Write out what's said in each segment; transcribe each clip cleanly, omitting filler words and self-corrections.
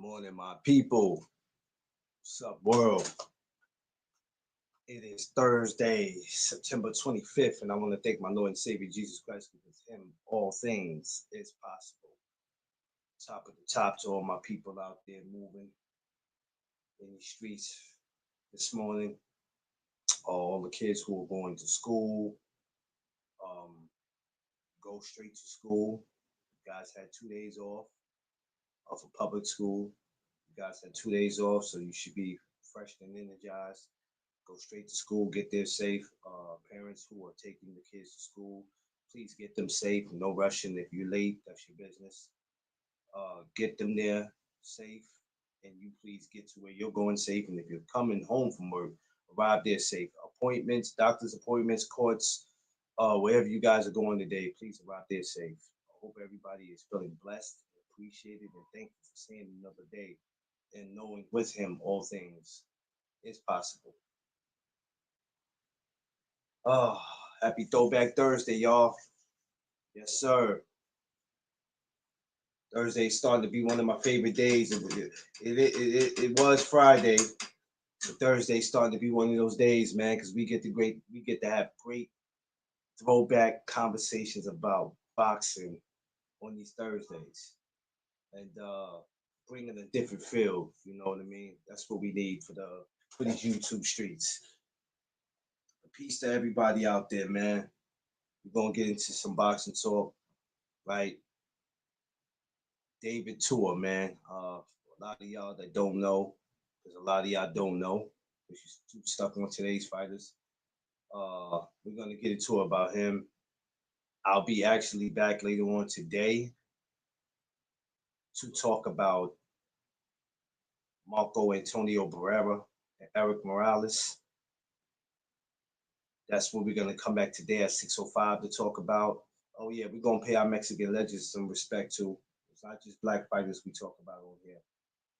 Morning, my people. What's up, world? It is Thursday, September 25th, and I want to thank my Lord and Savior Jesus Christ because Him all things is possible. Top of the top to all my people out there moving in the streets this morning. All the kids who are going to school, um, go straight to school. You guys had 2 days off of a public school. You guys had 2 days off, so you should be fresh and energized. Go straight to school, get there safe. Parents who are taking the kids to school, please get them safe. No rushing. If you're late, that's your business. Get them there safe, and you please get to where you're going safe. And if you're coming home from work, arrive there safe. Appointments, doctor's appointments, courts, wherever you guys are going today, please arrive there safe. I hope everybody is feeling blessed, appreciated, and thankful for seeing another day and knowing with Him all things is possible. Oh, happy Throwback Thursday, y'all. Yes, sir. Thursday starting to be one of my favorite days. It was Friday, but Thursday starting to be one of those days, man, because we get to have great throwback conversations about boxing on these Thursdays, and bringing a different feel. You know what I mean? That's what we need for these YouTube streets. Peace to everybody out there, man. We're gonna get into some boxing talk, right? David Tua, man. A lot of y'all that don't know, because a lot of y'all don't know, which is too stuck on today's fighters. We're gonna get into about him. I'll be actually back later on today to talk about Marco Antonio Barrera and Eric Morales. That's what we're gonna come back today at 6:05 to talk about. Oh yeah, we're gonna pay our Mexican legends some respect too. It's not just black fighters we talk about on here.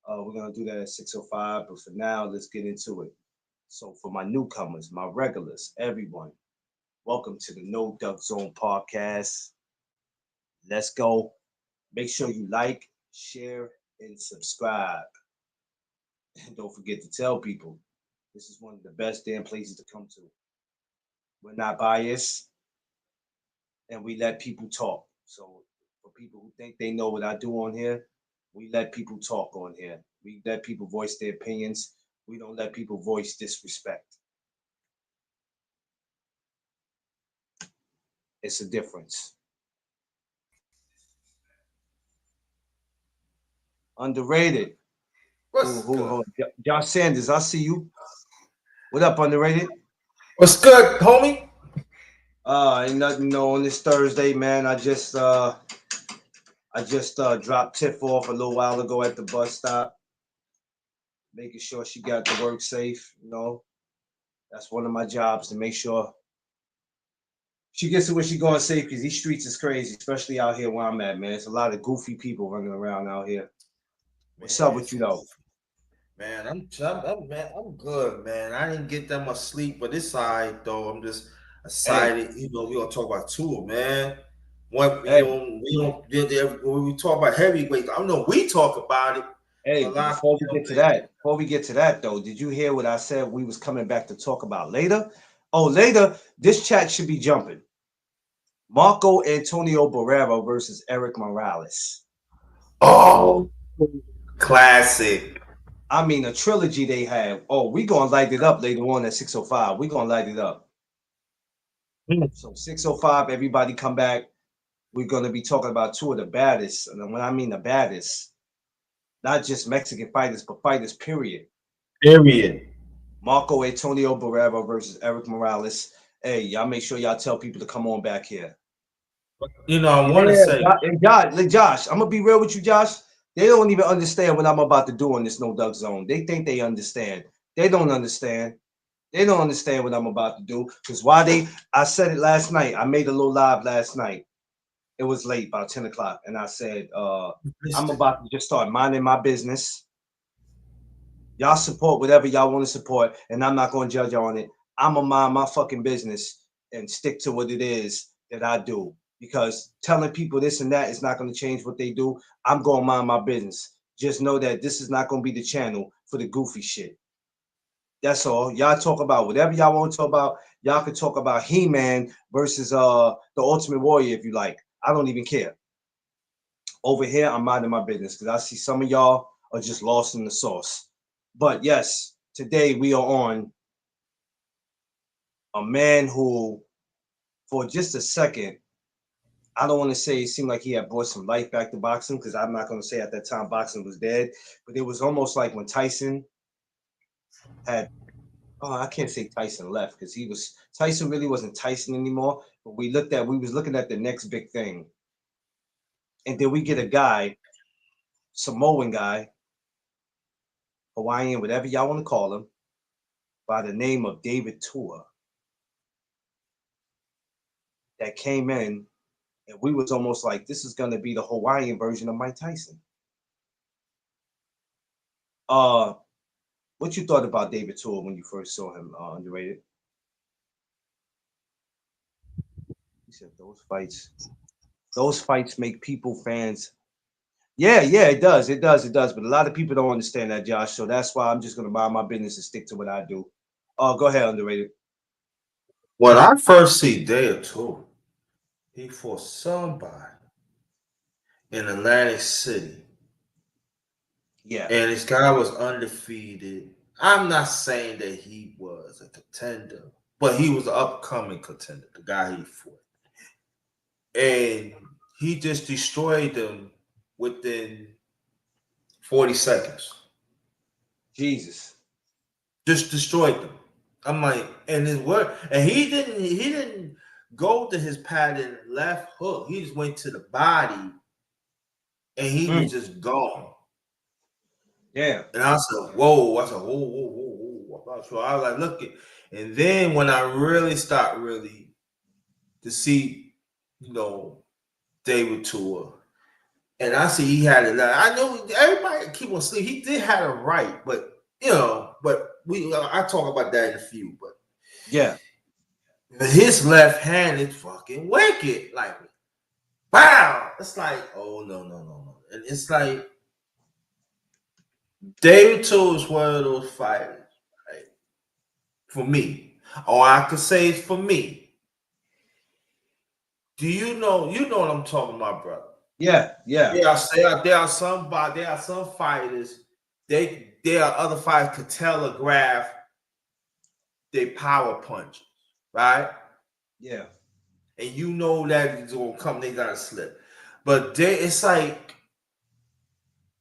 We're gonna do that at 6:05, but for now, let's get into it. So for my newcomers, my regulars, everyone, welcome to the No Duck Zone podcast. Let's go. Make sure you like, share, and subscribe. And don't forget to tell people this is one of the best damn places to come to. We're not biased, and we let people talk. So for people who think they know what I do on here, we let people talk on here. We let people voice their opinions. We don't let people voice disrespect. It's a difference. Underrated. What's good? Josh Sanders, I see you. What up, underrated? What's good, homie? Ain't nothing on this Thursday, man. I just dropped Tiff off a little while ago at the bus stop, making sure she got to work safe. That's one of my jobs to make sure she gets to where she going safe because these streets is crazy, especially out here where I'm at, man. It's a lot of goofy people running around out here. What's up Man, with you though? man, I'm good, man. I didn't get that much sleep, but it's all right though. I'm just Hey, excited. We gonna talk about two, man. What hey, when we talk about heavyweight, I know we talk about it, but hey, a but lot of before we get to that though, did you hear what I said we was coming back to talk about later? Oh, later, this chat should be jumping. Marco Antonio Barrera versus Eric Morales. oh, classic. I mean, a trilogy they have. Oh, we gonna light it up later on at 6:05. We gonna light it up. So 6:05, everybody come back. We're gonna be talking about two of the baddest, and when I mean the baddest, not just Mexican fighters, but fighters, period. Period. Marco Antonio Barrera versus Eric Morales. Hey, y'all make sure y'all tell people to come on back here. I want to Yeah, say, Josh, I'm gonna be real with you, Josh. They don't even understand what I'm about to do on this No Duck Zone. They think they understand. They don't understand. They don't understand what I'm about to do. Because I said it last night. I made a little live last night. It was late, about 10 o'clock. And I said, I'm about to just start minding my business. Y'all support whatever y'all want to support, and I'm not going to judge y'all on it. I'm going to mind my fucking business and stick to what it is that I do. Because telling people this and that is not going to change what they do. I'm going to mind my business. Just know that this is not gonna be the channel for the goofy shit. That's all. Y'all talk about whatever y'all want to talk about. Y'all can talk about He-Man versus the Ultimate Warrior if you like. I don't even care. Over here, I'm minding my business because I see some of y'all are just lost in the sauce. But yes, today we are on a man who, for just a second, I don't want to say it seemed like he had brought some life back to boxing because I'm not going to say at that time boxing was dead, but it was almost like when Tyson had, oh, I can't say Tyson left because Tyson really wasn't Tyson anymore, but we was looking at the next big thing. And then we get a guy, Samoan guy, Hawaiian, whatever y'all want to call him, by the name of David Tua, that came in, and we was almost like, this is going to be the Hawaiian version of Mike Tyson. What you thought about David Tua when you first saw him, Underrated? He said those fights make people fans. Yeah, it does. But a lot of people don't understand that, Josh. So that's why I'm just gonna mind my business and stick to what I do. Go ahead, Underrated. When I first see David Tua, he fought somebody in Atlantic City. Yeah. And this guy was undefeated. I'm not saying that he was a contender, but he was an upcoming contender, the guy he fought. And he just destroyed them within 40 seconds. Jesus. Just destroyed them. I'm like, and his word, and he didn't go to his pattern left hook. He just went to the body and he was just gone. Yeah. And I said, whoa. I said, whoa. So I was like, look at, and then when I really start to see, David Tua, and I see he had it. I know everybody keep on sleep. He did have it right, but I talk about that in a few. But yeah, his left hand is fucking wicked. Like, wow. It's like, oh no. And it's like David Tua is one of those fighters, right? For me. Or I could say it's for me. Do you know what I'm talking about, brother? Yeah. There are some fighters, there are other fighters could telegraph their power punches, right? Yeah. And you know that it's gonna come, they gotta slip. But it's like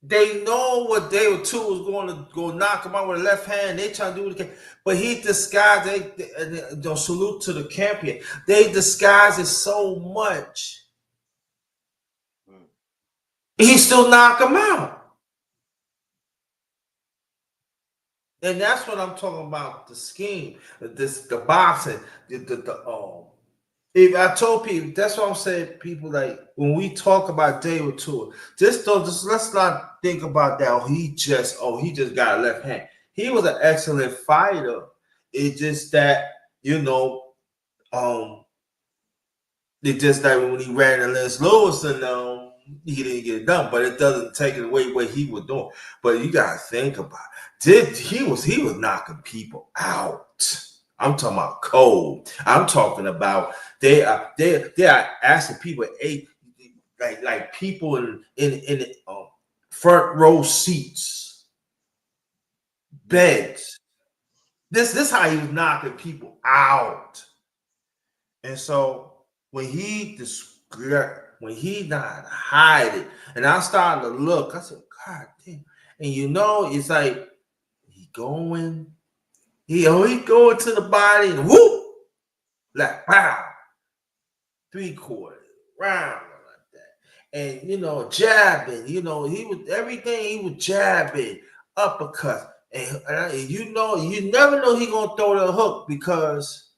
they know what David Tua was going to go knock him out with a left hand. They try to do it, but he disguised. They salute to the champion. They disguise it so much. He still knock him out, and that's what I'm talking about. The scheme, the boxing, If I told people, that's what I'm saying. People, like when we talk about David Tua, just let's not think about that. He just got a left hand. He was an excellent fighter. It's just that it's just that when he ran against Lewis and he didn't get it done. But it doesn't take it away what he was doing. But you gotta think about it. He was knocking people out. I'm talking about cold. I'm talking about they are asking people like people in front row seats, beds. This is how he was knocking people out. And so when he not hide it, and I started to look, I said, God damn. And it's like he going. He going to the body and whoop, like wow, 3/4 round like that, and jabbing. He was everything. He was jabbing, uppercut, and you never know he gonna throw the hook because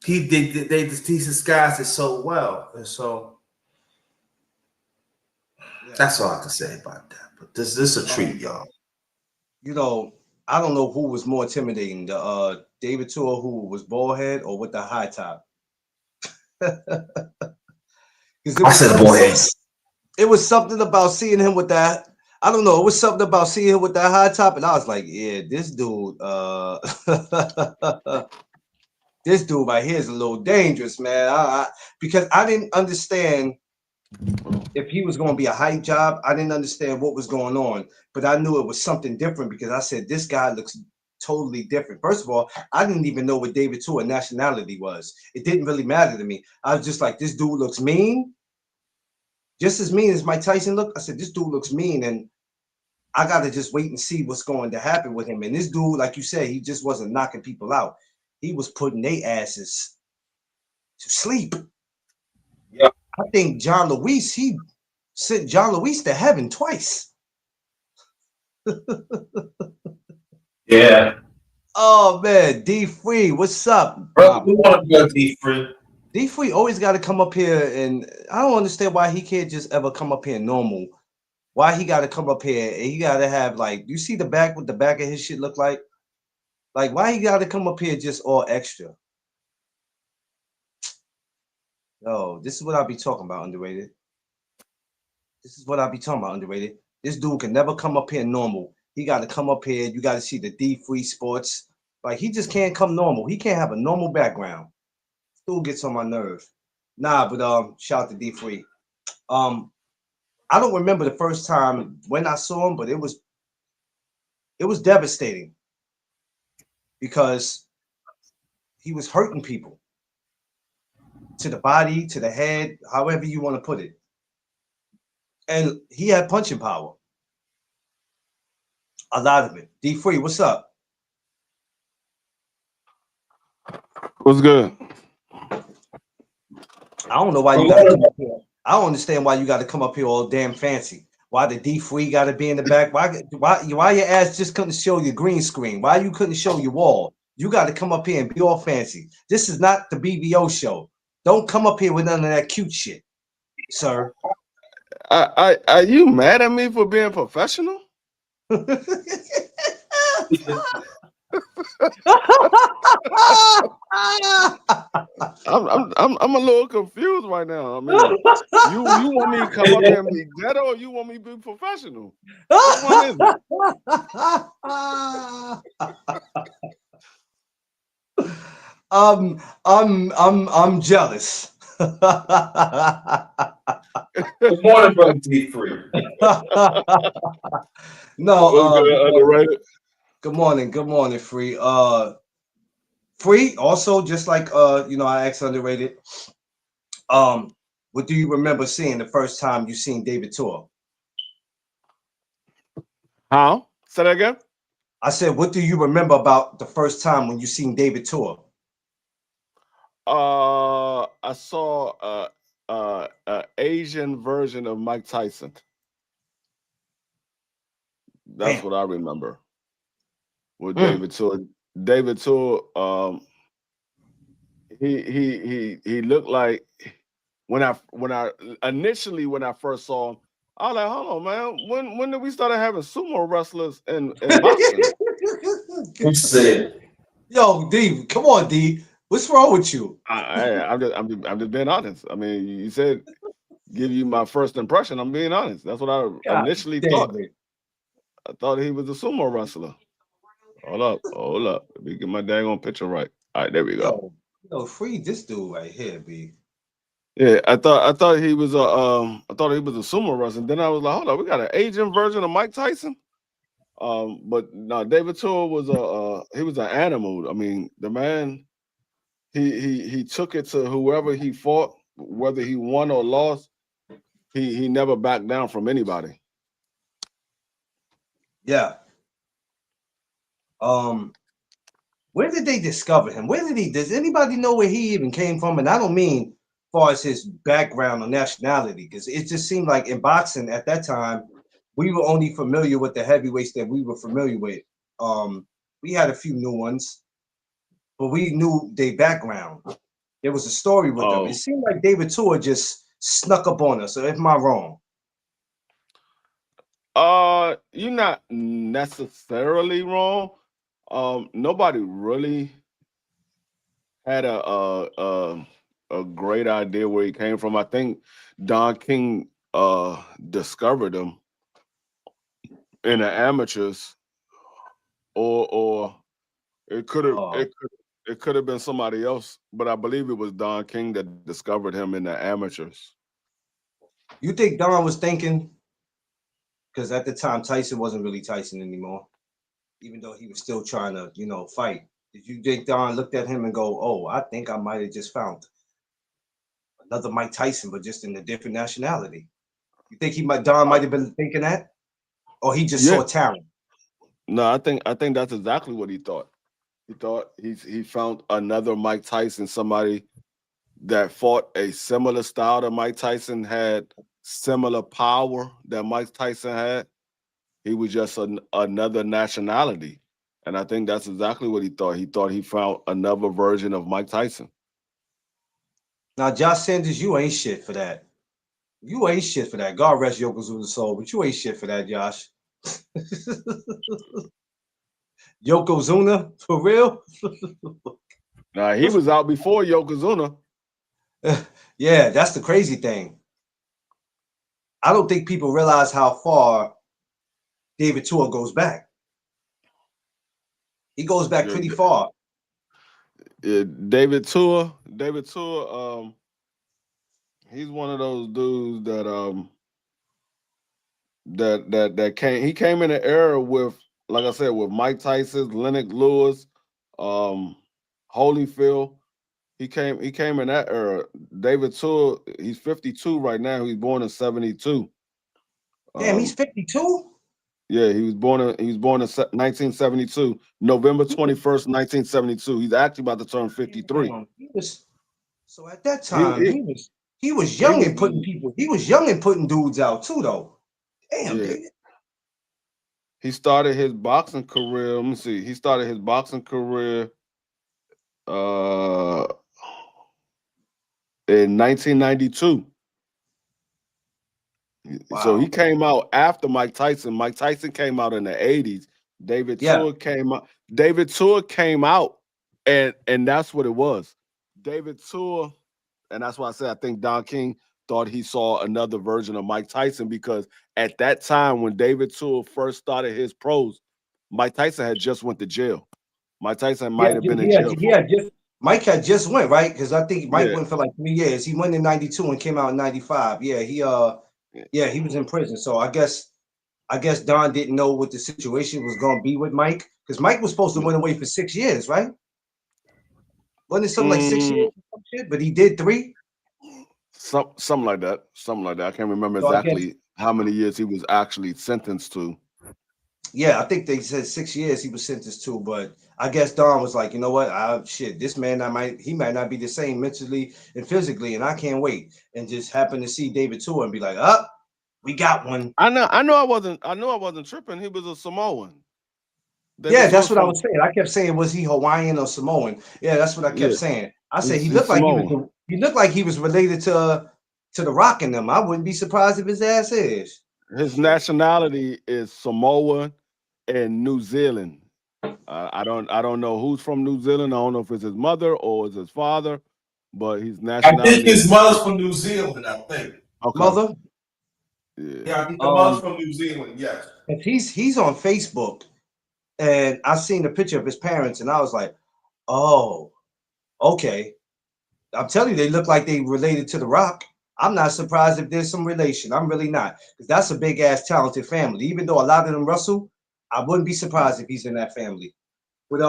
he disguised it so well, and so that's all I can say about that. But this is a treat, y'all. I don't know who was more intimidating, the David Tua who was bald head or with the high top. I said bald head. It was something about seeing him with that I don't know. It was something about seeing him with that high top, and I was like, yeah, this dude, this dude right here is a little dangerous, man. Because I didn't understand if he was going to be a hype job. I didn't understand what was going on, but I knew it was something different because I said this guy looks totally different. First of all, I didn't even know what David Tua nationality was. It didn't really matter to me. I was just like, this dude looks mean, just as mean as Mike Tyson looked. I said, this dude looks mean, and I got to just wait and see what's going to happen with him. And this dude, like you said, he just wasn't knocking people out. He was putting their asses to sleep. Yeah. I think John Lewis, he sent John Lewis to heaven twice. Yeah. Oh man, D Free, what's up? Brother, we want to go D Free. D Free always got to come up here, and I don't understand why he can't just ever come up here normal. Why he got to come up here and he got to have like, you see the back, what the back of his shit look like? Like, why he got to come up here just all extra? Yo, this is what I be talking about, underrated. This is what I be talking about, underrated. This dude can never come up here normal. He got to come up here. You got to see the D Free Sports. Like, he just can't come normal. He can't have a normal background. This dude gets on my nerve. Nah, but shout out to D Free. I don't remember the first time when I saw him, but it was devastating because he was hurting people to the body, to the head, however you want to put it. And he had punching power. A lot of it. D Free, what's up? What's good? I don't know why you gotta come up here. I don't understand why you gotta come up here all damn fancy. Why the D Free gotta be in the back? Why your ass just couldn't show your green screen? Why you couldn't show your wall? You gotta come up here and be all fancy. This is not the BBO show. Don't come up here with none of that cute shit, sir. Are you mad at me for being professional? I'm a little confused right now. I mean, you want me to come up here and be ghetto, or you want me to be professional? Which one is it? I'm jealous. Good morning, brother D Free. No, Underrated. good morning, Free. Free, also just like I asked underrated. What do you remember seeing the first time you seen David Tua? How? Say that again. I said, what do you remember about the first time when you seen David Tua? I saw Asian version of Mike Tyson. That's Damn. what I remember. With David Tua. David Tua, he looked like when I initially when I first saw him, I was like, hold on, man. When did we start having sumo wrestlers in boxing? Who said? Yo, D, come on, D. What's wrong with you? I'm just being honest. I mean, you said give you my first impression. I'm being honest. That's what I initially thought. I thought he was a sumo wrestler. Hold up. Let me get my dang on picture right. All right, there we go. Yo, Free this dude right here, B. Yeah, I thought he was a sumo wrestler. Then I was like, hold on, we got an Asian version of Mike Tyson. But no, David Tua was he was an animal. I mean, the man, he took it to whoever he fought, whether he won or lost. He never backed down from anybody. Yeah. Where did they discover him? Does anybody know where he even came from? And I don't mean as far as his background or nationality, because it just seemed like in boxing at that time, we were only familiar with the heavyweights that we were familiar with. We had a few new ones, but we knew their background. There was a story with them. It seemed like David Tua just snuck up on us. So am I wrong? You're not necessarily wrong. Nobody really had a great idea where he came from. I think Don King discovered him in the amateurs, or it could have Oh, it could have been somebody else, but I believe it was Don King that discovered him in the amateurs. you think Don was thinking? Because at the time Tyson wasn't really Tyson anymore, even though he was still trying to, fight. Did you think Don looked at him and go, "Oh, I think I might have just found another Mike Tyson, but just in a different nationality"? You think Don might have been thinking that, or he just Yeah, saw talent? no, I think that's exactly what he thought. He thought he found another Mike Tyson, somebody that fought a similar style that Mike Tyson had, similar power that Mike Tyson had. He was just another nationality. And I think that's exactly what he thought. He thought he found another version of Mike Tyson. Now, Josh Sanders, you ain't shit for that. You ain't shit for that. God rest Yokozuna's soul, but you ain't shit for that, Josh. Yokozuna, for real? Now, he was out before Yokozuna. Yeah, that's the crazy thing. I don't think people realize how far David Tua goes back. He goes back pretty far. Yeah, David Tua, he's one of those dudes that came in an era with, like I said, with Mike Tyson, Lennox Lewis, Holyfield. He came in that era. David Tua, he's 52 right now. He's born in 72. Damn, he's 52? Yeah, he was born in 1972, November 21st, 1972. He's actually about to turn 53. Damn, so at that He time, he he was he young was and putting dudes out too, though. Damn, yeah. David. He started his boxing career. Let me see. He started his boxing career in 1992. So he Wow. came out after Mike Tyson. Mike Tyson came out in the 80s. David Yeah. Tua came out. David Tua came out, and that's what it was. David Tua, and that's why I said I think Don King thought he saw another version of Mike Tyson, because at that time when David Tua first started his pros, Mike Tyson had just went to jail. Mike Tyson might have been in jail. Mike had just went, right? Because I think Mike Yeah. went for like 3 years. He went in 92 and came out in 95. Yeah, he was in prison. So I guess Don didn't know what the situation was gonna be with Mike. Because Mike was supposed to went away for 6 years, right? Wasn't it something like 6 years or some shit? But he did 3? Something like that. Something like that. I can't remember So I guess, exactly how many years he was actually sentenced to. yeah, I think they said 6 years he was sentenced to, but I guess Don was like, you know what? This man he might not be the same mentally and physically, and I can't wait. And just happened to see David Tua and be like, we got one. I know I wasn't tripping. He was a Samoan. Yeah, that's what I was saying. I kept saying, was he Hawaiian or Samoan? Yeah, that's what I kept saying. I said he looked like he looked like he was related to The Rock and them. I wouldn't be surprised if his ass is. His nationality is Samoan and New Zealand. I don't know who's from New Zealand. I don't know if it's his mother or it's his father, but his nationality. I think his mother's from New Zealand. I think. Okay. Mother. Yeah, I think the mother's from New Zealand. Yes. He's on Facebook, and I seen a picture of his parents, and I was like, oh, okay. I'm telling you, they look like they related to The Rock. I'm not surprised if there's some relation. I'm really not, because that's a big ass talented family. Even though a lot of them wrestle, I wouldn't be surprised if he's in that family. But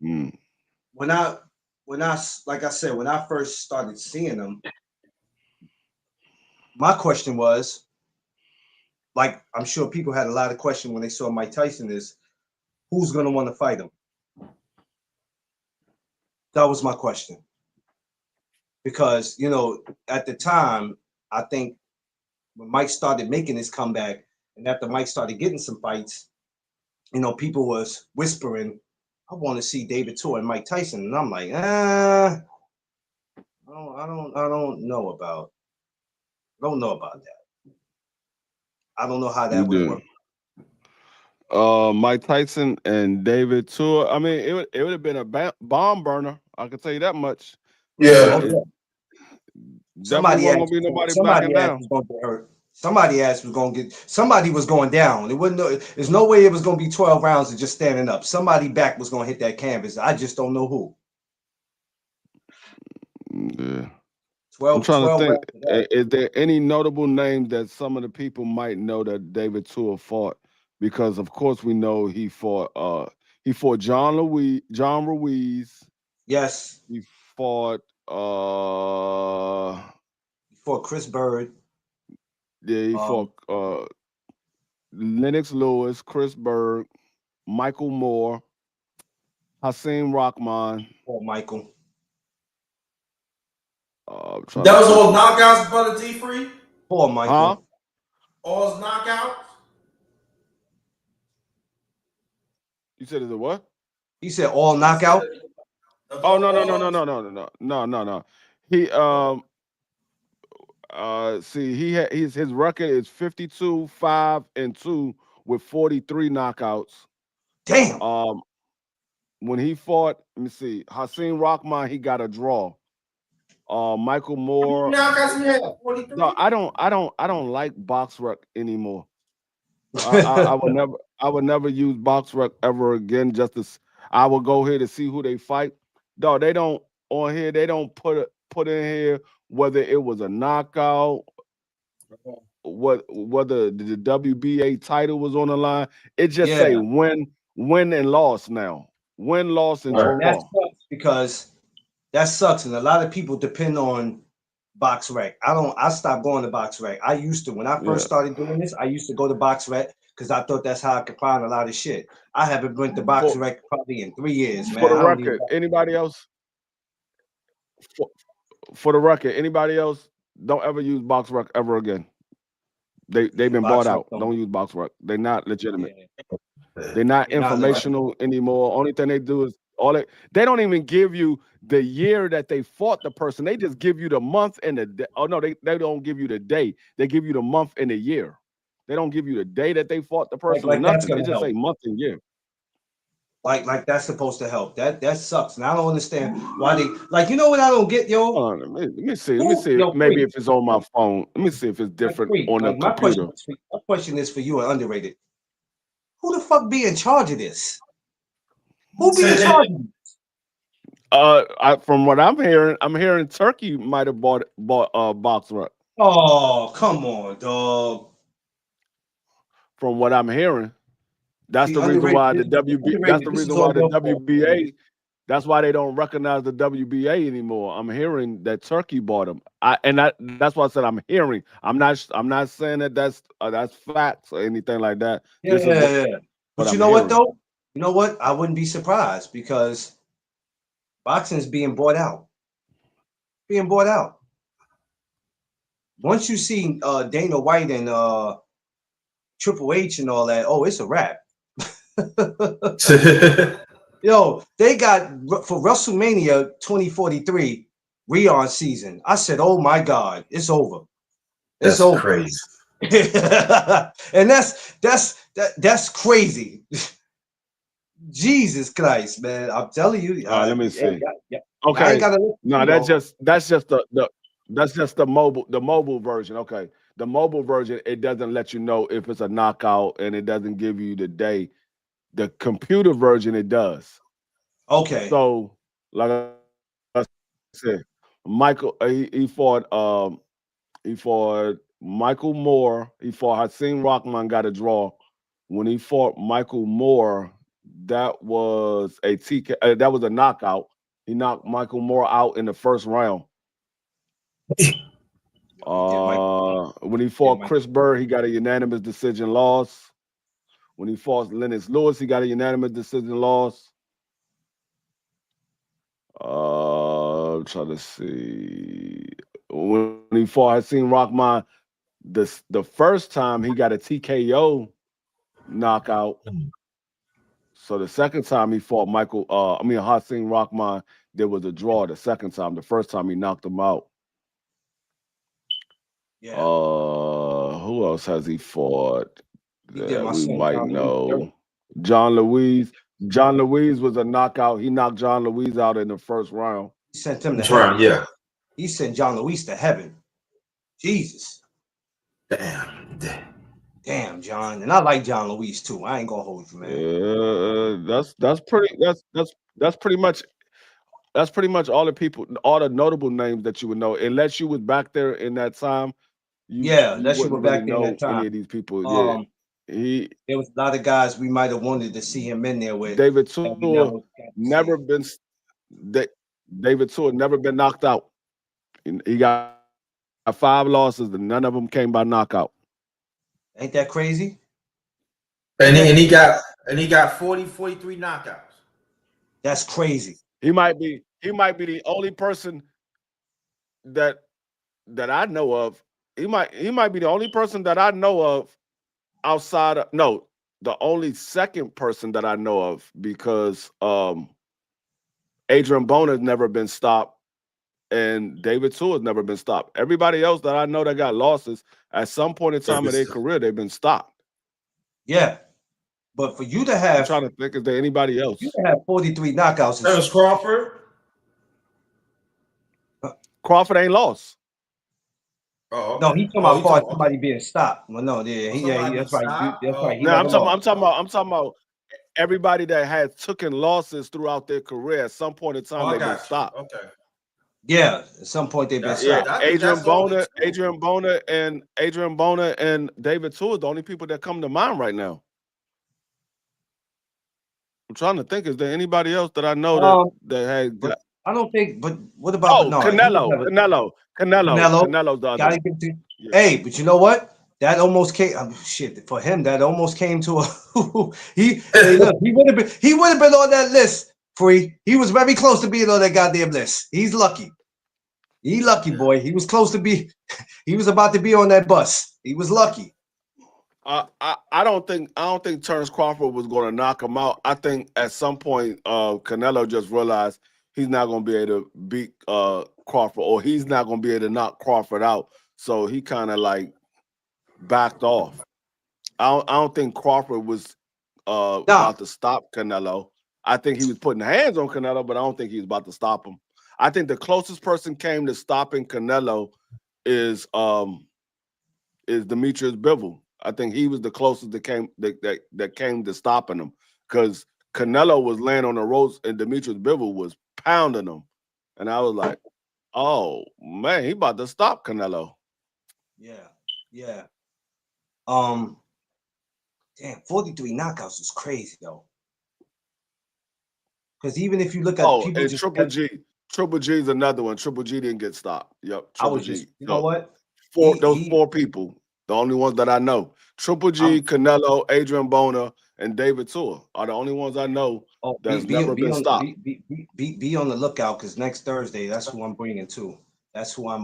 when I like I said, when I first started seeing him, my question was, like, I'm sure people had a lot of questions when they saw Mike Tyson, is who's gonna want to fight him? That was my question. Because, at the time, I think when Mike started making his comeback, and after Mike started getting some fights, people was whispering, I want to see David Tua and Mike Tyson. And I'm like, I don't know about that. I don't know how that would work. Mike Tyson and David Tua. I mean, it would have been a bomb burner. I can tell you that much. Yeah. Definitely wasn't gonna be nobody backing down. Going to hurt. Somebody ass was gonna get. Somebody was going down. It wouldn't. There's no way it was gonna be 12 rounds of just standing up. Somebody back was gonna hit that canvas. I just don't know who. Yeah. 12. I'm trying 12 to think. rounds of that. Is there any notable names that some of the people might know that David Tua fought? Because of course we know he fought John Ruiz. Yes. He fought For Chris Bird. yeah, he fought Lennox Lewis, Chris Berg, Michael Moore, Hasim Rahman. Or Michael. That was all knockouts, brother T Free. Poor Michael. Huh? All knockouts. You said is it what? He said all knockout. Oh no. He see his record is 52-5-2 with 43 knockouts. Damn. When he fought, let me see, Hasim Rahman, he got a draw. Michael Moore. No, I don't like BoxRec anymore. I would never use BoxRec ever again. I will go here to see who they fight. No, they don't on here. They don't put in here whether it was a knockout, whether the WBA title was on the line. It just say win and loss now. Win, loss, and draw. That sucks because that sucks, and a lot of people depend on BoxRec. I stopped going to BoxRec. I used to when I first started doing this. I used to go to BoxRec because I thought that's how I could find a lot of shit. I haven't went to BoxRec probably in 3 years, man. For the record, anybody else? For the record, anybody else? Don't ever use BoxRec ever again. They've been bought out. Don't use BoxRec. They're not legitimate. Yeah. They're not informational anymore. Only thing they do is they don't even give you the year that they fought the person. They just give you the month and the day. Oh no, they don't give you the day. They give you the month and the year. They don't give you the day that they fought the person or nothing. They just say month and year. Like that's supposed to help. That sucks. And I don't understand why they you know what I don't get, yo. Let me see. Maybe if it's on my phone. Let me see if it's different on the computer. My question is for you and Underrated. Who the fuck be in charge of this? Who be in charge of this? From what I'm hearing Turkey might have bought BoxRec. Oh, come on, dog. From what I'm hearing, that's the reason why the WBA. That's why they don't recognize the WBA anymore. I'm hearing that Turkey bought them. That's why I said I'm hearing. I'm not saying that that's facts or anything like that. Yeah. But you know what though? You know what? I wouldn't be surprised because boxing is being bought out. Once you see Dana White and Triple H and all that, oh, it's a wrap. Yo, they got for WrestleMania 2043 Rion season. I said, oh my God, it's over. It's over. Crazy. And that's crazy. Jesus Christ, man. I'm telling you. Let me see. Okay. No, that's just the mobile version. Okay. The mobile version, it doesn't let you know if it's a knockout and it doesn't give you the day. The computer version, it does. Okay. So, like I said, Michael, he fought Michael Moore. He fought Hasim Rahman, got a draw. When he fought Michael Moore, that was a TK. That was a knockout. He knocked Michael Moore out in the first round. When he fought Chris Bird, he got a unanimous decision loss. When he fought Lennox Lewis, he got a unanimous decision loss. I'm trying to see. When he fought Hasim Rahman, the first time he got a TKO knockout. So the second time he fought Hasim Rahman, there was a draw the second time. The first time he knocked him out. Yeah. Who else has he fought that we might know? John Louise. John Louise was a knockout. He knocked John Louise out in the first round. He sent him to heaven. Yeah. He sent John Louise to heaven. Jesus. Damn, John. And I like John Luis too. I ain't gonna hold you, man. That's pretty much all the people, all the notable names that you would know, unless you was back there in that time. Yeah, You that shit wouldn't was really back there in know that time. any of these people. Yeah, There was a lot of guys we might have wanted to see him in there with. David Tua never been knocked out. He got 5 losses, and none of them came by knockout. Ain't that crazy? And he got 43 knockouts. That's crazy. He might be the only person that I know of. He might be the only person that I know of outside of the only second person that I know of, because Adrian Bona has never been stopped and David Tua has never been stopped. Everybody else that I know that got losses at some point in time of their career, they've been stopped. Yeah. But for you to have, I'm trying to think, is there anybody else? You to have 43 knockouts. That was Crawford. Crawford ain't lost. Oh, okay. No, he's talking about somebody being stopped. Well, no, that's right. That's right. No, I'm talking about everybody that had taken losses throughout their career. At some point in time, they've been stopped. Okay. Yeah, at some point they've been stopped. Adrian Bona and David Tua are the only people that come to mind right now. I'm trying to think. Is there anybody else that I know that had? I don't think. But what about Canelo? Canelo's the other. Hey, but you know what? That almost came. Shit, for him, that almost came to a. He would have been on that list. Free. He was very close to being on that goddamn list. He's lucky. He lucky boy. He was close to be. He was about to be on that bus. He was lucky. I don't think Terence Crawford was going to knock him out. I think at some point Canelo just realized he's not going to be able to beat Crawford, or he's not going to be able to knock Crawford out. So he kind of like backed off. I don't think Crawford was about to stop Canelo. I think he was putting hands on Canelo, but I don't think he was about to stop him. I think the closest person came to stopping Canelo is Demetrius Bivol. I think he was the closest that came to stopping him, because Canelo was laying on the ropes and Demetrius Bivol was pounding him, and I was like, "Oh man, he about to stop Canelo." Yeah. Damn, 43 knockouts is crazy though. Because even if you look at people, Triple G is another one. Triple G didn't get stopped. Yep, Triple G. You know what? Those 4 people. The only ones that I know. Triple G, Canelo, Adrian Bona, and David Tua are the only ones I know that's never been stopped. Be on the lookout, because next Thursday, that's who I'm bringing too. That's who I'm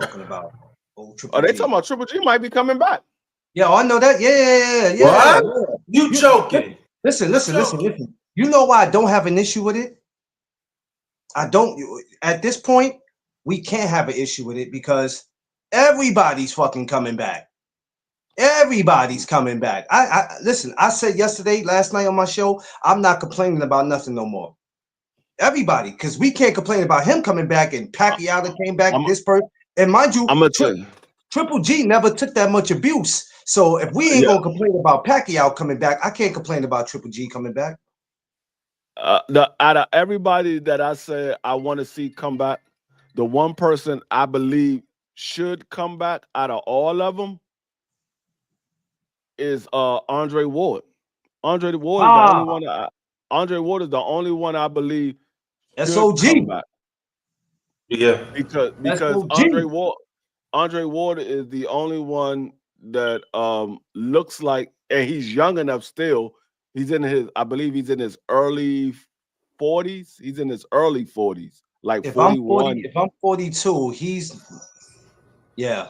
talking about. They talking about Triple G might be coming back. Yeah, I know that. Yeah. What? You joking? Listen. You know why I don't have an issue with it? I don't. At this point, we can't have an issue with it because everybody's fucking coming back. Everybody's coming back. Listen, I said last night on my show, I'm not complaining about nothing no more. Everybody, because we can't complain about him coming back, and Pacquiao that came back, this person. And mind you, Triple G never took that much abuse. So if we ain't gonna complain about Pacquiao coming back, I can't complain about Triple G coming back. Out of everybody that I said I want to see come back, the one person I believe should come back out of all of them is Andre Ward. Andre Ward is the only one. Andre Ward is the only one I believe. SOG. Yeah, because Andre Ward is the only one that looks like, and he's young enough still. I believe he's in his early 40s. He's in his early 40s, like 41. If I'm 42, he's Andre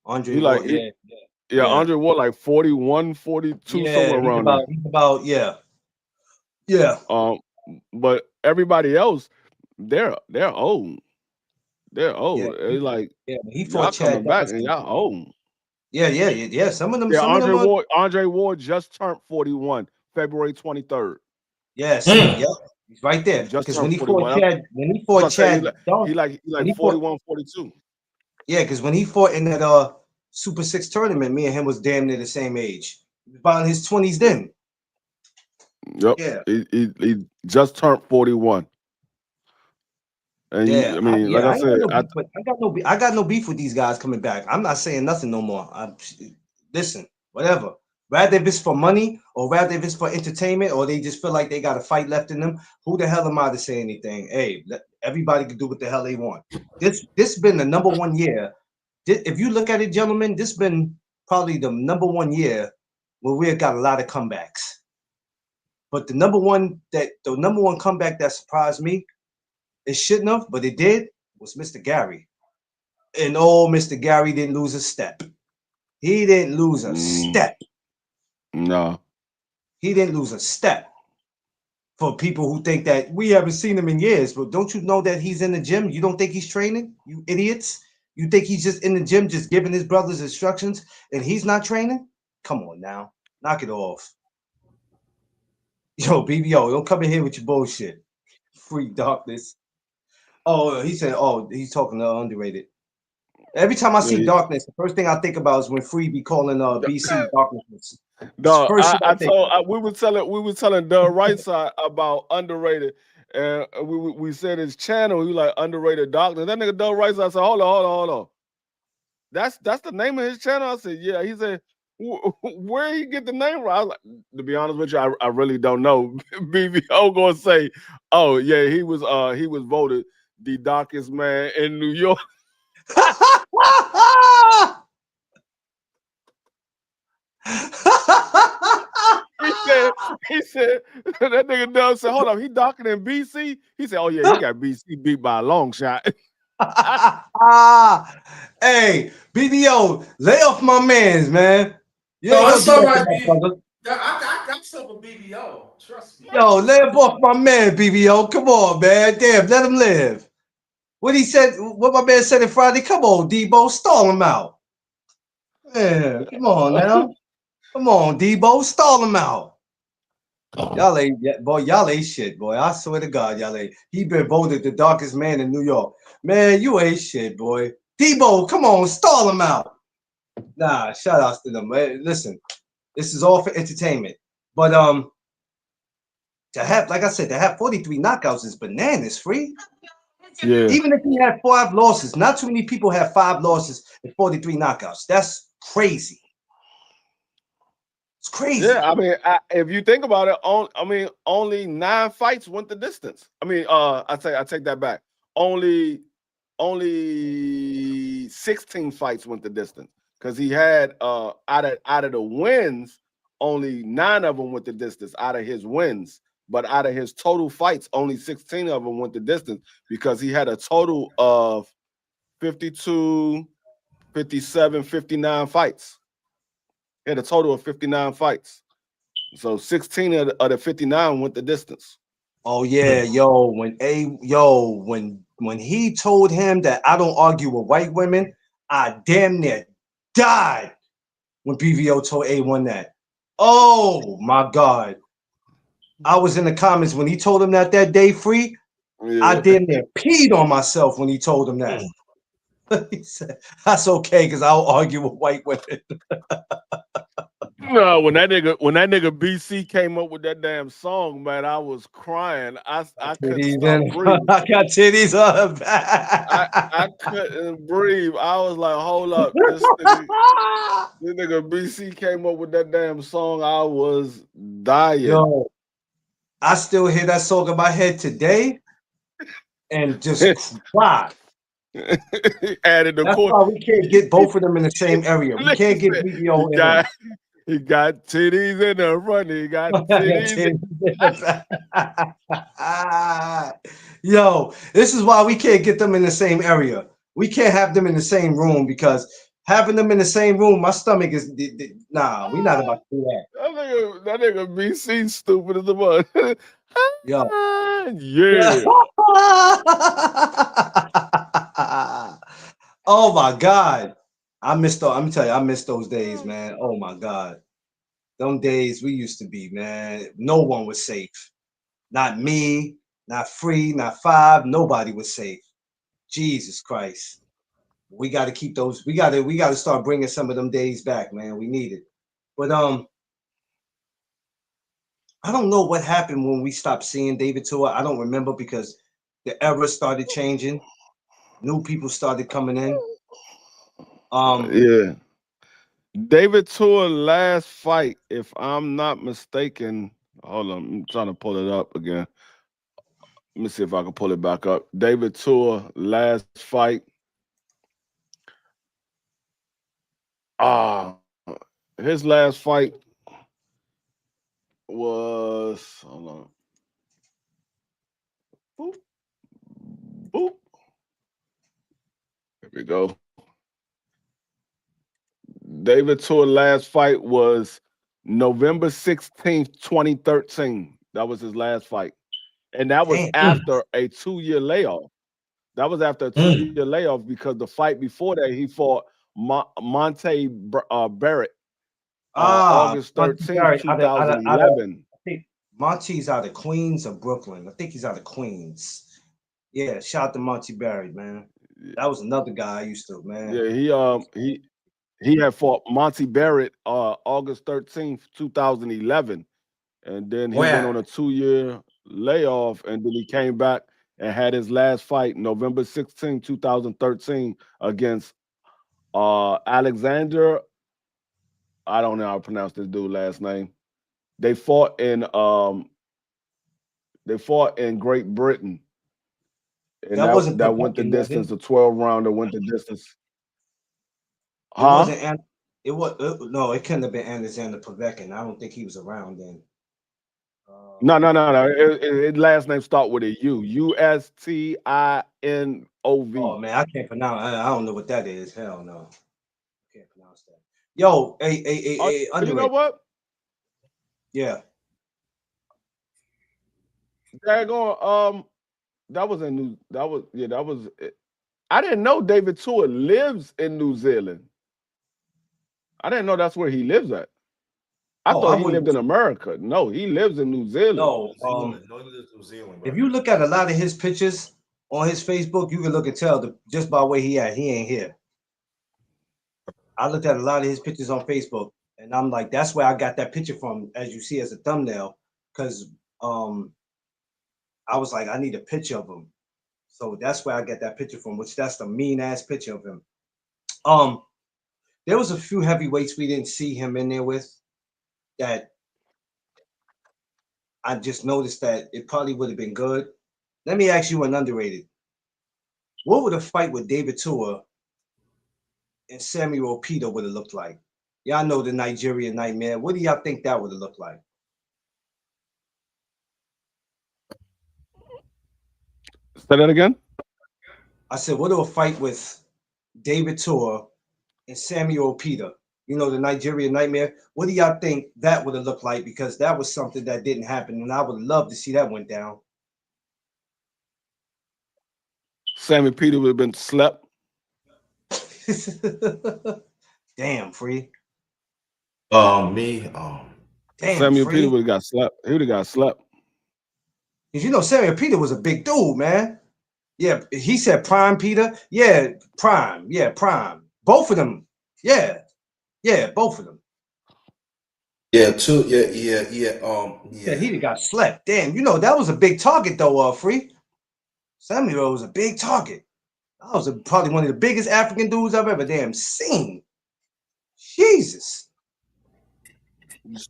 Ward. Andre Ward like 41, 42, somewhere around there. He's about but everybody else, they're old. They're old. It's like he fought Chad coming back and y'all old. Yeah. Some of them. Andre Ward just turned 41, February 23rd. Yes, he's right there. Because when he fought Chad, he like 41, 42. Yeah, because when he fought in that Super 6 tournament, me and him was damn near the same age. He was about in his 20s then. Yep. Yeah. He just turned 41. And Yeah, I mean, like yeah, I I ain't got said, no beef I got no beef with these guys coming back. I'm not saying nothing no more. Listen, whatever. Rather if it's for money or rather if it's for entertainment or they just feel like they got a fight left in them, who the hell am I to say anything? Hey, everybody can do what the hell they want. This been the number one year. If you look at it, gentlemen, this been probably the number one year where we've got a lot of comebacks. But the number one comeback that surprised me, it shouldn't have, but it did, was Mr. Gary. And Mr. Gary didn't lose a step. He didn't lose a step. No. He didn't lose a step. For people who think that we haven't seen him in years, but don't you know that he's in the gym? You don't think he's training? You idiots. You think he's just in the gym just giving his brothers instructions and he's not training? Come on now. Knock it off. Yo, BBO, don't come in here with your bullshit. Free darkness. Oh, he said, he's talking to Underrated. Every time I see darkness, the first thing I think about is when Free be calling BC darkness. No, we were telling Doug Rightside about Underrated, and we said his channel. He was like Underrated Darkness. That nigga Doug Rightside said, "Hold on. That's the name of his channel." I said, "Yeah." He said, "Where he get the name from?" I was like, "To be honest with you, I really don't know." BBO gonna say, "Oh yeah, he was voted the darkest man in New York." he said that nigga Doug said, "Hold up, he darker than BC." He said, "Oh yeah, he got BC beat by a long shot." Hey, BBO, lay off my man's, man. No, it's all right, BBO. I got stuff with BBO. Trust me. Yo, lay off my man, BBO. Come on, man. Damn, let him live. What my man said in Friday. Come on, Debo, stall him out. Man, come on now. Come on, Debo, stall him out. Y'all ain't shit, boy. I swear to God, y'all ain't. He been voted the darkest man in New York. Man, you ain't shit, boy. Debo, come on, stall him out. Nah, shout outs to them. Listen, this is all for entertainment. But to have 43 knockouts is bananas, Free. Yeah. Even if he had 5 losses, not too many people have 5 losses and 43 knockouts. That's crazy. It's crazy. Yeah, I mean, if you think about it, only 9 fights went the distance. I mean, I take that back. Only 16 fights went the distance because he had out of the wins, only 9 of them went the distance out of his wins. But out of his total fights, only 16 of them went the distance because he had a total of 52, 57, 59 fights. He had a total of 59 fights. So 16 of the 59 went the distance. Oh yeah, when he told him that I don't argue with white women, I damn near died when BVO told A1 that. Oh my God. I was in the comments when he told him that day, Free. Yeah. I damn near peed on myself when he told him that. He said, that's okay, because I'll argue with white women. No, when that nigga BC came up with that damn song, man, I was crying. I couldn't stop breathing. I got titties on her back. I couldn't breathe. I was like, hold up. This nigga BC came up with that damn song. I was dying. Yo, I still hear that song in my head today and just cry. Added the That's why we can't get both of them in the same area. We can't get BBO in him. He got titties in the front. He got titties in the back. Yo, this is why we can't get them in the same area. We can't have them in the same room because having them in the same room, my stomach is nah. We not about to do that. That nigga BC stupid as a mud. Yo, yeah. Oh my God. I'm telling you, I miss those days, man. Oh my God. Them days we used to be, man. No one was safe. Not me, not Free, not Five. Nobody was safe. Jesus Christ. We got to keep those. We got to start bringing some of them days back, man. We need it. But I don't know what happened when we stopped seeing David Tua. I don't remember because the era started changing. New people started coming in. Yeah. David Tua last fight, if I'm not mistaken. Hold on, I'm trying to pull it up again. Let me see if I can pull it back up. David Tua last fight. His last fight was, hold on. Boop. Boop. There we go. David Tua last fight was November 16th, 2013. That was his last fight. And that was Damn. after a 2-year layoff. That was after a 2-year layoff because the fight before that he fought Monte Barrett August 13th, 2011. I think Monty's out of Queens or Brooklyn. I think he's out of Queens. Yeah, shout out to Monty Barrett, man. That was another guy I used to, man. Yeah, he had fought Monty Barrett August 13th, 2011. And then he went on a 2-year layoff, and then he came back and had his last fight November 16, 2013 against Alexander. I don't know how to pronounce this dude's last name. They fought in Great Britain. And that went the distance, the 12 rounder went the distance. It wasn't no, it couldn't have been Alexander Povetkin. I don't think he was around then. No. His last name start with a U. Ustinov. Oh man, I can't pronounce. I don't know what that is. Hell no, I can't pronounce that. Yo, hey, you know what? Yeah. Daggone, that was. I didn't know David Tua lives in New Zealand. I didn't know that's where he lives at. I thought he lived in America. No, he lives in New Zealand. No, he lives in New Zealand. Bro. If you look at a lot of his pictures on his Facebook, you can look and tell just by where he ain't here. I looked at a lot of his pictures on Facebook, and I'm like, that's where I got that picture from, as you see as a thumbnail, because I was like, I need a picture of him. So that's where I get that picture from, which that's the mean ass picture of him. There was a few heavyweights we didn't see him in there with that I just noticed that it probably would have been good. Let me ask you an underrated. What would a fight with David Tua and Samuel Peter would have looked like? Y'all know the Nigerian Nightmare. What do y'all think that would have looked like? Say that again? I said, what do a fight with David Tua and Samuel Peter? You know, the Nigerian Nightmare. What do y'all think that would have looked like? Because that was something that didn't happen, and I would love to see that went down. Sammy Peter would have been slept. Damn, Free. Damn, Samuel Peter would have got slept. He would have got slept. Because you know, Samuel Peter was a big dude, man. Yeah, he said Prime Peter. Yeah, Prime. Yeah, Prime. Both of them. Yeah, both of them. Yeah, too. Yeah. Yeah, he got slept. Damn, you know that was a big target though. Free. Samuel was a big target. I was probably one of the biggest African dudes I've ever damn seen. Jesus.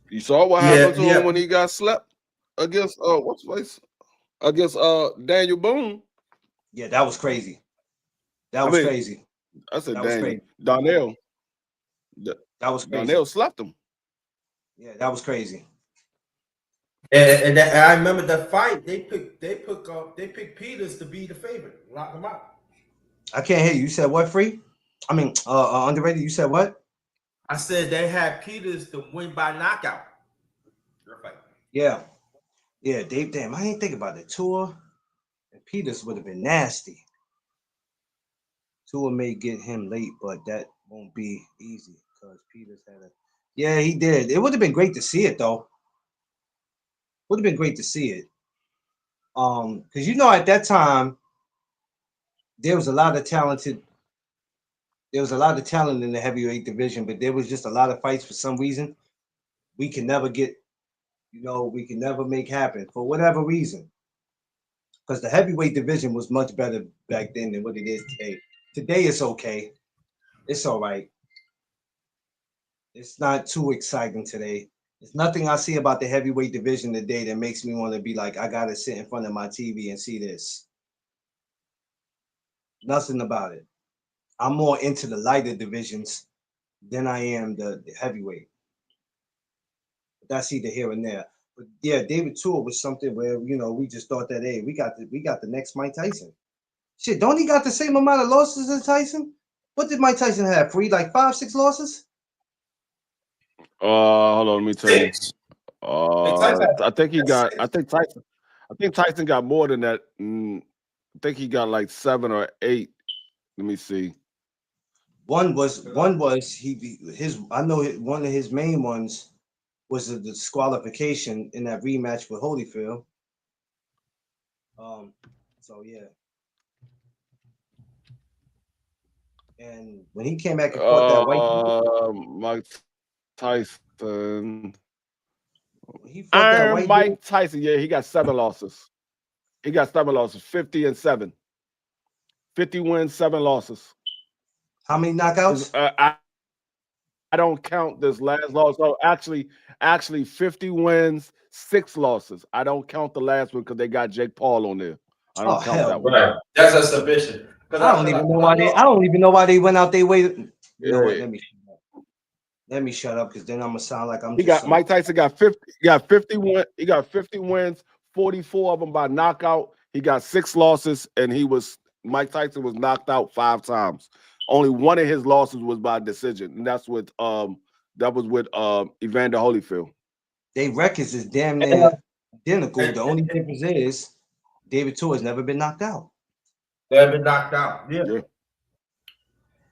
You saw what happened to him when he got slept against what's his face? Against Daniel Boone. Yeah, that was crazy. That was crazy. I said Daniel. Donnell. That was crazy. Donnell slapped him. Yeah, that was crazy. And I remember that fight. They picked Peters to be the favorite. Lock him out. I can't hear you. You said what, Free? I mean, underrated. You said what? I said they had Peters to win by knockout. Yeah. Dave. Damn, I didn't think about the Tua and Peters would have been nasty. Tua may get him late, but that won't be easy because Peters had a. Yeah, he did. It would have been great to see it though. Would have been great to see it. Because you know at that time there was a lot of talented There was a lot of talent in the heavyweight division, but there was just a lot of fights for some reason we can never get. We can never make happen for whatever reason. Because the heavyweight division was much better back then than what it is today. Today it's okay. It's all right. It's not too exciting today. There's nothing I see about the heavyweight division today that makes me want to be like, I gotta sit in front of my TV and see this. Nothing about it. I'm more into the lighter divisions than I am the heavyweight. But that's either here and there. But yeah, David Tour was something where we just thought that hey, we got the next Mike Tyson. Shit, don't he got the same amount of losses as Tyson? What did Mike Tyson have? Free like 5-6 losses? Hold on, let me tell you. Tyson had- I think he got. I think Tyson got more than that. I think he got like 7 or 8. Let me see. One was his. I know one of his main ones was the disqualification in that rematch with Holyfield. So yeah. And when he came back and fought that white Mike Tyson. he fought that white Mike dude. Tyson, yeah, he got 7 losses. He got 7 losses, 50-7. 50 wins, 7 losses. How many knockouts? I don't count this last loss. So actually 50 wins, 6 losses. I don't count the last one because they got Jake Paul on there. I don't count that one. Right. That's a submission. I don't even know why they went out their way. You know what? Let me shut up. Let me shut up because then I'm gonna sound like I'm. Mike Tyson got 50. He got 51. He got 50 wins, 44 of them by knockout. He got 6 losses, and Mike Tyson was knocked out 5 times. Only one of his losses was by decision, and that's with Evander Holyfield. They records is damn near identical. The only difference is David Tour has never been knocked out. Never been knocked out. Yeah.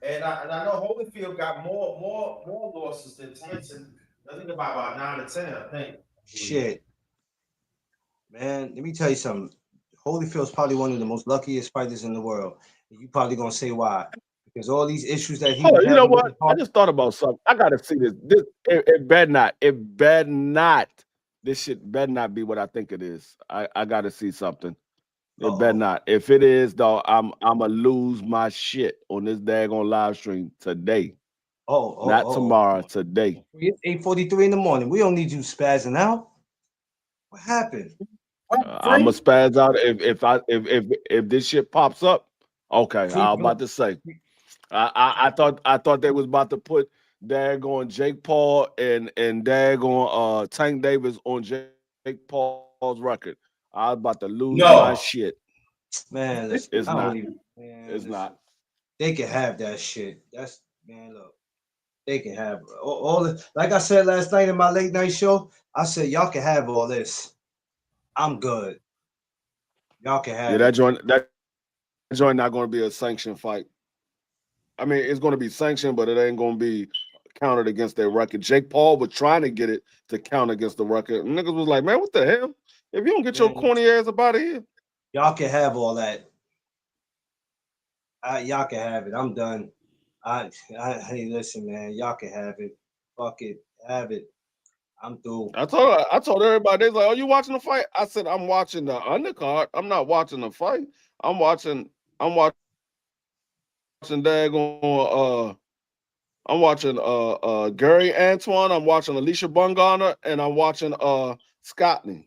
And I know Holyfield got more losses than Tyson. I think about 9 or 10. I think. Shit, man. Let me tell you something. Holyfield's probably one of the most luckiest fighters in the world. You probably gonna say why? Because all these issues that he. You know what? I just thought about something. I gotta see this. It better not. It better not. This shit better not be what I think it is. I gotta see something. It better not. If it is, though, I'ma lose my shit on this daggone live stream today. Not tomorrow. Today. It's 8:43 in the morning. We don't need you spazzing out. What happened? I'ma spazz out if this shit pops up. Okay, I was about to say. I thought they was about to put daggone Jake Paul and daggone Tank Davis on Jake Paul's record. I was about to lose my shit. Man, listen, it's not. It's not. They can have that shit. That's look. They can have all the, like I said last night in my late night show. I said y'all can have all this. I'm good. Y'all can have that joint not going to be a sanctioned fight. I mean, it's going to be sanctioned, but it ain't going to be counted against their record. Jake Paul was trying to get it to count against the record. And niggas was like, man, what the hell? If you don't get your corny ass up out of here. Y'all can have all that. Y'all can have it. I'm done. Hey, listen, man. Y'all can have it. Fuck it. Have it. I'm through. I told everybody, they's like, "Oh, you watching the fight?" I said, "I'm watching the undercard. I'm not watching the fight. I'm watching daggone I'm watching Gary Antoine, I'm watching Alicia Bungana, and I'm watching Scottney.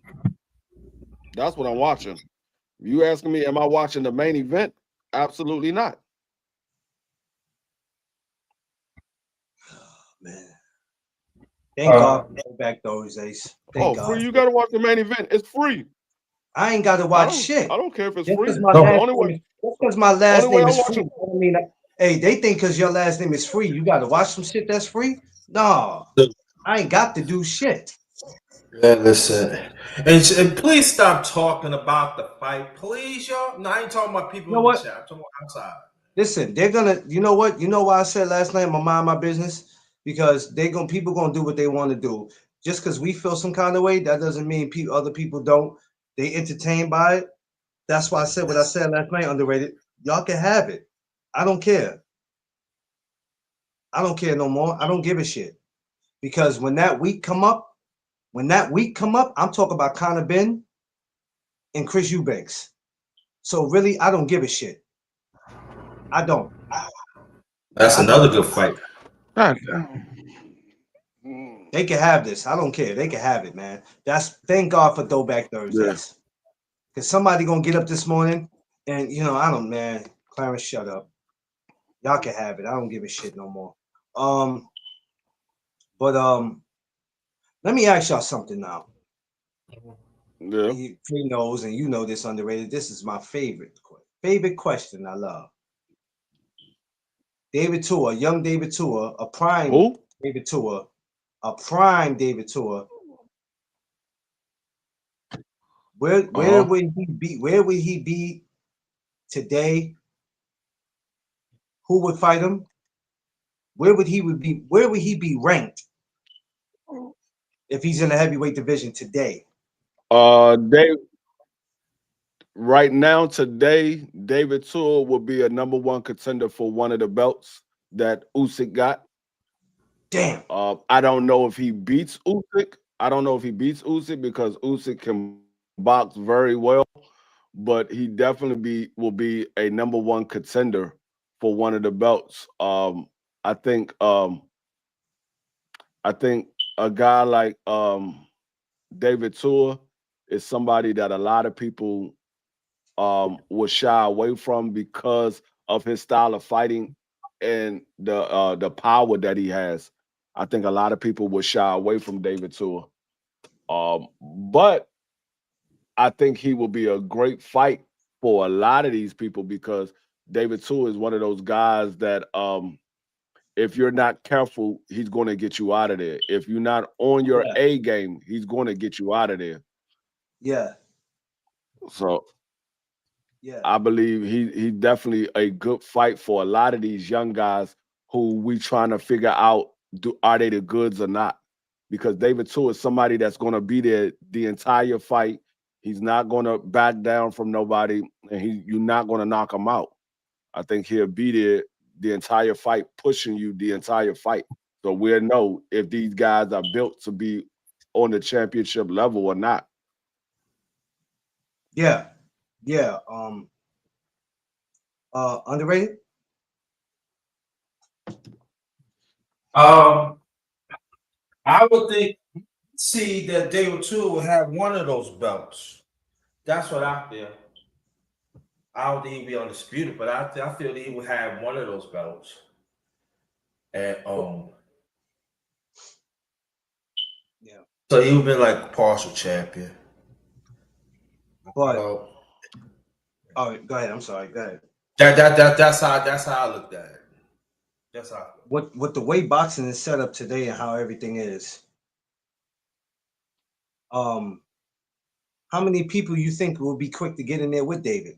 That's what I'm watching. You asking me, am I watching the main event? Absolutely not. Man. Thank God for back those days. Thank God. Free. You gotta watch the main event. It's free. I ain't gotta watch shit. I don't care if it's just free. Just because my last name is free. I mean, hey, they think because your last name is free, you gotta watch some shit that's free. No, I ain't got to do shit. Yeah, listen, and please stop talking about the fight, please, y'all. No, I ain't talking about people in the chat. I'm talking about outside. Listen, they're gonna. You know what? You know why I said last night, I'm mind my business, because people gonna do what they want to do. Just because we feel some kind of way, that doesn't mean other people don't. They entertained by it. That's why I said what I said last night. Underrated. Y'all can have it. I don't care. I don't care no more. I don't give a shit. Because when that week come up, I'm talking about Conor Benn and Chris Eubanks. So really, I don't give a shit. I don't. That's I another don't. good fight. God damn. Mm, They can have this. I don't care. They can have it, man. Thank God for Throwback yeah. Thursdays. Cause somebody gonna get up this morning and I don't, man. Clarence, shut up. Y'all can have it. I don't give a shit no more. But let me ask y'all something now. Yeah. He knows, and you know this, Underrated. This is my favorite question. I love David Tua, young David Tua, a prime Who? David Tua, a prime David Tua. Where Uh-huh. would he be? Where would he be today? Who would fight him? Where would he be? Where would he be ranked if he's in the heavyweight division today? Dave. Right now, today, David Tua will be a number one contender for one of the belts that Usyk got. Damn. I don't know if he beats Usyk. I don't know if he beats Usyk because Usyk can box very well, but he definitely will be a number one contender for one of the belts. I think um, I think a guy like David Tua is somebody that a lot of people will shy away from because of his style of fighting and the power that he has. I think a lot of people will shy away from David Tua. But I think he will be a great fight for a lot of these people because David Tua is one of those guys that if you're not careful, he's going to get you out of there. If you're not on your Yeah. A game, he's going to get you out of there. Yeah. So Yeah. I believe he definitely a good fight for a lot of these young guys who we trying to figure out are they the goods or not? Because David Tua is somebody that's going to be there the entire fight. He's not going to back down from nobody, and you're not going to knock him out. I think he'll be there the entire fight, pushing you the entire fight. So we'll know if these guys are built to be on the championship level or not. Yeah. Yeah. Underrated. Um, I would see that David Tua will have one of those belts. That's what I feel. I don't think he'll be undisputed, but I feel that he will have one of those belts. And Yeah. so he would be like partial champion. But Well, oh, go ahead. I'm sorry. Go ahead. that's how I looked at it. That's how. What the way boxing is set up today and how everything is. Um, how many people you think will be quick to get in there with David?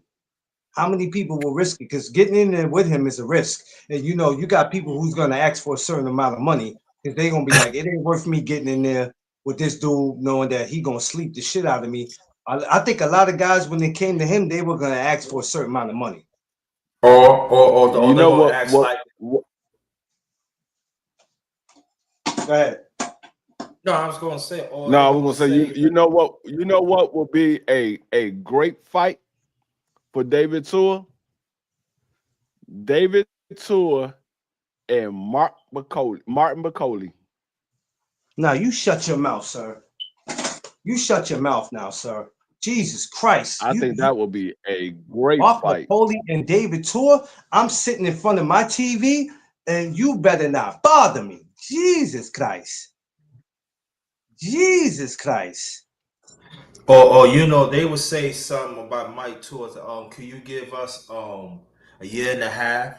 How many people will risk it? Because getting in there with him is a risk. And you got people who's gonna ask for a certain amount of money because they're gonna be like, it ain't worth me getting in there with this dude knowing that he gonna sleep the shit out of me. I think a lot of guys when they came to him, they were gonna ask for a certain amount of money. You Or they're know gonna what? act like Go ahead. no, I was gonna say, or No, they're I gonna was gonna say say, you know what will be a great fight for David Tua? David Tua and Martin McCauley. Now you shut your mouth, sir. You shut your mouth now, sir. Jesus Christ. I think that will be a great Mark fight. Napoli and David Tua. I'm sitting in front of my TV and you better not bother me. Jesus Christ. Jesus Christ. or they would say something about Mike Tua. Can you give us a year and a half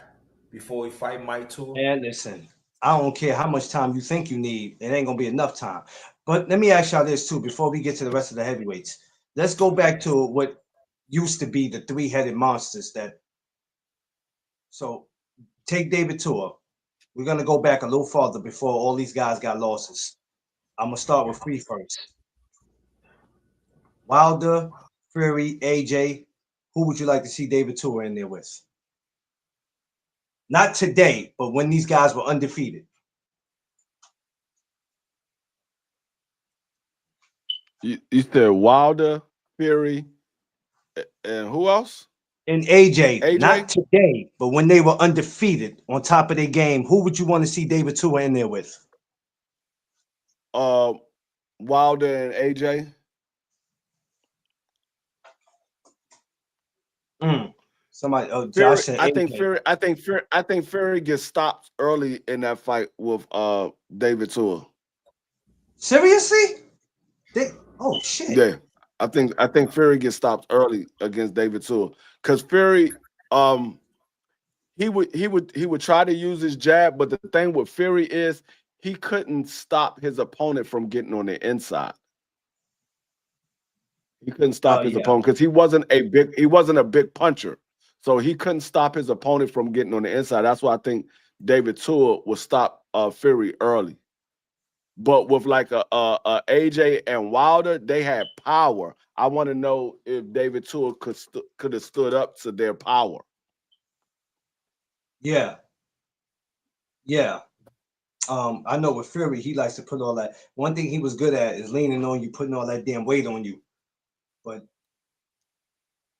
before we fight Mike Tua? And listen, I don't care how much time you think you need, it ain't gonna be enough time. But let me ask y'all this too before we get to the rest of the heavyweights. Let's go back to what used to be the three-headed monsters that so take David Tua. We're gonna go back a little farther before all these guys got losses. I'm gonna start with Free first. Wilder, Fury, AJ. Who would you like to see David Tua in there with? Not today, but when these guys were undefeated. You said Wilder, Fury, and who else? And AJ, AJ? not today, but when they were undefeated on top of their game, who would you want to see David Tua in there with? Wilder and AJ. Somebody, Fury, Josh said I think AJ. I think Fury gets stopped early in that fight with David Tua. Seriously? Oh shit. Yeah. I think Fury gets stopped early against David Tua. Because Fury, he would try to use his jab, but the thing with Fury is he couldn't stop his opponent from getting on the inside. He couldn't stop his opponent because he wasn't a big puncher. So he couldn't stop his opponent from getting on the inside. That's why I think David Tua will stop Fury early. But with like a AJ and Wilder, they had power. I want to know if David Tua could have stood up to their power. Yeah. I know with Fury, he likes to put all that. One thing he was good at is leaning on you, putting all that damn weight on you. But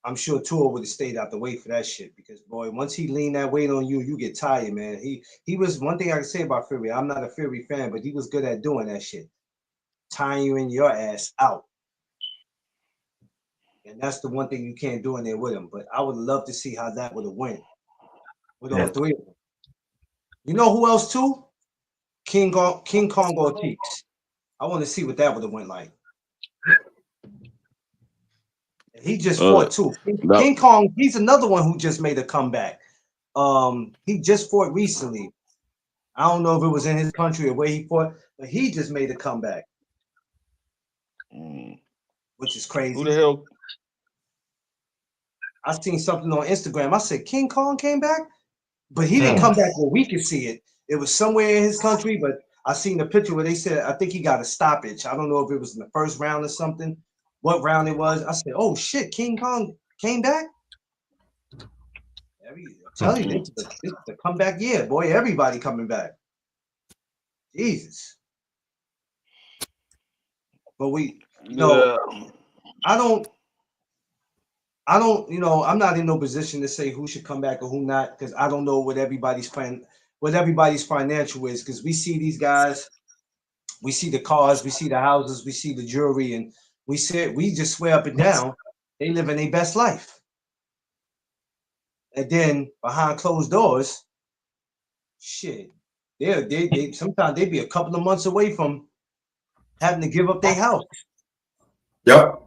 I'm sure Tua would have stayed out the way for that shit because boy, once he leaned that weight on you, you get tired, man. He was one thing I can say about Fury. I'm not a Fury fan, but he was good at doing that shit, tying you in your ass out. And that's the one thing you can't do in there with him. But I would love to see how that would have went with all three of them. You know who else too? King Kong Ortiz. I want to see what that would have went like. He just fought too. King Kong, he's another one who just made a comeback. He just fought recently. I don't know if it was in his country or where he fought, but he just made a comeback. Which is crazy. Who the hell? I seen something on Instagram. I said King Kong came back, but he didn't come back where we could see it. It was somewhere in his country, but I seen the picture where they said I think he got a stoppage. I don't know if it was in the first round or something. What round it was? I said, "Oh shit, King Kong came back." I'm telling you, this is the comeback year, boy. Everybody coming back. Jesus. But I don't, I'm not in no position to say who should come back or who not, because I don't know what everybody's financial is, because we see these guys, we see the cars, we see the houses, we see the jewelry, and we just swear up and down they living their best life. And then behind closed doors, shit, they sometimes they be a couple of months away from having to give up their house. Yep.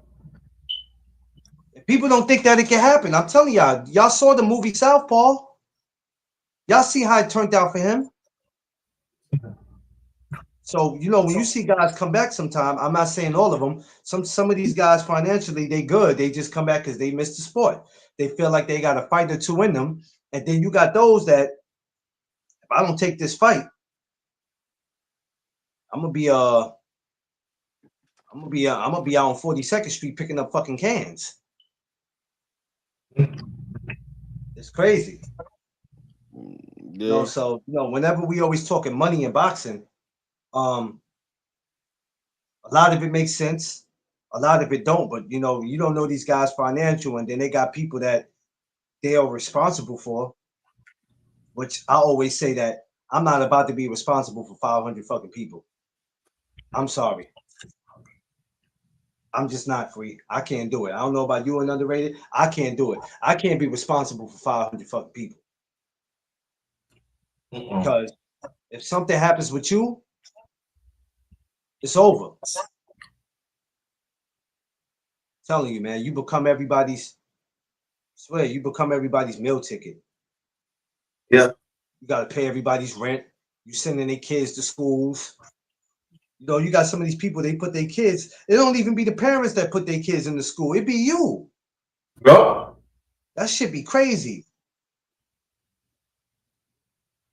People don't think that it can happen. I'm telling y'all saw the movie Southpaw. Y'all see how it turned out for him. So, when you see guys come back sometime, I'm not saying all of them. Some of these guys financially, they good. They just come back because they missed the sport. They feel like they got a fight or two in them. And then you got those that, if I don't take this fight, I'm gonna be out on 42nd Street picking up fucking cans. It's crazy. Yeah. So whenever we always talking money in boxing, a lot of it makes sense, a lot of it don't. But you don't know these guys' financial, and then they got people that they are responsible for. Which I always say that I'm not about to be responsible for 500 fucking people. I'm sorry. I'm just not free. I can't do it. I don't know about you and Underrated. I can't do it. I can't be responsible for 500 fucking people. Because if something happens with you, it's over. I'm telling you, man, you become everybody's meal ticket. Yeah. You got to pay everybody's rent. You sending their kids to schools. You got some of these people, they put their kids, it don't even be the parents that put their kids in the school. It be you. Bro. That shit be crazy.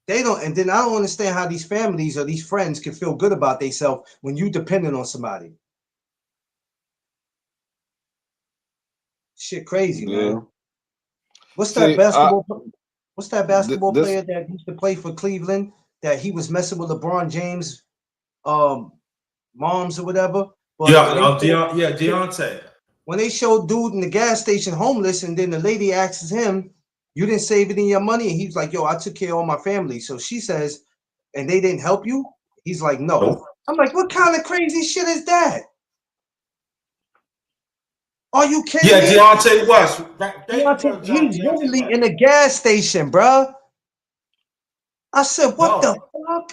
And then I don't understand how these families or these friends can feel good about themselves when you dependent on somebody. Shit crazy, man. What's that basketball? What's that basketball This player that used to play for Cleveland? That he was messing with LeBron James, moms or whatever. But Deontay. when they showed dude in the gas station homeless, and then the lady asks him, "You didn't save any of your money?" And he's like, "Yo, I took care of all my family." So she says, "And they didn't help you?" He's like, "No." Nope. I'm like, "What kind of crazy shit is that? Are you kidding Yeah, me?" Deontay West. He's Deontay literally West. in a gas station, bruh. I said, "What the No, fuck?"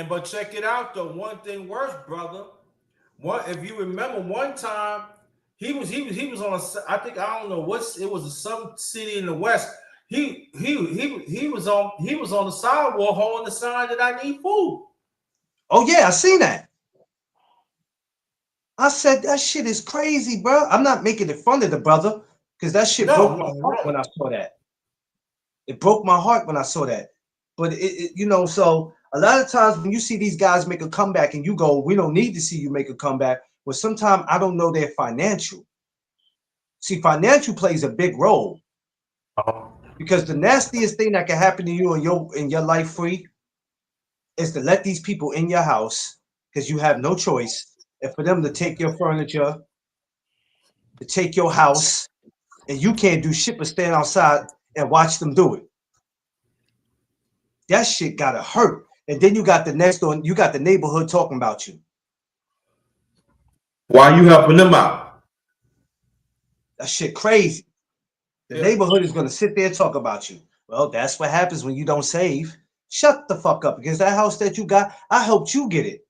but check it out though. One thing worse, brother. What if you remember one time he was on a, I think I don't know what's it was some city in the west. He was on the sidewalk holding the sign that I need food. Oh yeah, I seen that. I said that shit is crazy, bro. I'm not making it fun of the brother because that shit broke my heart when I saw that. It broke my heart when I saw that. But so a lot of times when you see these guys make a comeback and you go, "We don't need to see you make a comeback." Well, sometimes I don't know their financial. See, financial plays a big role because the nastiest thing that can happen to you in your life free is to let these people in your house because you have no choice, and for them to take your furniture, to take your house, and you can't do shit but stand outside and watch them do it. That shit gotta hurt. And then you got the next door, you got the neighborhood talking about you. Why you helping them out? That shit crazy. The neighborhood is gonna sit there and talk about you. Well, that's what happens when you don't save. Shut the fuck up, because that house that you got, I helped you get it.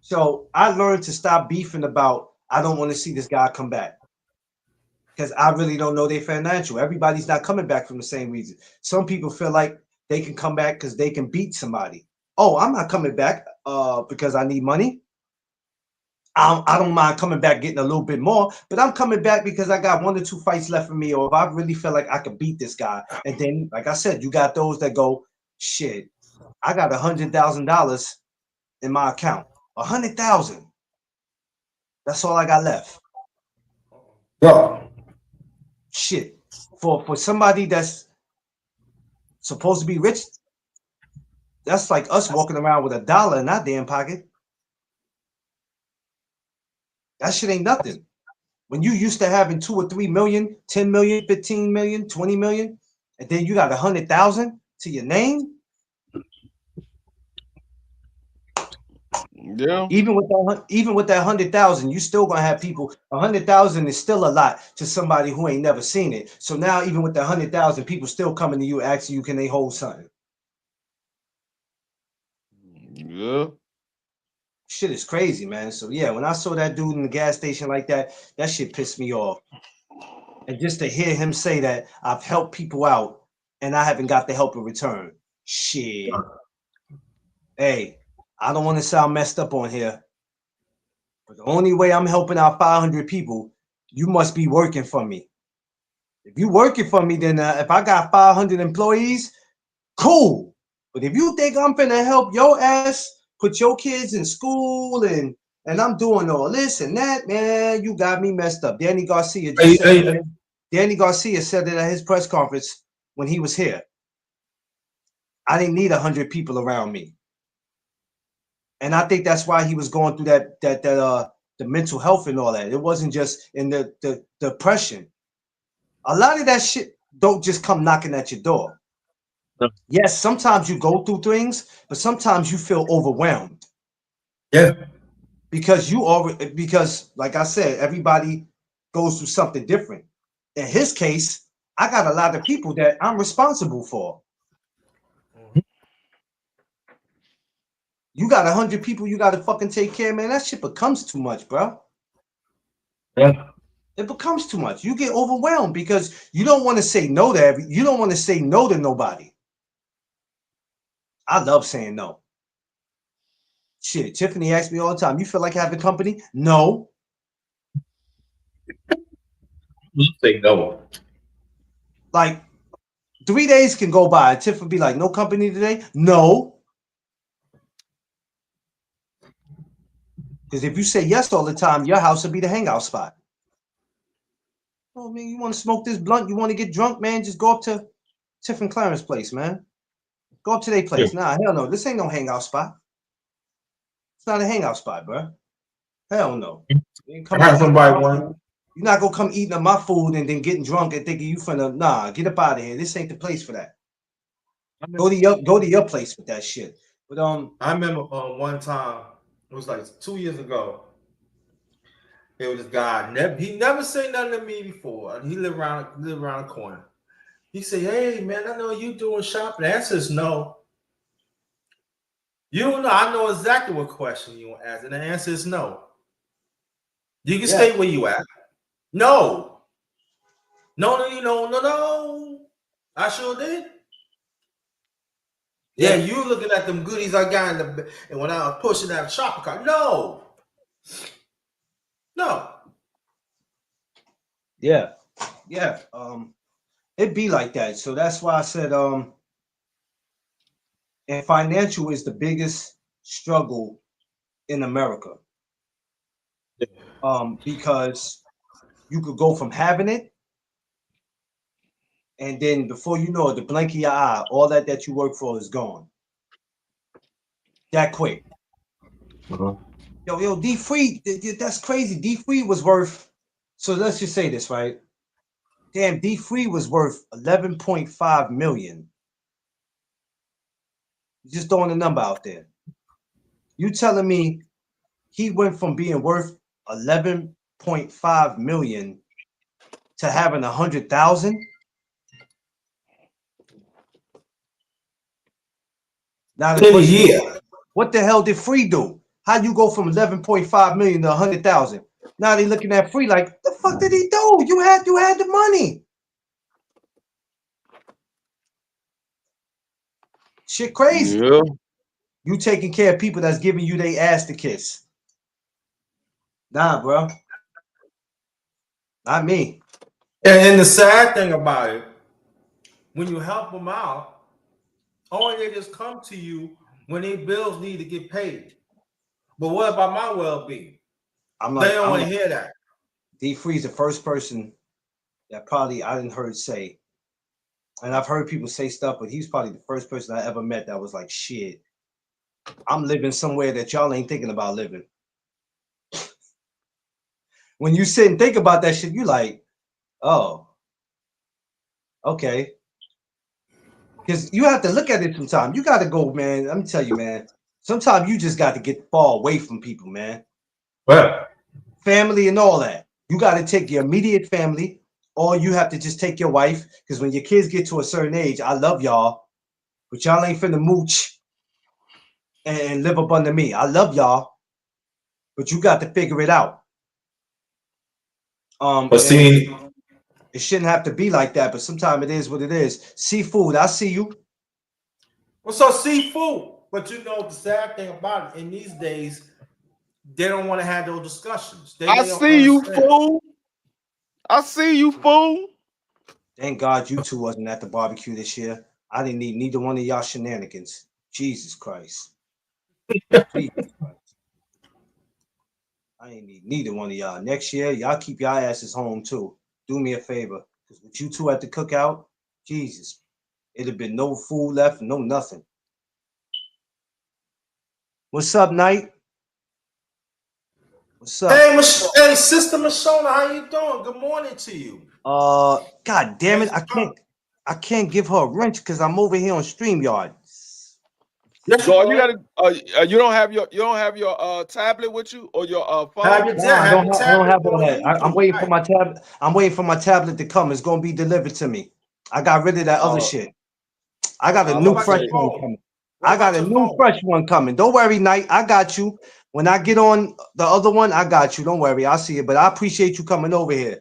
So I learned to stop beefing about, I don't want to see this guy come back. Because I really don't know their financial. Everybody's not coming back from the same reason. Some people feel like they can come back because they can beat somebody. Oh, I'm not coming back because I need money. I don't mind coming back getting a little bit more, but I'm coming back because I got 1 or 2 fights left for me, or if I really feel like I can beat this guy. And then, like I said, you got those that go, shit, I got $100,000 in my account. 100,000. That's all I got left. Bro. Shit. For somebody that's supposed to be rich, that's like us walking around with $1 in our damn pocket. That shit ain't nothing. When you used to having 2 or 3 million, 10 million, 15 million, 20 million, and then you got 100,000 to your name. Yeah. Even with that 100,000, you still gonna have people. 100,000 is still a lot to somebody who ain't never seen it. So now, even with the 100,000, people still coming to you asking you, can they hold something? Yeah. Shit is crazy, man. So yeah, when I saw that dude in the gas station like that, that shit pissed me off. And just to hear him say that I've helped people out and I haven't got the help in return. Shit. Hey, I don't want to sound messed up on here, but the only way I'm helping out 500 people, you must be working for me. If you working for me, then if I got 500 employees, cool. But if you think I'm finna help your ass put your kids in school and I'm doing all this and that, man, you got me messed up. Danny Garcia just said it. Danny Garcia said it at his press conference when he was here. I didn't need 100 people around me. And I think that's why he was going through the mental health and all that. It wasn't just in the depression. A lot of that shit don't just come knocking at your door. Yes, sometimes you go through things, but sometimes you feel overwhelmed. Yeah. Because like I said, everybody goes through something different. In his case, I got a lot of people that I'm responsible for. You got 100 people you got to fucking take care of, man. That shit becomes too much, bro. Yeah. It becomes too much. You get overwhelmed because you don't want to say no to you don't want to say no to nobody. I love saying no. Shit, Tiffany asks me all the time, you feel like having company? No. Say no. Like 3 days can go by. Tiff would be like, no company today? No. Because if you say yes all the time, your house would be the hangout spot. Oh man, you want to smoke this blunt? You want to get drunk, man? Just go up to Tiff and Clarence place, man. Go up to their place. Nah, hell no. This ain't no hangout spot. It's not a hangout spot, bro. Hell no. You come I have somebody one. You're not gonna come eating up my food and then getting drunk and thinking you finna nah, get up out of here. This ain't the place for that. Go to your place with that shit. But I remember one time, it was like 2 years ago. There was this guy, he never said nothing to me before. And he lived around the corner. He said, "Hey man, I know you doing shopping." The answer is no. You don't know. I know exactly what question you want to ask, and the answer is no. You can stay where you at. No. No. I sure did. Yeah, you looking at them goodies I got in the, and when I was pushing that shopping cart. No. Yeah. It be like that. So that's why I said and financial is the biggest struggle in America. Because you could go from having it, and then before you know it, the blink of your eye, all that you work for is gone. That quick. Yo, D Free, that's crazy. D Free was worth, so let's just say this, right? Damn, D Free was worth 11.5 million. Just throwing a number out there. You telling me he went from being worth 11.5 million to having 100,000? Now the question, what the hell did Free do? How you go from 11.5 million to 100,000? Now they looking at Free like, the fuck did he do? You had the money. Shit crazy. Yeah. You taking care of people that's giving you their ass to kiss. Nah, bro. Not me. And the sad thing about it, when you help them out, only they just come to you when their bills need to get paid. But what about my well-being? They don't want to hear that. D Free's the first person that probably I didn't heard say, and I've heard people say stuff, but he's probably the first person I ever met that was like, shit, I'm living somewhere that y'all ain't thinking about living. When you sit and think about that shit, you like, oh, okay. Because you have to look at it sometimes. You got to go, man. Let me tell you, man. Sometimes you just got to get far away from people, man. Well, family and all that. You got to take your immediate family, or you have to just take your wife. Because when your kids get to a certain age, I love y'all, but y'all ain't finna mooch and live up under me. I love y'all, but you got to figure it out. But see, it shouldn't have to be like that, but sometimes it is what it is. Seafood, I see you. What's up, seafood? But you know the sad thing about it, in these days, they don't want to have those discussions. I see you, fool. I see you, fool. Thank God you two wasn't at the barbecue this year. I didn't need neither one of y'all shenanigans. Jesus Christ. Jesus Christ. I ain't need neither one of y'all. Next year, y'all keep y'all asses home too. Do me a favor. Because with you two at the cookout, Jesus, it'd have been no food left, no nothing. What's up, Knight? What's up? Hey, Sister Mashona, how you doing? Good morning to you. God damn it, I can't give her a wrench because I'm over here on StreamYard. So you gotta you don't have your tablet with you or your phone? I don't have all that. I'm waiting for my tablet. I'm waiting for my tablet to come. It's gonna be delivered to me. I got rid of that other shit. I got a new fresh one coming. I got a new fresh one coming. Don't worry, Knight. I got you. When I get on the other one, I got you. Don't worry. I'll see it. But I appreciate you coming over here.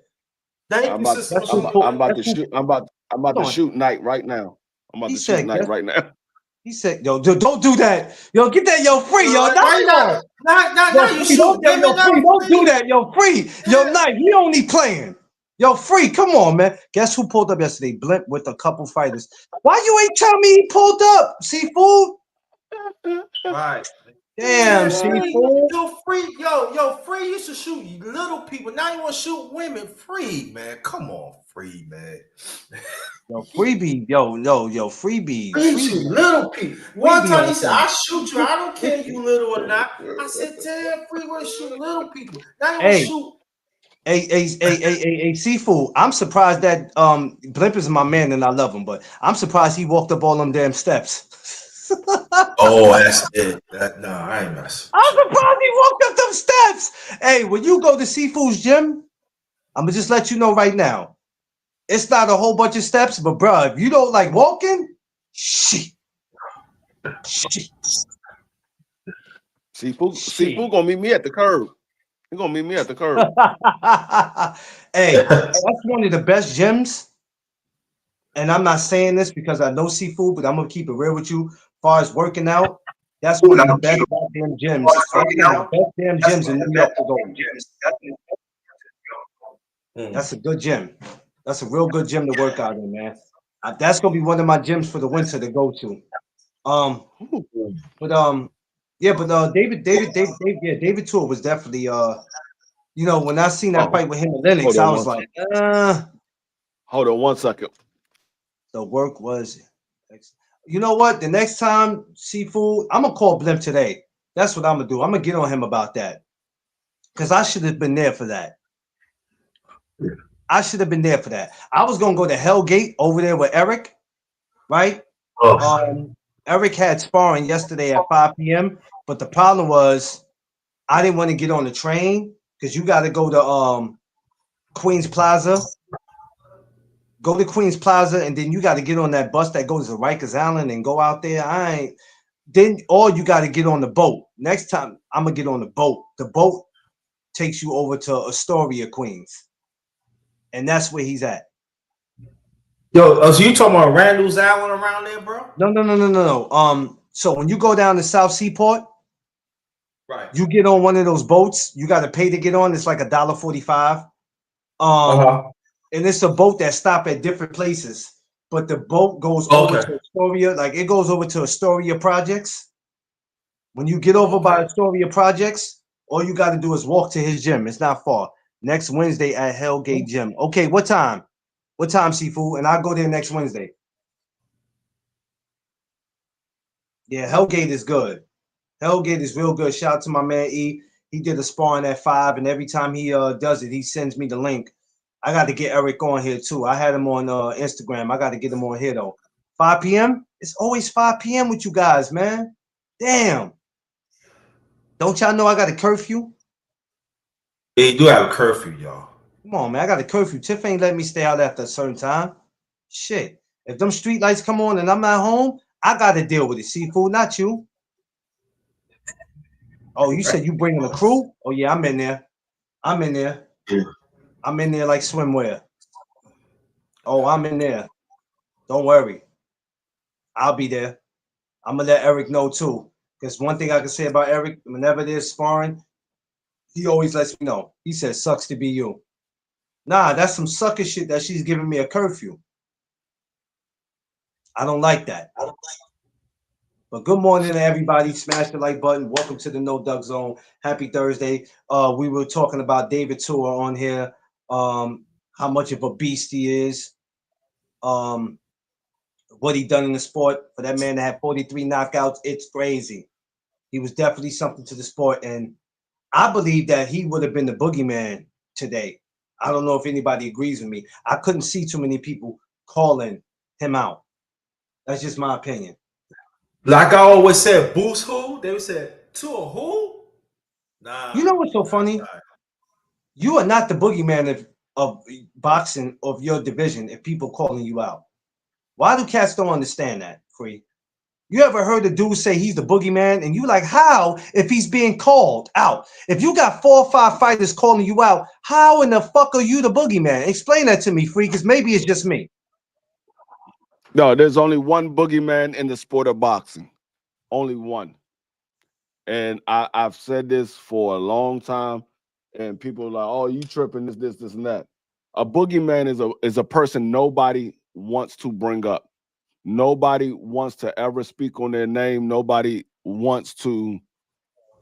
Thank you, Sister Mashona. I'm about to shoot. I'm about to shoot Knight right now. I'm about to shoot Knight right now. He said, "Yo, don't do that. Yo, get that, yo, Free, yo, not you shoot. Don't do that, yo, Free, yo, Knight. He only playing, yo, Free. Come on, man. Guess who pulled up yesterday? Blimp with a couple fighters. Why you ain't tell me he pulled up? Seafood. Right. Damn, Seafood. Yo, Free used to shoot little little people. Now you want to shoot women. Free, man. Come on, free, man. Yo, freebie, freebie, Free shoot little people. One Freebie time on he said, some. "I shoot you. I don't care if you little or not." I said, "Damn, free want to shoot little people. Now you want to Hey, shoot." hey, seafood. I'm surprised that Blimp is my man and I love him, but I'm surprised he walked up all them damn steps. Oh, that's it. I ain't messing. I'm surprised he walked up them steps. Hey, when you go to Seafood's gym, I'm gonna just let you know right now. It's not a whole bunch of steps, but bro, if you don't like walking, shit. Seafood gonna meet me at the curb. He gonna meet me at the curb. Hey, that's one of the best gyms. And I'm not saying this because I know Seafood, but I'm gonna keep it real with you. As far as working out, that's one of the best goddamn gyms. That's one of the best damn gyms in New York to go. That's a good gym. That's a real good gym to work out in, man. That's gonna be one of my gyms for the winter to go to. David Tour was definitely when I seen that fight with him and Lennox, I was like, hold on 1 second. The work was you know what? The next time, Seafood, I'm gonna call Blimp today. That's what I'm gonna do. I'm gonna get on him about that. Because I should have been there for that. I should have been there for that. I was gonna go to Hellgate over there with Eric, right? Eric had sparring yesterday at 5 p.m. But the problem was I didn't want to get on the train because you got to go to Queens Plaza. Go to Queens Plaza, and then you got to get on that bus that goes to Rikers Island and go out there. Or you got to get on the boat. Next time, I'm gonna get on the boat. The boat takes you over to Astoria, Queens, and that's where he's at. Yo, so you talking about Randall's Island around there, bro? No. So when you go down to South Seaport, right, you get on one of those boats. You got to pay to get on. It's like $1.45. And it's a boat that stop at different places, but the boat goes over to Astoria. Like it goes over to Astoria Projects. When you get over by Astoria Projects, all you got to do is walk to his gym. It's not far. Next Wednesday at Hellgate Gym. Okay, what time? What time, Seafood? And I'll go there next Wednesday. Yeah, Hellgate is good. Hellgate is real good. Shout out to my man E. He did a sparring at 5, and every time he does it, he sends me the link. I got to get Eric on here too. I had him on Instagram. I got to get him on here though. 5 p.m. It's always 5 p.m. with you guys, man. Damn. Don't y'all know I got a curfew? Yeah, you do have a curfew, y'all. Come on, man. I got a curfew. Tiff ain't letting me stay out after a certain time. Shit. If them street lights come on and I'm at home, I got to deal with it. Seafood, not you. Oh, you said you bringing a crew? Oh, yeah, I'm in there. I'm in there. Yeah. I'm in there like swimwear. Oh, I'm in there. Don't worry. I'll be there. I'm going to let Eric know too. Because one thing I can say about Eric, whenever there's sparring, he always lets me know. He says, sucks to be you. Nah, that's some sucker shit that she's giving me a curfew. I don't like that. But good morning to everybody. Smash the like button. Welcome to the No Doug Zone. Happy Thursday. We were talking about David Tua on here. How much of a beast he is. What he done in the sport. For that man to have 43 knockouts, it's crazy. He was definitely something to the sport. And I believe that he would have been the boogeyman today. I don't know if anybody agrees with me. I couldn't see too many people calling him out. That's just my opinion. Like I always said, Boost who? They would say, Tua who? Nah. You know what's so funny? You are not the boogeyman of boxing of your division if people calling you out. Why do cats don't understand that, Free? You ever heard a dude say he's the boogeyman and you like, how if he's being called out? If you got 4 or 5 fighters calling you out, how in the fuck are you the boogeyman? Explain that to me, Free, because maybe it's just me. No, there's only one boogeyman in the sport of boxing. Only one. And I've said this for a long time, and people are like, oh, you tripping, this, and that. A boogeyman is a person nobody wants to bring up. Nobody wants to ever speak on their name. Nobody wants to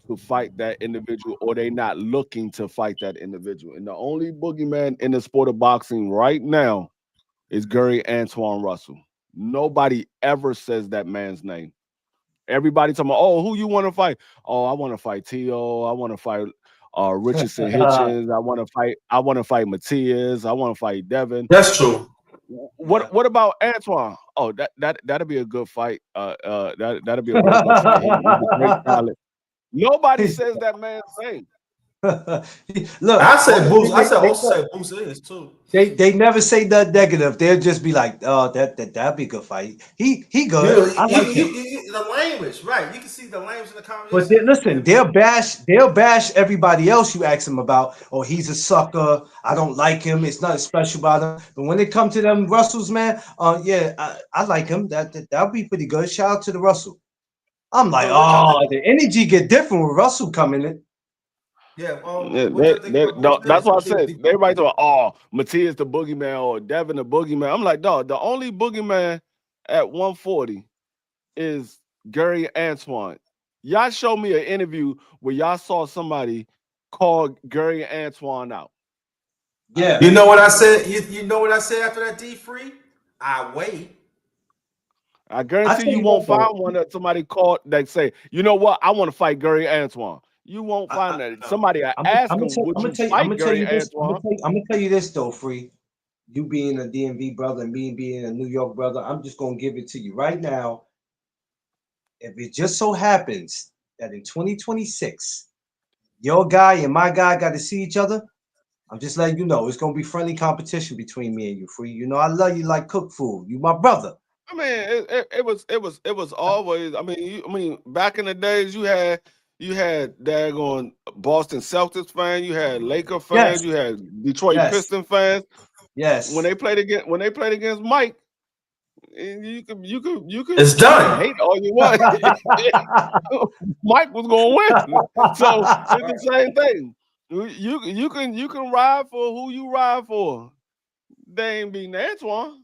to fight that individual, or they not looking to fight that individual. And the only boogeyman in the sport of boxing right now is Gary Antoine Russell. Nobody ever says that man's name. Everybody talking about, oh, who you want to fight? Oh, I want to fight Tio. I want to fight Richardson Hitchens. I want to fight Matias. I want to fight Devin. That's true. What about Antoine? Oh, that'll be a good fight. That'll be a real good fight. He's a great talent. Nobody says that man's name. Look, I said Boots. I said also said Boots is too. They never say nothing negative. They'll just be like, oh, that'd be a good fight. He good. Yeah, I like him. The language, right? You can see the language in the comments. But listen, they'll bash everybody else you ask them about. Oh, he's a sucker. I don't like him. It's nothing special about him. But when it comes to them Russells, man, yeah, I like him. That'll be pretty good. Shout out to the Russell. I'm like, the energy get different with Russell coming in. Yeah, that's why I said everybody thought, oh, Matias the boogeyman or Devin the boogeyman. I'm like, dog, the only boogeyman at 140 is Gary Antoine. Y'all show me an interview where y'all saw somebody call Gary Antoine out. Yeah. You know what I said? You know what I said after that D-Free? I wait. I guarantee you won't find one that somebody called that say, you know what, I want to fight Gary Antoine. You won't find that. Somebody ask him, would you fight Gary Antoine? I'm gonna tell you this though, Free. You being a DMV brother and me being a New York brother, I'm just gonna give it to you right now. If it just so happens that in 2026, your guy and my guy got to see each other, I'm just letting you know it's gonna be friendly competition between me and you, Free. You know I love you like cook food. You my brother. I mean, it was always. I mean, back in the days, you had daggone Boston Celtics fans, you had Laker fans, you had Detroit Piston fans. Yes. When they played against Mike, you could it's done. Hate all you want. Mike was gonna win. So it's the same thing. You can ride for who you ride for. They ain't beating Antoine.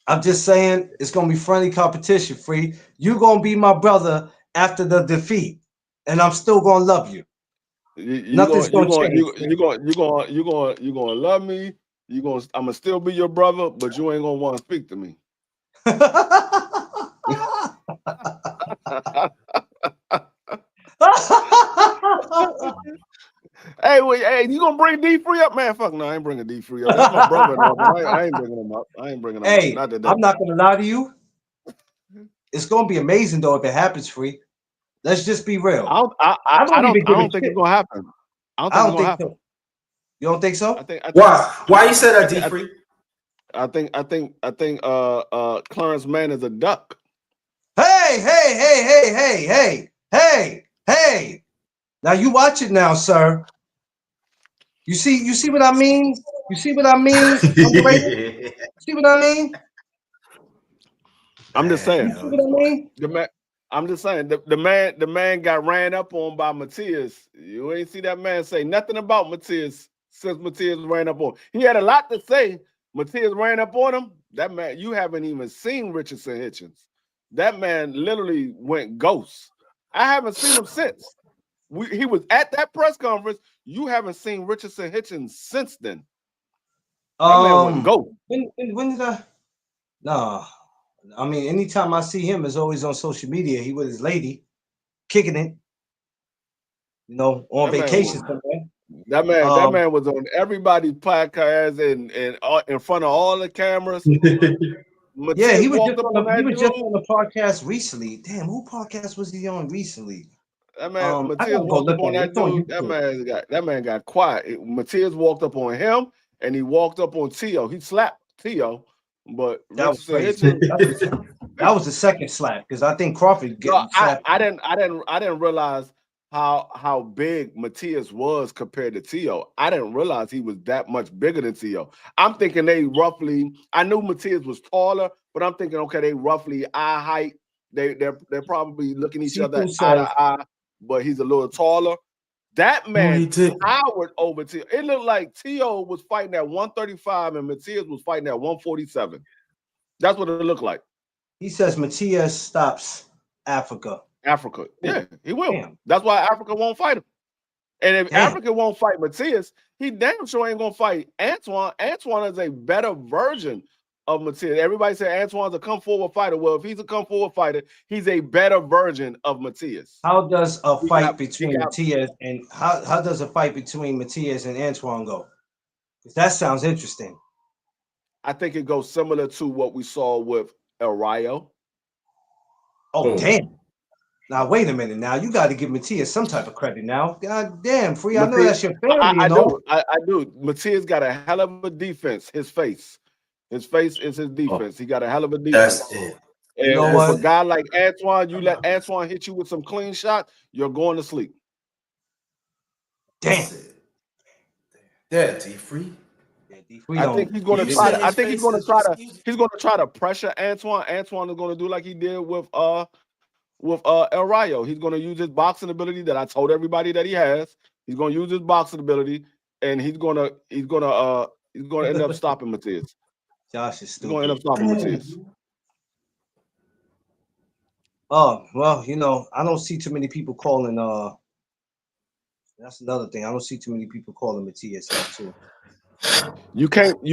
I'm just saying it's gonna be friendly competition, Free. You gonna be my brother after the defeat, and I'm still gonna love you. Nothing's gonna change. You're gonna love me. I'm gonna still be your brother, but you ain't gonna want to speak to me. Hey, you gonna bring D-Free up, man? Fuck no, I ain't bringing D-Free up. That's my brother. I ain't bringing him up. Hey, up. I'm not gonna lie to you. It's gonna be amazing though if it happens, Free. Let's just be real. I don't think it's gonna happen. I don't think so. You don't think so? Why you said that, D-Free? I think Clarence Mann is a duck. Hey. Now you watch it now, sir. You see what I mean? You see what I mean? See what I mean? I'm just saying. You see what I mean? I'm just saying the man got ran up on by Matias. You ain't see that man say nothing about Matias since Matias ran up on. He had a lot to say. Matias ran up on him. That man, you haven't even seen Richardson Hitchens. That man literally went ghost. I haven't seen him since. He was at that press conference. You haven't seen Richardson Hitchens since then. That man went ghost. When did I? No. I mean, anytime I see him, it's always on social media. He with his lady, kicking it, on vacation somewhere. That man was on everybody's podcast and in front of all the cameras. Yeah, he was just on the podcast recently. Damn, who podcast was he on recently? That man, Matias walked up on that dude. That man got quiet. Matias walked up on him, and he walked up on Tio. He slapped Tio. But that was crazy. That was the second slap because I think Crawford slapped. I didn't realize how big Matias was compared to Tio. I didn't realize he was that much bigger than Tio. I'm thinking I knew Matias was taller, but I'm thinking, okay, they roughly eye height. They're probably looking each other eye to eye, but he's a little taller. That man towered over Tio. It looked like Tio was fighting at 135 and Matias was fighting at 147. That's what it looked like. He says Matias stops Africa. Africa. Yeah, he will. Damn. That's why Africa won't fight him. And if Damn. Africa won't fight Matias, he damn sure ain't gonna fight Antoine. Antoine is a better version of Matias. Everybody say Antoine's a come forward fighter. Well, if he's a come forward fighter, he's a better version of Matias. How does a He fight got- between he got- Matias and how does a fight between Matias and Antoine go? 'Cause that sounds interesting. I think it goes similar to what we saw with El Rayo. Oh damn! Now wait a minute. Now you got to give Matias some type of credit. Now, god damn, Free. I know Matias- that's your family. I and all. do. I do. Matias got a hell of a defense. His face is his defense. He got a hell of a defense. That's it. And You know if what? a guy like Antoine, you let Antoine hit you with some clean shots, you're going to sleep. Damn. That's it. Yeah, T Free. Yeah, D-Free I don't- think he's going to You try said to. I his think he's face going to is try to. excuse- He's going to try to pressure Antoine. Antoine is going to do like he did with El Rayo. He's going to use his boxing ability that I told everybody that he has. He's going to use his boxing ability, and he's going to end up stopping Matias. Josh is He's going to end stupid. up stopping Matias. Oh well, you know, I don't see too many people calling. That's another thing. I don't see too many people calling Matias out too. You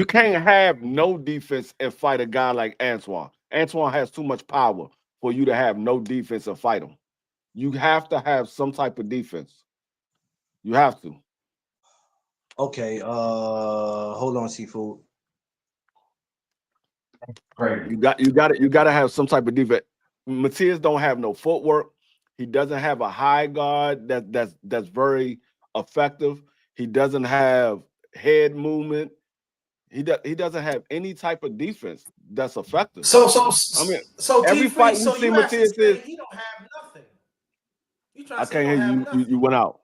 can't have no defense and fight a guy like Antoine. Antoine has too much power for you to have no defense and fight him. You have to have some type of defense. You have to. Okay, hold on, Seafood. Great. You got to have some type of defense. Matias don't have no footwork. He doesn't have a high guard that's very effective. He doesn't have head movement. He doesn't have any type of defense that's effective. So I mean, so every T-Free, fight you so see you actually Matias say is- he don't have nothing. You trying I to say can't he hear don't you. have nothing. You went out.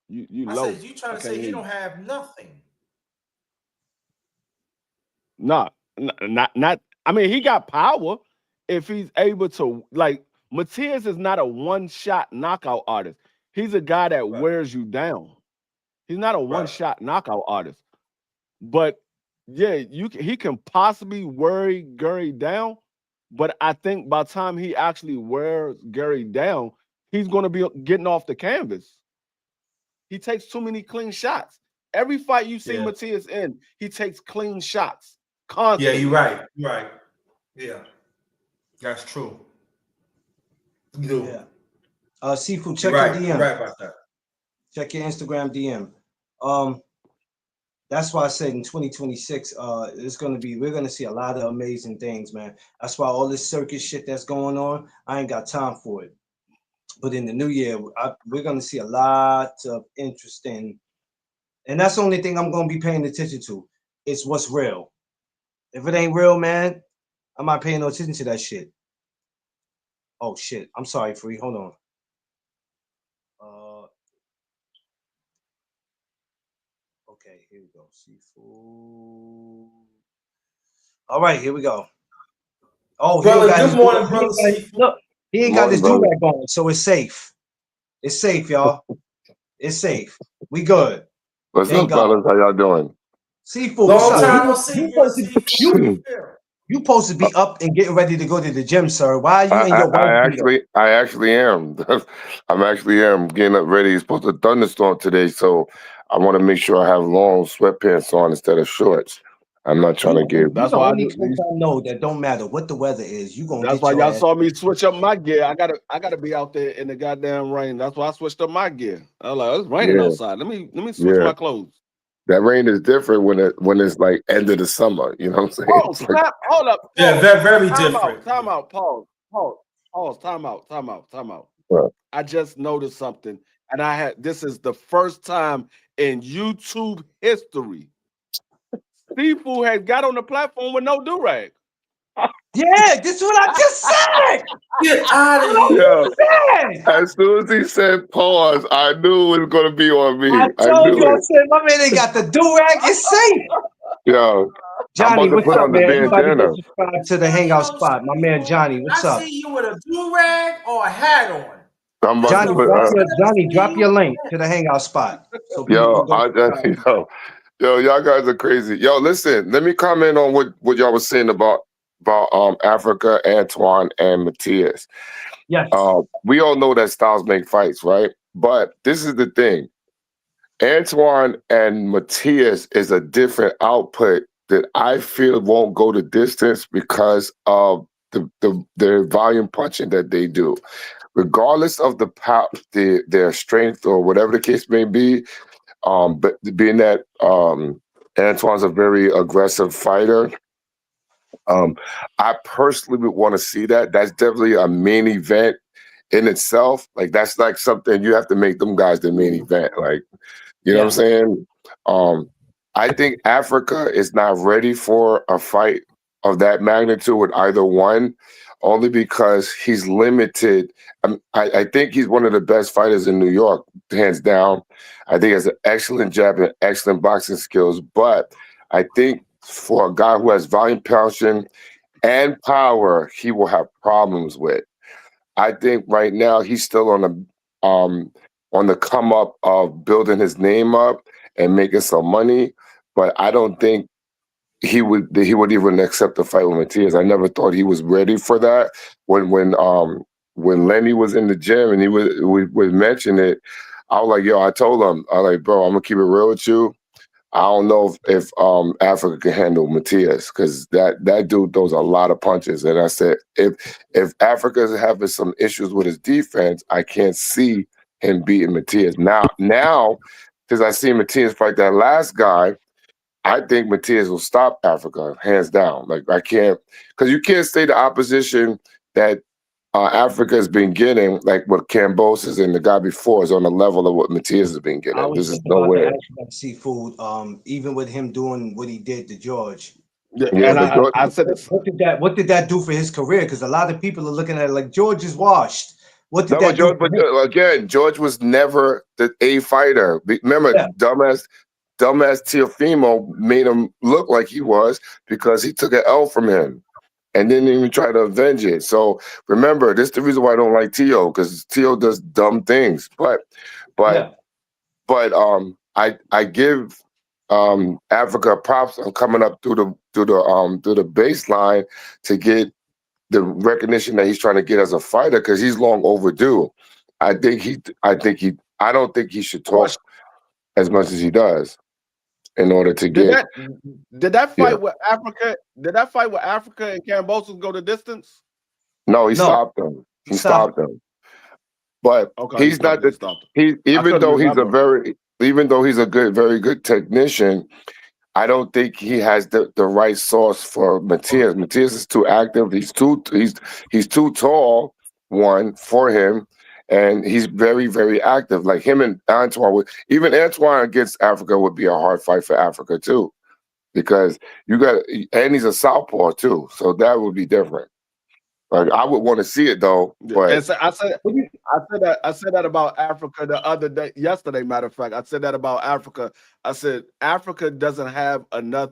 You I low. said you trying I to can't say hear he you. don't have nothing. Not. I mean, he got power if he's able to. Like Matias is not a one-shot knockout artist. He's a guy that Right. wears you down. He's not a Right. one-shot knockout artist. But yeah, he can possibly wear Gary down. But I think by the time he actually wears Gary down, he's going to be getting off the canvas. He takes too many clean shots. Every fight you see Yeah. Matias in, he takes clean shots Yeah, constantly. you're right. You're right. Yeah. That's true. You do. Yeah. Seafood, check You're right. your You're DM. right about that. Check your Instagram DM. That's why I said in 2026, we're gonna see a lot of amazing things, man. That's why all this circus shit that's going on, I ain't got time for it. But in the new year, we're gonna see a lot of interesting, and that's the only thing I'm gonna be paying attention to. It's what's real. If it ain't real, man, I'm not paying no attention to that shit. Oh shit! I'm sorry, Free. Hold on. Okay, here we go. Seafood. All right, here we go. Oh, he Brother, ain't got good his morning, do- brother he ain't got- Seafood. Look, he ain't got Morning, his brother. do-rag on, so it's safe. It's safe, y'all. It's safe. We good. What's Thank up, God. fellas? How y'all doing? Seafood, Long what's time no up? see, You brother supposed to, Seafood. you supposed to be up and getting ready to go to the gym, sir. Why are you I, in your I, white beater? I actually am. I'm getting up ready. It's supposed to thunderstorm today, so I want to make sure I have long sweatpants on instead of shorts. I'm not trying to get. That's the why I only do. coach I know that don't matter what the weather is. You gonna That's get why your y'all ass. saw me switch up my gear. I gotta be out there in the goddamn rain. That's why I switched up my gear. I was like, it's raining Yeah. outside. Let me switch Yeah. my clothes. That rain is different when it's like end of the summer. You know what I'm saying? Oh, It's like, snap. Hold up. Yeah, Pause. very Time different. out. Pause. Time out. What? I just noticed something, and this is the first time in YouTube history Seafood has got on the platform with no do-rag. Yeah, this is what I just said. Get out of here. yeah. Man, As soon as he said pause, I knew it was gonna be on me. I I told knew you, I it. said, my man ain't got the do-rag. It's safe. Yo, Johnny, about to what's put up, on the man? Everybody go bandana. subscribe to the Hangout Spot. My man Johnny, what's I up? see you with a do-rag or a hat on. I'm about Johnny, to put. drop your link to the Hangout Spot. So people Yo, can go subscribe. yo, y'all guys are crazy. Yo, listen, let me comment on what y'all was saying about Africa, Antoine, and Matias. Yes. We all know that styles make fights, right? But this is the thing. Antoine and Matias is a different output that I feel won't go the distance because of the volume punching that they do. Regardless of their strength or whatever the case may be, but being that Antoine's a very aggressive fighter, I personally would want to see that. That's definitely a main event in itself. Like that's like something you have to make them guys the main event. Like, you know what I'm saying? I think Africa is not ready for a fight of that magnitude with either one, only because he's limited. I think he's one of the best fighters in New York, hands down. I think he has an excellent jab and excellent boxing skills, but I think for a guy who has volume punching and power, he will have problems with. I think right now he's still on the come up of building his name up and making some money, but I don't think he would even accept the fight with Matias. I never thought he was ready for that. When Lenny was in the gym and we would mention it, I was like, yo, I told him, I was like, bro, I'm gonna keep it real with you. I don't know if Africa can handle Matias because that dude throws a lot of punches. And I said, if Africa's having some issues with his defense, I can't see him beating Matias. Now, because I see Matias fight that last guy, I think Matias will stop Africa, hands down. Like I can't, because you can't say the opposition that Africa has been getting, like what Kambosos and the guy before, is on the level of what Matias has been getting. This is nowhere. Seafood. Even with him doing what he did to George. Yeah, and I said this. What did that do for his career? Because a lot of people are looking at it like George is washed. What did that do? But again, George was never the A fighter. Remember, dumbass Teofimo made him look like he was because he took an L from him and didn't even try to avenge it. So remember, this is the reason why I don't like Teo, because Teo does dumb things. But I give Africa props on coming up through the baseline to get the recognition that he's trying to get as a fighter, because he's long overdue. I don't think he should talk as much as he does in order to get. Did that fight with Africa? Did that fight with Africa and Kambosos go the distance? No, he stopped them. He stopped them. But he's not the. Even though he's a very good technician, I don't think he has the right sauce for Matias. Matias is too active. He's too tall, one, for him. And he's very, very active. Like him and Antoine even Antoine against Africa would be a hard fight for Africa too, because and he's a southpaw too, so that would be different. Like I would want to see it though. But and so I said that about Africa the other day, yesterday. Matter of fact, I said that about Africa. I said Africa doesn't have enough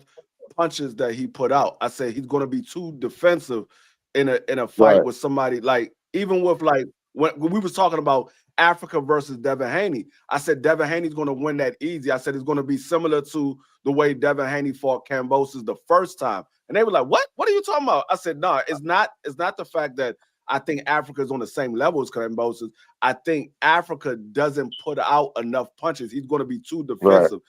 punches that he put out. I said he's going to be too defensive in a fight with somebody like, even with like. When we was talking about Africa versus Devin Haney, I said Devin Haney's going to win that easy. I said it's going to be similar to the way Devin Haney fought Kambosos the first time. And they were like, what? What are you talking about? I said, no, it's not the fact that I think Africa is on the same level as Kambosos. I think Africa doesn't put out enough punches. He's going to be too defensive.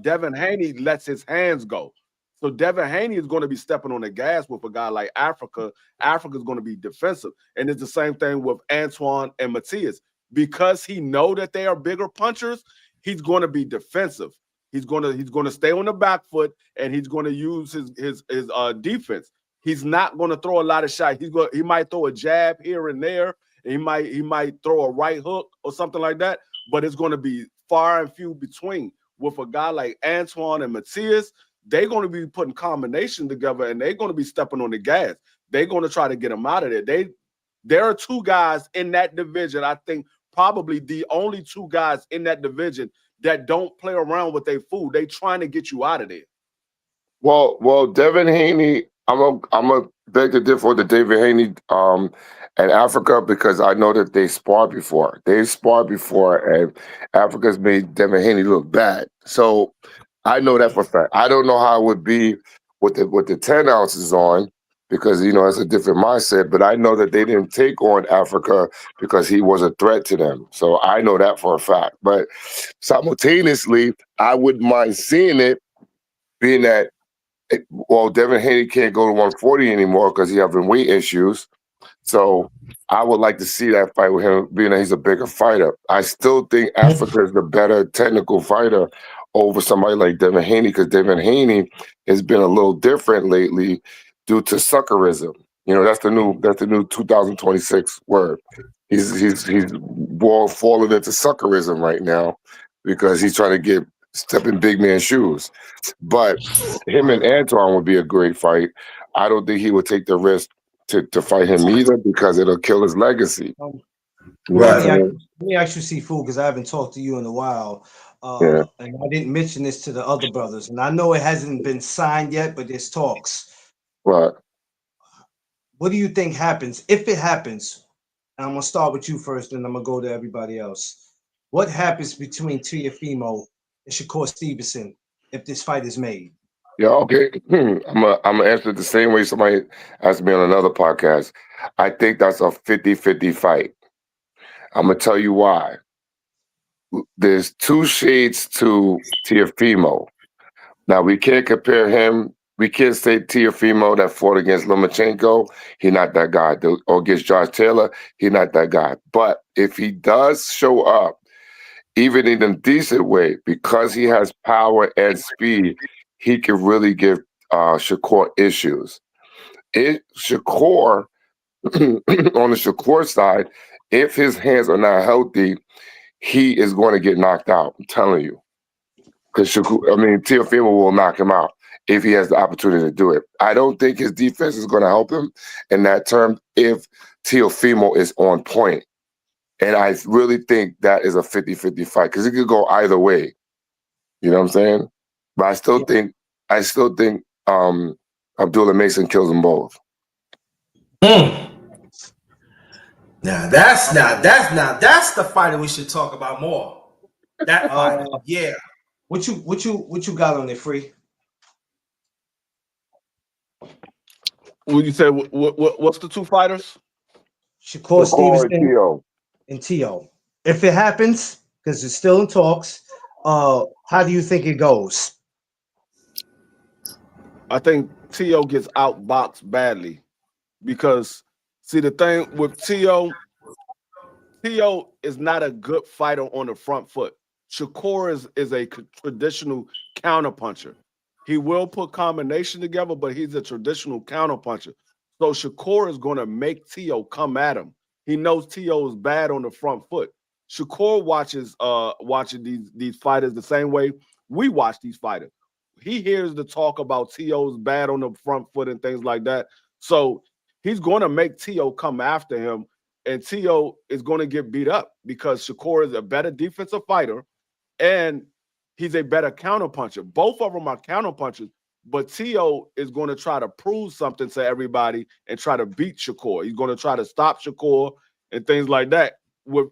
Devin Haney lets his hands go. So Devin Haney is going to be stepping on the gas with a guy like Africa. Africa is going to be defensive. And it's the same thing with Antoine and Matias. Because he know that they are bigger punchers, he's going to be defensive. He's going to stay on the back foot, and he's going to use his defense. He's not going to throw a lot of shots. He might throw a jab here and there. And he might throw a right hook or something like that, but it's going to be far and few between. With a guy like Antoine and Matias, they're going to be putting combination together, and they're going to be stepping on the gas. They're going to try to get him out of there. There are two guys in that division, I think probably the only two guys in that division that don't play around with their food. They trying to get you out of there. Well, Devin Haney, I'm a beg to differ with the David Haney and Africa, because I know that they sparred before. And Africa's made Devin Haney look bad. So I know that for a fact. I don't know how it would be with the 10 ounces on, because it's a different mindset. But I know that they didn't take on Africa because he was a threat to them. So I know that for a fact. But simultaneously, I wouldn't mind seeing it, being that Devin Haney can't go to 140 anymore because he's having weight issues. So I would like to see that fight with him, being that he's a bigger fighter. I still think Africa is the better technical fighter over somebody like Devin Haney, because Devin Haney has been a little different lately due to suckerism. That's the new 2026 word. He's falling into suckerism right now because he's trying to step in big man shoes. But him and Anton would be a great fight. I don't think he would take the risk to fight him either, because it'll kill his legacy. Right. Let me ask you, Sifu, because I haven't talked to you in a while. Yeah. And I didn't mention this to the other brothers. And I know it hasn't been signed yet, but there's talks. Right. What do you think happens? If it happens, and I'm going to start with you first, and I'm going to go to everybody else. What happens between Teofimo and Shakur Stevenson if this fight is made? Yeah, okay. I'm gonna answer it the same way somebody asked me on another podcast. I think that's a 50-50 fight. I'm gonna tell you why. There's two shades to Teofimo. Now we can't compare him. We can't say Teofimo that fought against Lomachenko, he's not that guy. Or against Josh Taylor, he's not that guy. But if he does show up, even in a decent way, because he has power and speed, he can really give Shakur issues. Shakur, on the Shakur side, if his hands are not healthy, he is going to get knocked out. I'm telling you. Because Teofimo will knock him out if he has the opportunity to do it. I don't think his defense is going to help him in that term if Teofimo is on point. And I really think that is a 50-50 fight, because it could go either way. You know what I'm saying? But I still think Abdullah Mason kills them both. Now that's the fight that we should talk about more. That fight, yeah. What you got on it, Free? Would you say what's the two fighters? Shakur Stevenson and and Teo. If it happens, because it's still in talks, how do you think it goes? I think Teo gets outboxed badly, because see, the thing with Teo is not a good fighter on the front foot. Shakur is a traditional counterpuncher. He will put combination together, but he's a traditional counterpuncher. So Shakur is going to make Teo come at him. He knows Teo is bad on the front foot. Shakur watching these fighters the same way we watch these fighters. He hears the talk about Teo's bad on the front foot and things like that. So he's going to make Teo come after him, and Teo is going to get beat up because Shakur is a better defensive fighter and he's a better counterpuncher. Both of them are counterpunchers, but Teo is going to try to prove something to everybody and try to beat Shakur. He's going to try to stop Shakur and things like that. With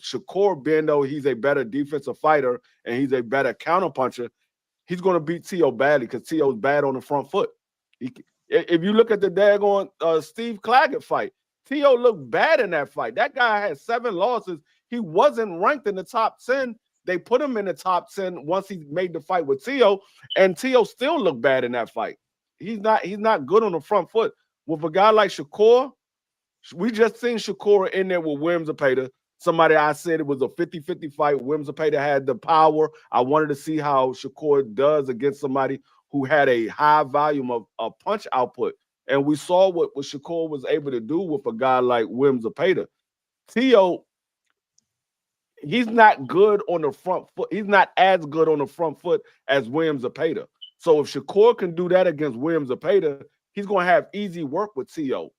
Shakur being, though, he's a better defensive fighter and he's a better counterpuncher, he's going to beat Teo badly because Teo's bad on the front foot. If you look at the daggone Steve Claggett fight, Teo looked bad in that fight. That guy had 7 losses. He wasn't ranked in the top 10. They put him in the top 10 once he made the fight with Teo, and Teo still looked bad in that fight. He's not good on the front foot. With a guy like Shakur, we just seen Shakur in there with Williams Zepeda. Somebody I said it was a 50-50 fight. Williams Zepeda had the power. I wanted to see how Shakur does against somebody who had a high volume of punch output. And we saw what Shakur was able to do with a guy like Williams Zepeda. Teo, he's not good on the front foot. He's not as good on the front foot as Williams Zepeda. So if Shakur can do that against Williams Zepeda, he's going to have easy work with Teo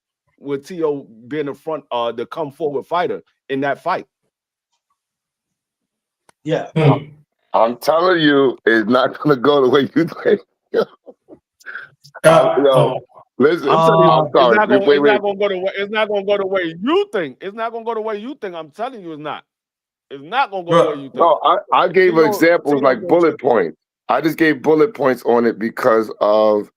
being the front, the come forward fighter in that fight. Yeah. I'm telling you, it's not going to go the way you think. Listen, I'm sorry. It's not going to go the way you think. It's not going to go the way you think. I'm telling you, it's not. It's not going to go the way you think. No, I gave examples like bullet points. I just gave bullet points on it because of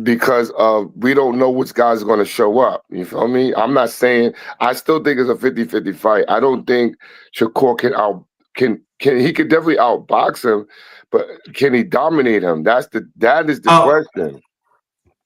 because we don't know which guys are going to show up. You feel me? I'm not saying I still think it's a 50-50 fight. I don't think Shakur can he could definitely outbox him, but can he dominate him? That is the question.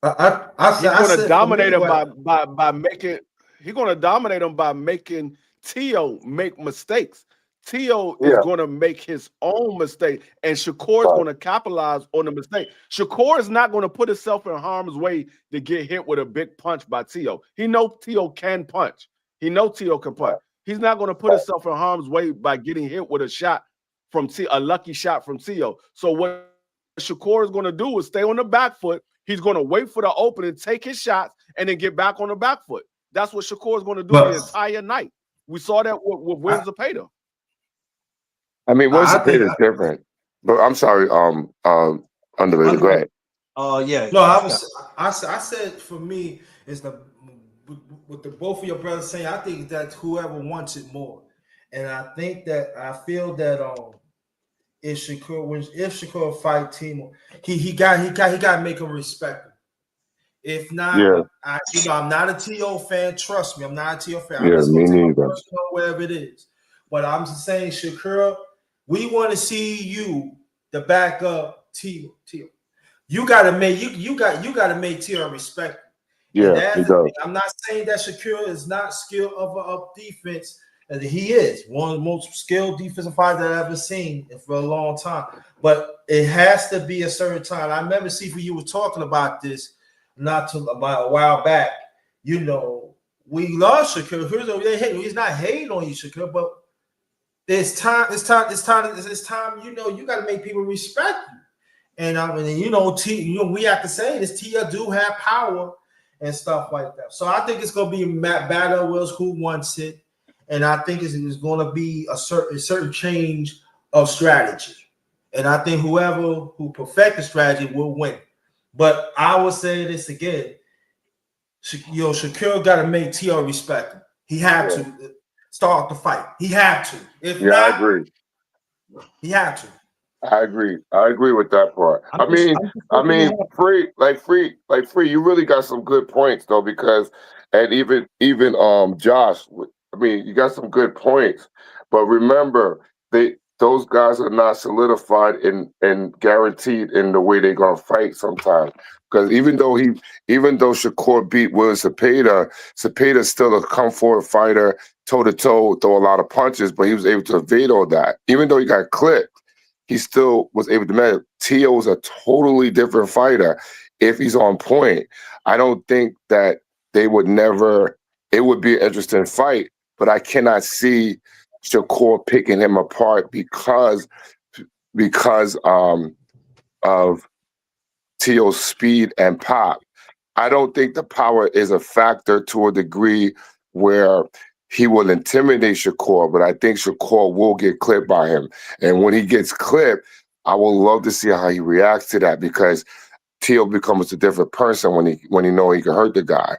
He's going to dominate him by making. He's going to dominate him by making Tio make mistakes. Tio is going to make his own mistake, and Shakur is going to capitalize on the mistake. Shakur is not going to put himself in harm's way to get hit with a big punch by Tio. He knows Tio can punch. He knows Tio can punch. He's not going to put himself in harm's way by getting hit with a shot from a lucky shot from Tio. So what Shakur is going to do is stay on the back foot. He's going to wait for the opening, take his shots, and then get back on the back foot. That's what Shakur is going to do the entire night. We saw that with William Zepeda. I mean, William Zepeda is different. But I'm sorry, Underrated. Go ahead. Yeah. No, I said for me is with the both of your brothers saying, I think that whoever wants it more, and I feel that if Shakur fight Timo, he got to make him respect him. If not, I'm not a T.O. fan. Trust me, I'm not a T.O. fan. I'm just going to take my personal wherever it is. But I'm just saying, Shakur, we want to see you to back up T.O. You gotta make T.O. respect him. Yeah, he does. I'm not saying that Shakur is not skilled of defense. And he is one of the most skilled defensive fighters I've ever seen for a long time. But it has to be a certain time. I remember, Sifu, you were talking about this about a while back. You know, we lost Shakur. He's not hating on you, Shakur, but it's time. You know, you got to make people respect you. And I mean, we have to say this. Tia do have power and stuff like that. So I think it's gonna be battle wills who wants it. And I think it's going to be a certain change of strategy. And I think who perfect the strategy will win. But I will say this again. Shakur got to make T.O. respect him. He had to start the fight. He had to. If not, I agree. He had to. I agree with that part. I mean, free. You really got some good points though, because and even Josh. I mean, you got some good points, but remember, those guys are not solidified and guaranteed in the way they're gonna fight sometimes. Because even though Shakur beat William Zepeda's still a come forward fighter, toe to toe, throw a lot of punches, but he was able to evade all that. Even though he got clipped, he still was able to manage. Tio is a totally different fighter if he's on point. I don't think that they would never. It would be an interesting fight. But I cannot see Shakur picking him apart because of Tio's speed and pop. I don't think the power is a factor to a degree where he will intimidate Shakur, but I think Shakur will get clipped by him. And when he gets clipped, I will love to see how he reacts to that, because Tio becomes a different person when he knows he can hurt the guy.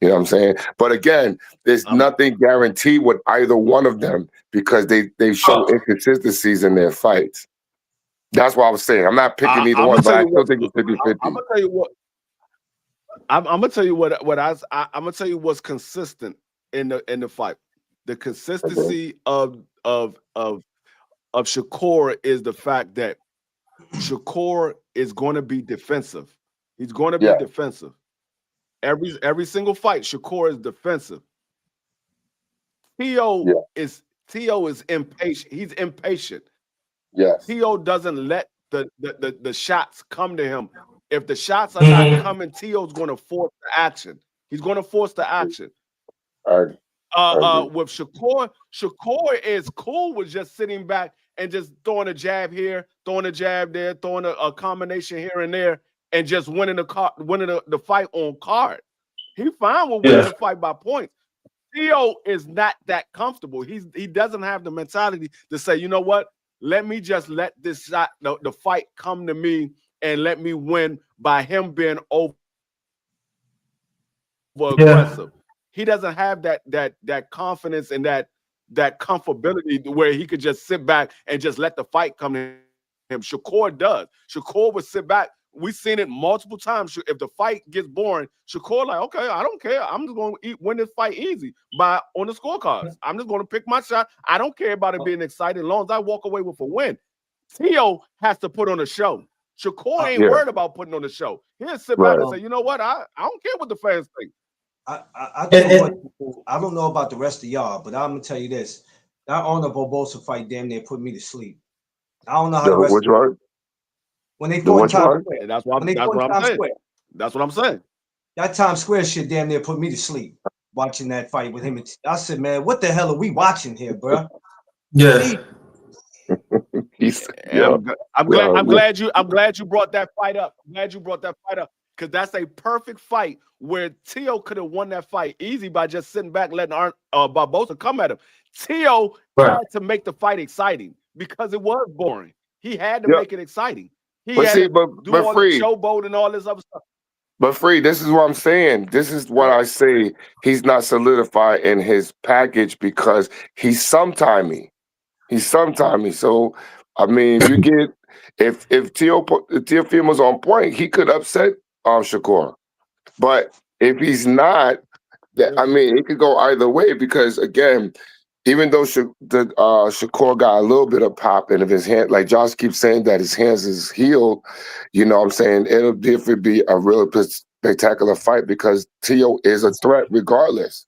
You know what I'm saying? But again, there's nothing guaranteed with either one of them, because they show inconsistencies in their fights. That's what I was saying. I'm not picking either one, but I still think it's 50-50. I'm gonna tell you what. I'm gonna tell you I'm gonna tell you what's consistent in the fight. The consistency of Shakur is the fact that Shakur is going to be defensive. He's going to be defensive. Every single fight, Shakur is defensive. Tio is impatient. He's impatient. Yes. Tio doesn't let the shots come to him. If the shots are not coming, Tio's going to force the action. He's going to force the action. With Shakur is cool with just sitting back and just throwing a jab here, throwing a jab there, throwing a combination here and there, and just winning the fight on card. He fine with winning the fight by points. Tio is not that comfortable. He doesn't have the mentality to say, you know what? Let me just let this shot, the fight come to me, and let me win by him being over aggressive. He doesn't have that confidence and that comfortability where he could just sit back and just let the fight come to him. Shakur does. Shakur would sit back we've seen it multiple times. If the fight gets boring, Shakur like, okay, I don't care. I'm just going to win this fight easy on the scorecards. I'm just going to pick my shot. I don't care about it being exciting as long as I walk away with a win. Tio has to put on a show. Shakur ain't worried about putting on a show. He'll sit back and say, you know what? I don't care what the fans think. I don't know about the rest of y'all, but I'm going to tell you this. That Arnold Barboza fight damn near put me to sleep. I don't know how the rest which one? When they fought in Times Square. That's what I'm saying. That's what I'm saying. That Times Square shit damn near put me to sleep watching that fight with him. I said, man, what the hell are we watching here, bro? Yeah. I'm glad you brought that fight up. I'm glad you brought that fight up because that's a perfect fight where Tio could have won that fight easy by just sitting back, letting Barboza come at him. Tio had to make the fight exciting because it was boring. He had to make it exciting. He had to do all the showboat and all this other stuff. But Free, this is what I'm saying. This is what I say. He's not solidified in his package because he's sometimey. So I mean, you get if Teofimo's on point, he could upset Shakur. But if he's not, I mean, it could go either way because again, even though Shakur got a little bit of pop in his hand, like Josh keeps saying that his hands is healed, you know what I'm saying? It'll definitely be a real spectacular fight because Tio is a threat regardless.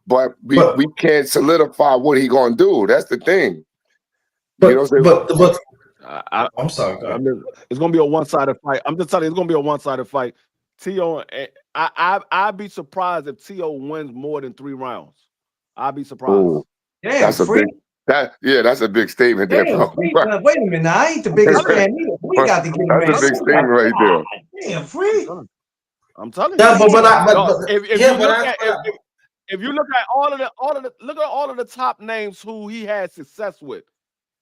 But we can't solidify what he gonna do. That's the thing. I'm sorry. It's gonna be a one-sided fight. I'm just telling you, it's gonna be a one-sided fight. Tio, I'd be surprised if Tio wins more than 3 rounds. I'd be surprised. Ooh. Damn, that's a big statement there. Damn, wait a minute, I ain't the biggest fan either. We got to get that's a big statement right there. Damn, Free. I'm telling you. If you look at all of the top names who he had success with,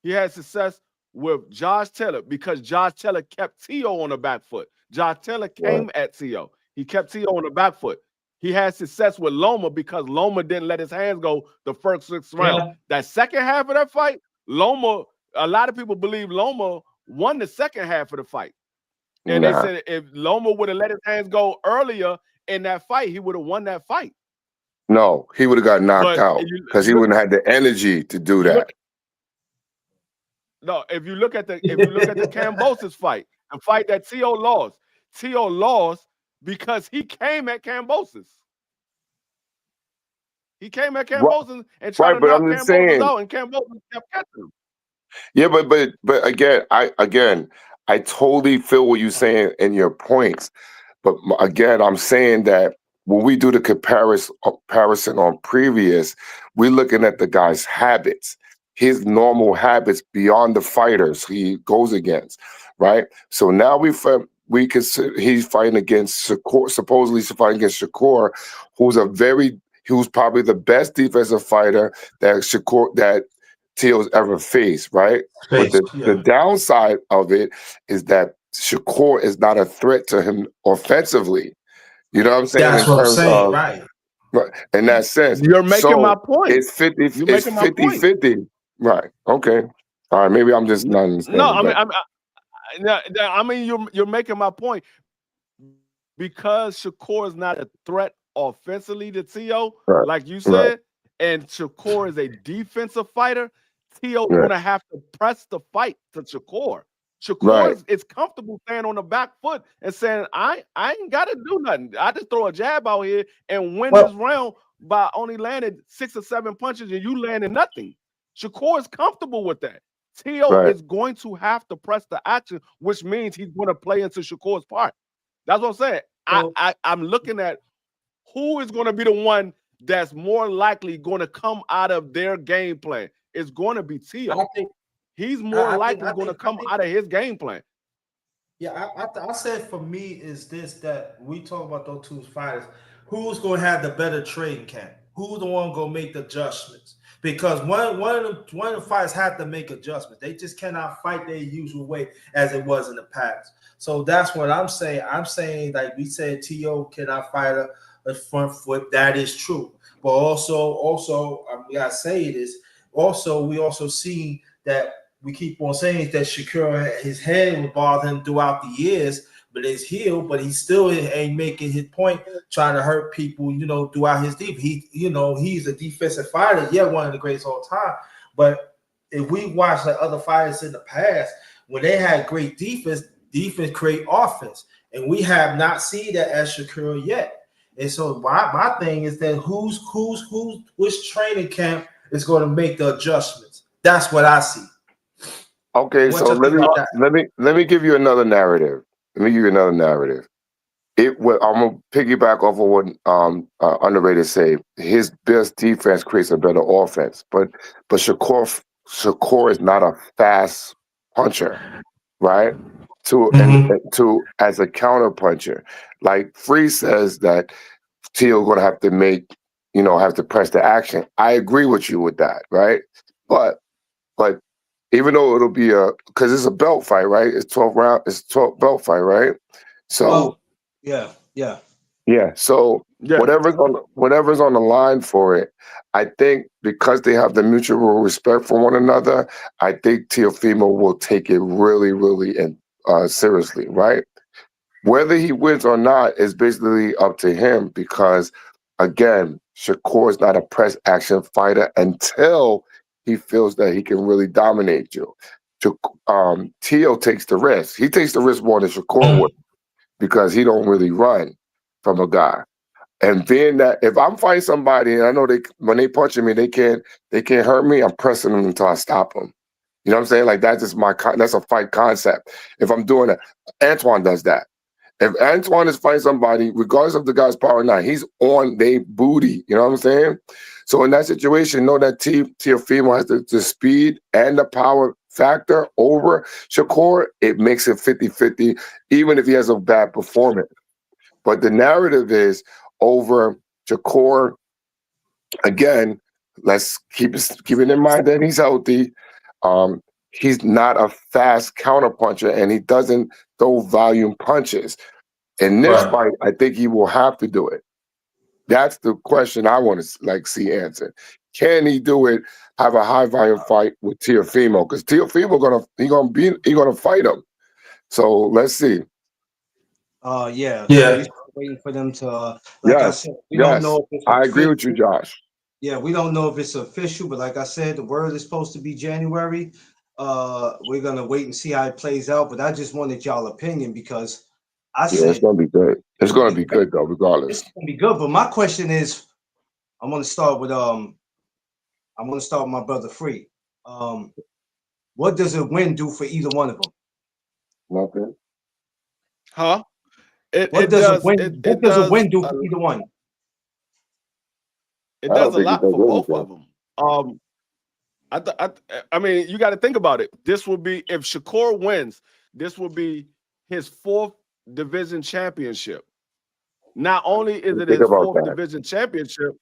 he had success with Josh Taylor because Josh Taylor kept Tio on the back foot. Josh Taylor came at Tio. He kept Tio on the back foot. He had success with Loma because Loma didn't let his hands go the first 6 rounds. Yeah. That second half of that fight, Loma, a lot of people believe Loma won the second half of the fight. And they said if Loma would have let his hands go earlier in that fight, he would have won that fight. No, he would have got knocked out because he wouldn't have had the energy to do that. If you look at the Kambosos fight, a fight that Tio lost because he came at Kambosos. He came at Kambosos and tried to knock Kambosos out, and Kambosos kept catching him. Yeah, but again, I totally feel what you're saying in your points. But again, I'm saying that when we do the comparison on previous, we're looking at the guy's habits, his normal habits beyond the fighters he goes against, right? So now we consider he's fighting against Shakur, supposedly he's fighting against Shakur, who's probably the best defensive fighter that Tio's ever faced, right? But the downside of it is that Shakur is not a threat to him offensively. You know what I'm saying? That's what I'm saying, right. In that sense. You're making my point. It's 50-50. Right. Okay. All right. Maybe I'm just not understanding. No, I mean you're making my point. Because Shakur is not a threat offensively to Tio, like you said, and Shakur is a defensive fighter, Tio is gonna have to press the fight to Shakur. Shakur is comfortable staying on the back foot and saying, I ain't got to do nothing. I just throw a jab out here and win this round by only landing 6 or 7 punches and you landing nothing. Shakur is comfortable with that. Tio is going to have to press the action, which means he's going to play into Shakur's part. That's what I'm saying. I'm looking at who is going to be the one that's more likely going to come out of their game plan. It's going to be Tio. I think he's more likely going to come out of his game plan. Yeah, I said for me is this, that we talk about those 2 fighters. Who's going to have the better trading camp? Who's the one going to make the adjustments? Because one of the fighters have to make adjustments. They just cannot fight their usual way as it was in the past. So that's what I'm saying. I'm saying, like we said, Tio cannot fight a front foot. That is true. But also, we gotta say this. Also, we also see that we keep on saying that Shakur, his head will bother him throughout the years. but it's healed, but he still ain't making his point, trying to hurt people, throughout his deep. He's a defensive fighter, one of the greatest all time. But if we watch like other fighters in the past, when they had great defense create offense. And we have not seen that as Shakur yet. And so my thing is that which training camp is going to make the adjustments? That's what I see. Okay, What so you think about that? let me give you another narrative. I'm gonna piggyback off of what Underrated say. His best defense creates a better offense, but Shakur is not a fast puncher, right? To as a counter puncher, like Free says that Teal gonna have to have to press the action. I agree with you with that, right? But even though it'll be because it's a belt fight, right? It's 12 round, it's 12 belt fight, right? So yeah. So Yeah. whatever's on the line for it, I think because they have the mutual respect for one another, I think Teofimo will take it really, really and seriously, right? Whether he wins or not is basically up to him because, again, Shakur is not a press action fighter until he feels that he can really dominate you. Teo takes the risk. He takes the risk more than Shakur would because he don't really run from a guy. And being that if I'm fighting somebody and I know when they punching me, they can't hurt me, I'm pressing them until I stop them. You know what I'm saying? Like that's just that's a fight concept. If I'm doing it, Antoine does that. If Antoine is fighting somebody, regardless of the guy's power or not, he's on their booty. You know what I'm saying? So in that situation, know that Teofimo has the speed and the power factor over Shakur. It makes it 50-50, even if he has a bad performance. But the narrative is over Shakur. Again, let's keep it in mind that he's healthy. He's not a fast counterpuncher, and he doesn't throw volume punches. In this fight, I think he will have to do it. That's the question I want to see answered. Can he do it? Have a high volume fight with Teofimo? Because Teofimo gonna fight him. So let's see. Yeah. Yeah. So we're waiting for them to. I said, we don't know if it's I agree with you, Josh. Yeah, we don't know if it's official, but like I said, the word is supposed to be January. We're gonna wait and see how it plays out. But I just wanted y'all opinion because it's gonna be good. It's gonna be good though, regardless. It's gonna be good. But my question is, I'm gonna start with my brother Free. What does a win do for either one of them? Nothing. Huh? What does a win do for either one? It does a lot for both of them. I mean, you got to think about it. This will be, if Shakur wins, this will be his 4th division championship. Not only is it his 4th division championship,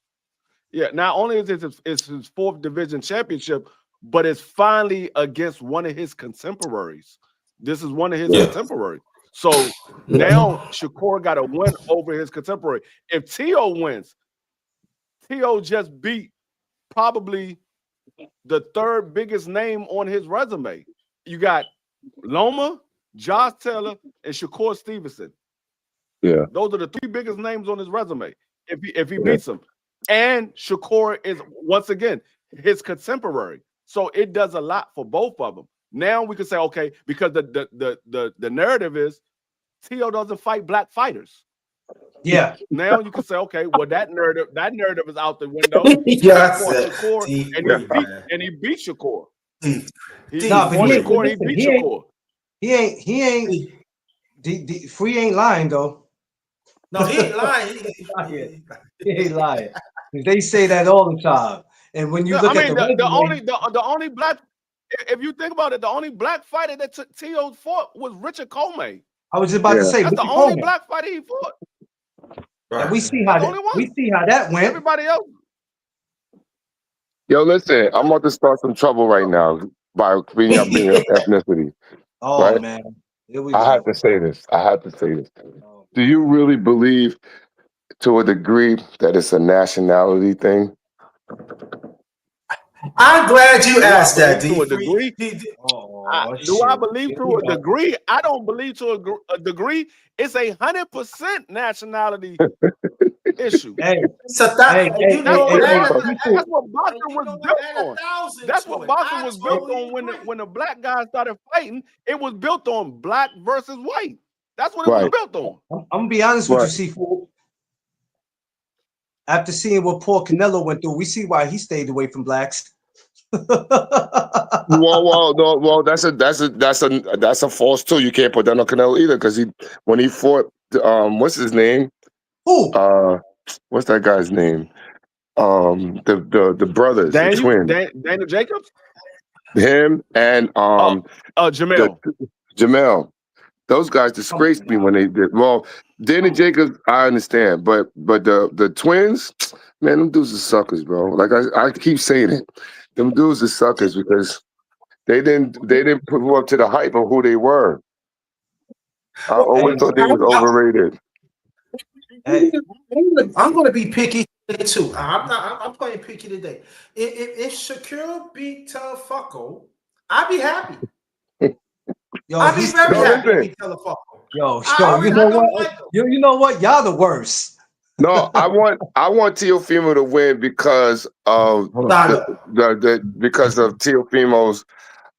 not only is it his 4th division championship, but it's finally against one of his contemporaries. This is one of his contemporaries. So now Shakur got a win over his contemporary. If Teo wins, Teo just beat probably the 3rd biggest name on his resume. You got Loma, Josh Taylor, and Shakur Stevenson. Yeah, those are the 3 biggest names on his resume. If he beats him, and Shakur is once again his contemporary, so it does a lot for both of them. Now we can say, okay, because the narrative is Teo doesn't fight black fighters. Yeah. Now you can say, okay, well that narrative is out the window. Shakur, and he beat Shakur. He beat Shakur. He ain't. Free ain't lying though. No, he ain't lying. He ain't lying. They say that all the time. And when you look at the only black, if you think about it, the only black fighter that Teo fought was Richard Comey. I was just about to say that's the only black fighter he fought. Right. And we see how that went. Everybody else. Yo, listen, I'm about to start some trouble right now by bringing up ethnicity. Oh right? Man, here we I go. have to say this. Do you really believe, to a degree, that it's a nationality thing? I'm glad you Do I asked that, believe to a D3. degree? Oh, Do I shit. believe Here to we a go. degree? I don't believe to a degree. It's 100% nationality issue. Hey, So hey, that, hey, you hey, know, hey, hey, That's people. what boxing and you was know what? built Add on. 1,000 That's to what it. boxing I was built totally on agree. when the black guys started fighting. It was built on black versus white. That's what it was Right. built on. I'm gonna be honest with you, Right. Seafood. After seeing what Paul Canelo went through, we see why he stayed away from blacks. Well, that's a false too. You can't put that on Canelo either because when he fought what's his name? Who? What's that guy's name? The brothers, the twins, Daniel Jacobs? him and Jamel. Jamel. Those guys Come disgraced on me now. when they did. Well, Danny Come on. Jacobs, I understand, but the twins, man, them dudes are suckers, bro. Like I keep saying it, them dudes are suckers because they didn't put up to the hype of who they were. I Well, always thought they was overrated. Hey, I'm going to be picky today too. I'm playing picky today. If Shakur beat Telefucko, I'd be happy. yo, I'd be he's very No, happy if listen. he Telefucko. yo, I you really, know I don't what? like him. You know what? Y'all the worst. No, I want Teofimo to win because of because of Teofimo's.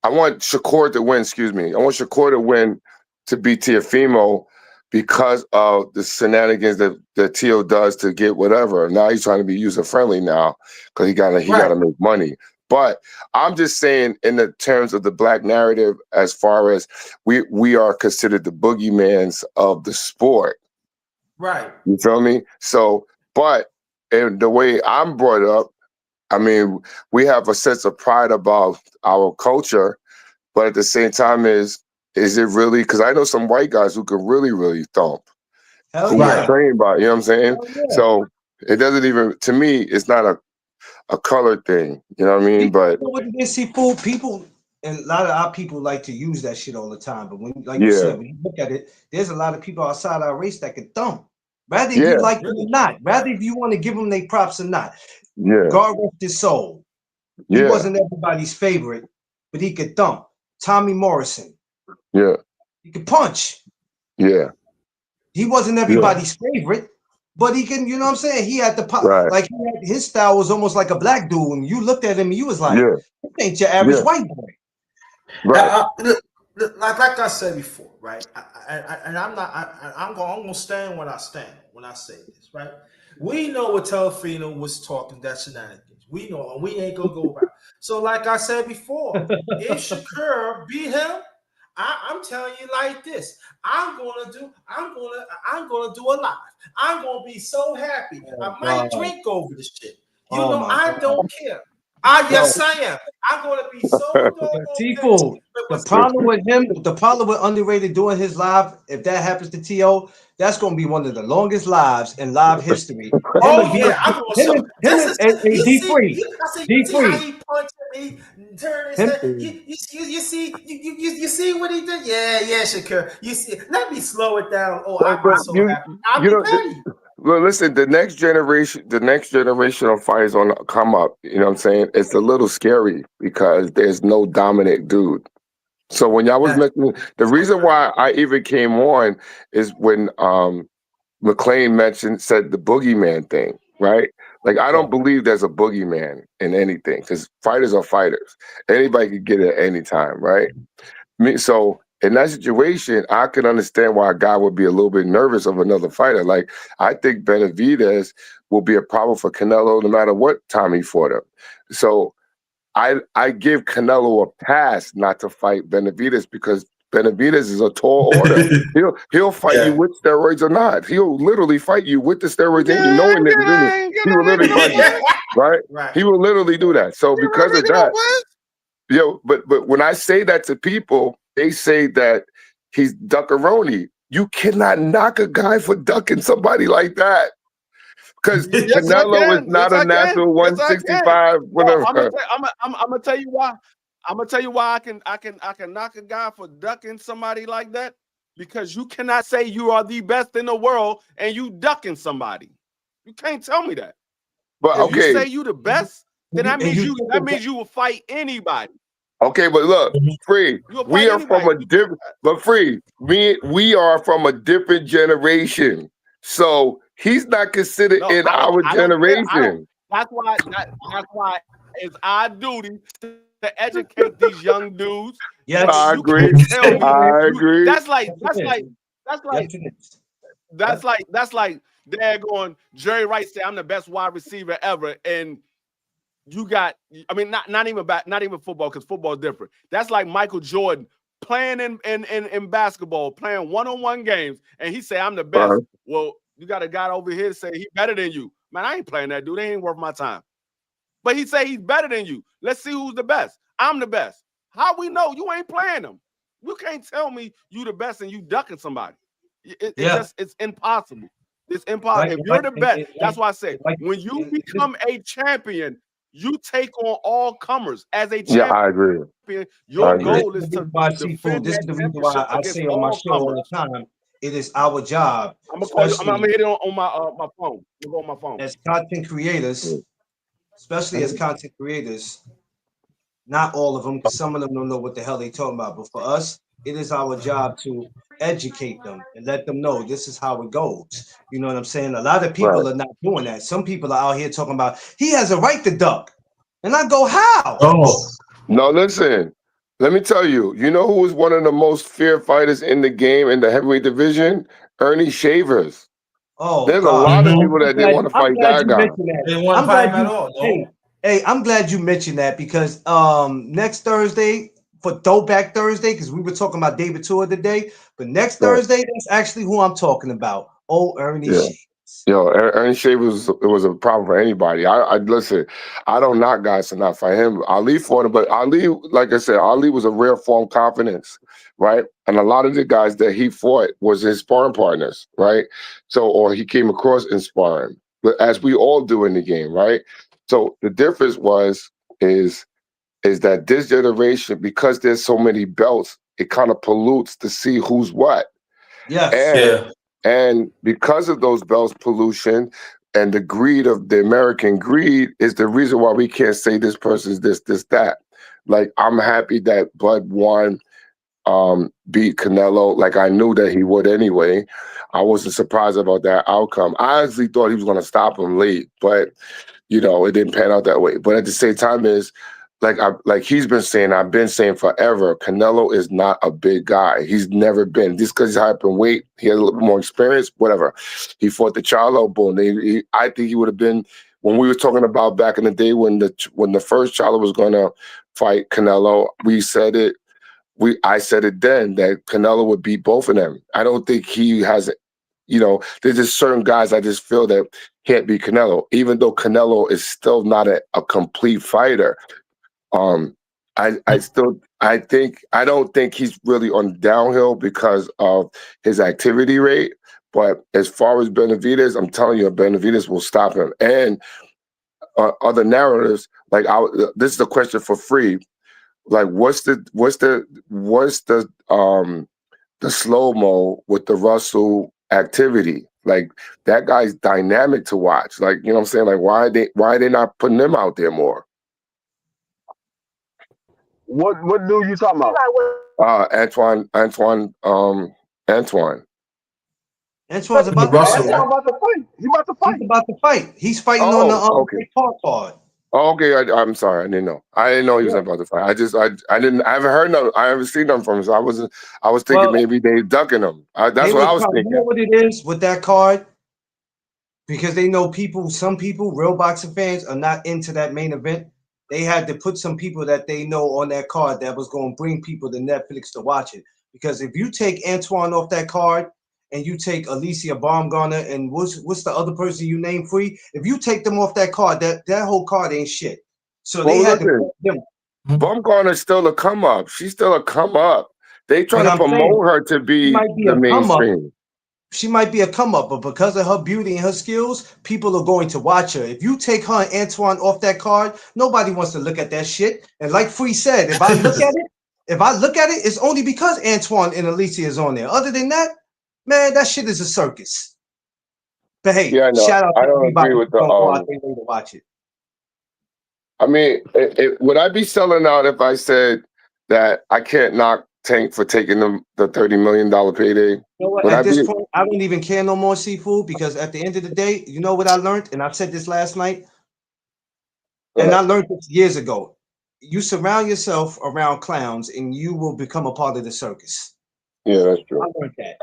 I want Shakur to win. Excuse me. I want Shakur to win to beat Teofimo because of the shenanigans that Teo does to get whatever. Now he's trying to be user friendly now because he gotta make money. But I'm just saying, in the terms of the black narrative, as far as we are considered the boogeymans of the sport. Right. You feel me? So, but in the way I'm brought up, I mean, we have a sense of pride about our culture, but at the same time, is it really? Because I know some white guys who can really thump, Hell who yeah. was trained by, you know what I'm saying? Hell yeah. So it doesn't even, to me, it's not a color thing. You know what I mean? But You know what it is, Seafood? People, and a lot of our people like to use that shit all the time. But when, like you yeah, said, when you look at it, there's a lot of people outside our race that can thump. Rather if yeah, you like them or not. Rather if you want to give them their props or not. yeah, God rest his soul. He yeah, wasn't everybody's favorite, but he could thump. Tommy Morrison. yeah, He could punch. yeah, He wasn't yeah. everybody's favorite, but he can, you know what I'm saying? He had the Right. like his style was almost like a black dude. And you looked at him and you was like, Yeah, this ain't your average yeah, white boy. right. Like I said before, right? I'm gonna stand when I stand when I say this, right? We know what Telefino was talking that shenanigans. We know, and we ain't gonna go back. So, like I said before, if Shakur beat him, I'm telling you like this. I'm gonna do a live. I'm gonna be so happy. I might drink over this shit. You Oh know, my I God. don't care. Yes, I am. I'm gonna be so doggone Seafood. The problem with him, the problem with Underrated doing his live, if that happens to T.O., that's going to be one of the longest lives in live history. Oh yeah, I'm gonna show. You see, D3. you see how D3. he punched me, turn his Him, head. You see what he did? Yeah, Shakur. You see, let me slow it down. Oh, But I'd be so happy. I'll be petty. well, listen, the next generation of fighters on the come up. You know what I'm saying? It's a little scary because there's no dominant dude. So when y'all was mentioning, the reason why I even came on is when McLean said the boogeyman thing, right? Like I don't believe there's a boogeyman in anything because fighters are fighters. Anybody could get it at any time, right? So in that situation, I can understand why a guy would be a little bit nervous of another fighter. Like I think Benavidez will be a problem for Canelo no matter what time he fought him. So I give Canelo a pass not to fight Benavidez because Benavidez is a tall order. He'll fight you with steroids or not. He'll literally fight you with the steroids and knowing niggas in it. He will literally fight you, right? He will literally do that. So because of that, but when I say that to people, they say that he's duckaroni. You cannot knock a guy for ducking somebody like that. Because Canelo is not a natural 165, whatever. I'm gonna tell you why. I'm gonna tell you why I can knock a guy for ducking somebody like that. Because you cannot say you are the best in the world and you ducking somebody. You can't tell me that. But if you say you the best, then that And means you you will fight anybody. Okay, but look, Free, You'll we fight are from a anybody. different, but Free, we are from a different generation. So he's not considered No, in I our don't care. generation. That's why it's our duty to educate these young dudes. Yes. But I you agree. can't tell me I agree. that's like they're going, Jerry Rice said I'm the best wide receiver ever. And you got, I mean, not even football, because football is different. That's like Michael Jordan playing in basketball, playing one-on-one games, and he say I'm the best. Well, you got a guy over here to say he's better than you. Man, I ain't playing that dude. They ain't worth my time. But he say he's better than you. Let's see who's the best. I'm the best. How we know you ain't playing them? You can't tell me you the best and you ducking somebody. It's impossible. It's impossible. If you're the best, that's why I say when you become a champion, you take on all comers as a champion. Yeah, I agree. Your goal is to defend this is the reason why I say on my show all the time, it is our job. I'm gonna call you. I'm gonna hit it on my phone. I'm gonna go on my phone. As content creators, especially as content creators, not all of them, because some of them don't know what the hell they talking about. But for us, it is our job to educate them and let them know this is how it goes. You know what I'm saying? A lot of people are not doing that. Some people are out here talking about he has a right to duck. And I go, how? Oh, No, listen. Let me tell you, you know who was one of the most feared fighters in the game in the heavyweight division? Ernie Shavers. Oh, There's God. a lot of people that didn't want to fight that guy. they didn't want to fight him at all. No. Hey, I'm glad you mentioned that, because next Thursday, for Throwback Thursday, because we were talking about David Tua today, but next Thursday, that's actually who I'm talking about. Oh, Ernie Shavers. Yo, Ernie Shavers was a problem for anybody. I listen. I don't knock guys to not fight him. Ali fought him, but Ali, like I said, Ali was a rare form of confidence, right? And a lot of the guys that he fought was his sparring partners, right? So, or he came across in sparring, but as we all do in the game, right? So the difference is that this generation, because there's so many belts, it kind of pollutes to see who's what. Yes. And because of those belts pollution and the greed of the American greed is the reason why we can't say this person's this, that. Like, I'm happy that Bud won, beat Canelo. Like, I knew that he would anyway. I wasn't surprised about that outcome. I honestly thought he was going to stop him late, but, you know, it didn't pan out that way. But at the same time is, like he's been saying, I've been saying forever, Canelo is not a big guy. He's never been. Just because he's high up in weight, he had a little more experience, whatever. He fought the Charlo bull. I think he would have been, when we were talking about back in the day when the first Charlo was going to fight Canelo, we said it. I said it then that Canelo would beat both of them. I don't think he has, you know, there's just certain guys I just feel that can't beat Canelo, even though Canelo is still not a complete fighter. I don't think he's really on downhill because of his activity rate. But as far as Benavidez, I'm telling you, Benavidez will stop him. And other narratives, like this is a question for Free. Like, what's the slow-mo with the Russell activity? Like, that guy's dynamic to watch. Like, you know what I'm saying? Like, why are they not putting him out there more? What dude you talking about? Antoine. Antoine's about to Russell. fight. He about to fight. He's about to fight. He's fighting on the card. Oh, okay. I'm sorry. I didn't know he was about to fight. I haven't heard no. I haven't seen them from him. So I was thinking maybe they ducking him. That's what I was thinking. You know what it is with that card? Because they know some people, real boxing fans, are not into that main event. They had to put some people that they know on that card that was going to bring people to Netflix to watch it. Because if you take Antoine off that card and you take Alicia Baumgartner and what's the other person you named, Free? If you take them off that card, that whole card ain't shit. So they had to put them. Baumgartner's still a come up. She's still a come up. They trying to promote her to be the mainstream. She might be a come up, but because of her beauty and her skills, people are going to watch her. If you take her and Antoine off that card, nobody wants to look at that shit. And like Free said, if I look at it, it's only because Antoine and Alicia is on there. Other than that, man, that shit is a circus. But hey, shout out to everybody who's going to watch it. I mean, would I be selling out if I said that I can't knock Tank for taking the $30 million payday? You know what? Would At I this be? point, I don't even care no more, Seafood, because at the end of the day, you know what I learned, and I said this last night, and I learned this years ago. You surround yourself around clowns, and you will become a part of the circus. Yeah, that's I true. learned that.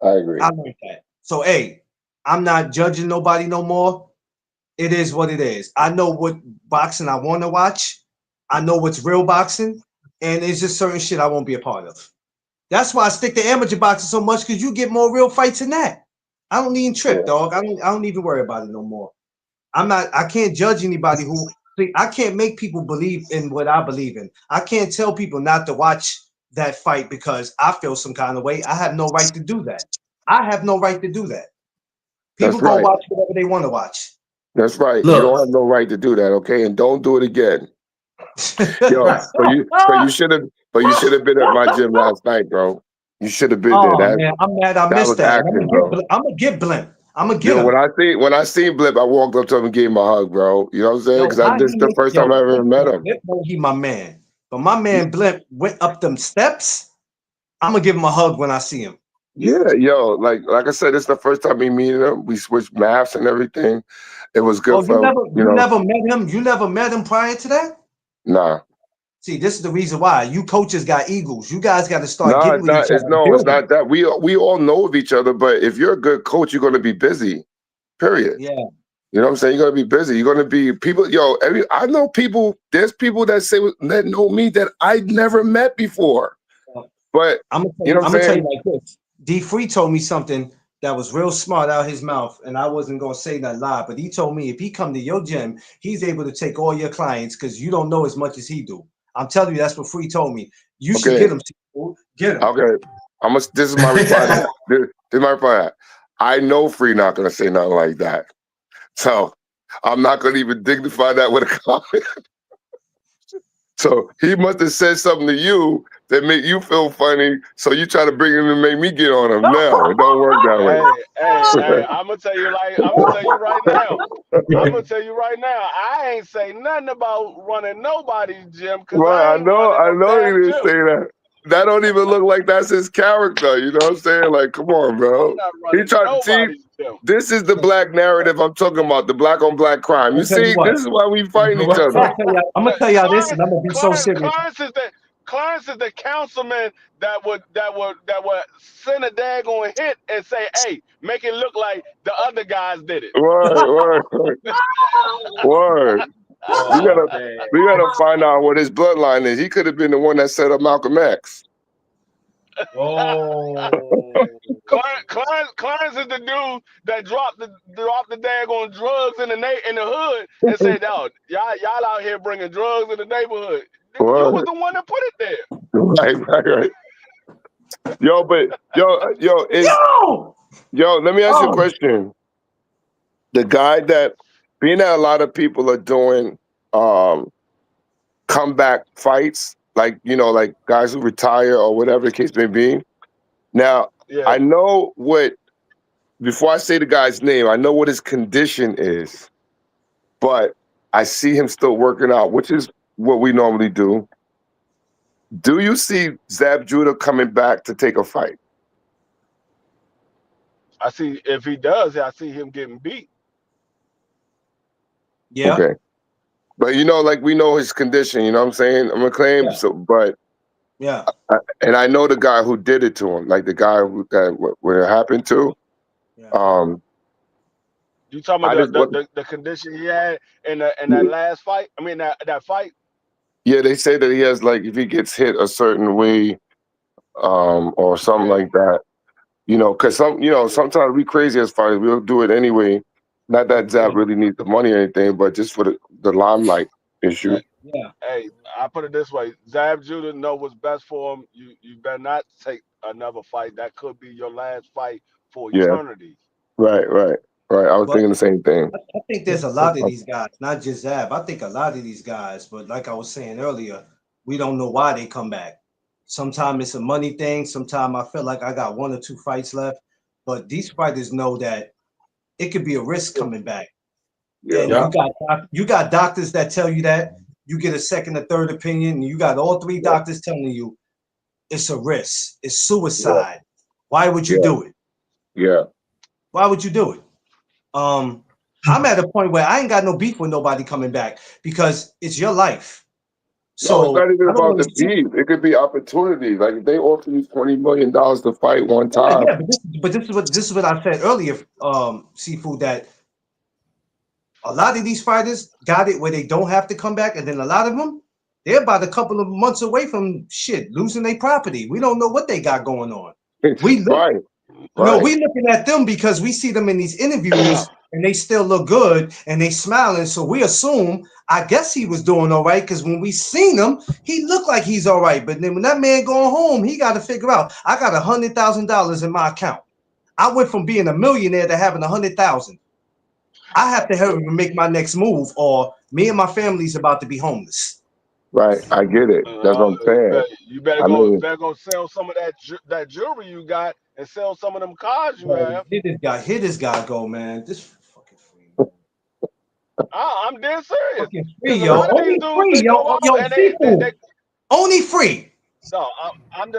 I agree. I learned that. So, hey, I'm not judging nobody no more. It is what it is. I know what boxing I want to watch. I know what's real boxing, and it's just certain shit I won't be a part of. That's why I stick to amateur boxing so much, because you get more real fights than that. I don't even trip, Yeah. dog. I don't even worry about it no more. I can't judge anybody who see, I can't make people believe in what I believe in. I can't tell people not to watch that fight because I feel some kind of way. I have no right to do that. I have no right to do that. People That's gonna right. watch whatever they want to watch. That's right. Look. You don't have no right to do that, okay? And don't do it again. Yo, Right. but you should have been at my gym last night, bro. You should have been there. Oh That man, I'm mad I that missed was that. action, bro. I'm gonna get Blimp. I'm gonna get Yo, him. when I seen Blip, I walked up to him and gave him a hug, bro. You know what I'm saying? Yo, Because this is the first time I ever met him. Blimp know he my man. But my man Blimp went up them steps. I'm gonna give him a hug when I see him. Yeah, yo, like I said, it's the first time we meeting him. We switched maps and everything. It was good Oh, for you never met him? You never met him prior to that? Nah. See, this is the reason why you coaches got egos. You guys got to start No, getting with each other. it's not that. We all know of each other, but if you're a good coach, you're gonna be busy. Period. Yeah. You know what I'm saying? You're gonna be busy. You're gonna be people. Yo, I know people. There's people that know me that I never met before. But I'm gonna tell you like this. D Free told me something that was real smart out his mouth, and I wasn't gonna say that lie. But he told me if he come to your gym, he's able to take all your clients because you don't know as much as he do. I'm telling you, that's what Free told me. You should get him. Get him. Okay. This is my reply. This is my reply. I know Free not gonna say nothing like that. So I'm not gonna even dignify that with a comment. So he must have said something to you that make you feel funny. So you try to bring him to make me get on him. No, it don't work that way. Hey, I'm gonna tell you right now. I'm gonna tell you right now. I ain't say nothing about running nobody's gym because I know you didn't say that. That don't even look like that's his character. You know what I'm saying? Like, come on, bro. He tried to see. This is the black narrative I'm talking about, the black on black crime. You see, this is why we fighting each other. I'm gonna tell y'all this, and I'm gonna be so serious. Clarence is the councilman that would send a daggone hit and say, "Hey, make it look like the other guys did it." Word. We gotta find out what his bloodline is. He could have been the one that set up Malcolm X. Oh. Clarence is the dude that dropped the daggone drugs in the hood and said, "Y'all out here bringing drugs in the neighborhood." You was the one that put it there. Right. Yo, let me ask you a question. The guy that, being that a lot of people are doing comeback fights, like guys who retire or whatever the case may be. Now, I know before I say the guy's name, I know what his condition is, but I see him still working out, which is what we normally do. Do you see Zab Judah coming back to take a fight? I see if he does, I see him getting beat. Yeah. Okay. But we know his condition, you know what I'm saying? I'm gonna claim but and I know the guy who did it to him, like the guy what it happened to. Yeah. You talking about the condition he had in that last fight? I mean that fight? Yeah, they say that he has, like, if he gets hit a certain way, or something like that, because sometimes we crazy as fighters, we'll do it anyway. Not that Zab really needs the money or anything, but just for the limelight issue. Yeah. Hey, I put it this way: Zab Judah know what's best for him. You better not take another fight. That could be your last fight for eternity. Right. I was thinking the same thing. I think there's a lot of these guys, not just Zab. I think a lot of these guys, but like I was saying earlier, we don't know why they come back. Sometimes it's a money thing. Sometimes I feel like I got 1 or 2 fights left. But these fighters know that it could be a risk coming back. Yeah. And you got doctors that tell you that. You get a second or third opinion, and you got all three doctors telling you it's a risk, it's suicide. Why would you do it? Yeah. Why would you do it? I'm at a point where I ain't got no beef with nobody coming back because it's your life. So No, it's not even I don't about wanna the beef. It could be opportunity. Like if they offer you $20 million to fight one time. Yeah, but this is what I said earlier, Seafood, that a lot of these fighters got it where they don't have to come back, and then a lot of them, they're about a couple of months away from losing their property. We don't know what they got going on. We look, Right. no, we looking at them because we see them in these interviews and they still look good and they smiling. So we assume, I guess he was doing all right because when we seen him, he looked like he's all right. But then when that man going home, he got to figure out, I got $100,000 in my account. I went from being a millionaire to having 100,000. I have to hurry to make my next move, or me and my family's about to be homeless. Right. I get it. That's what I'm saying. You better go sell some of that jewelry you got and sell some of them cars you have. Here this guy go, man. This fucking free. Man. I'm dead serious. Fucking free, yo. Only free, yo. Only free. No, I'm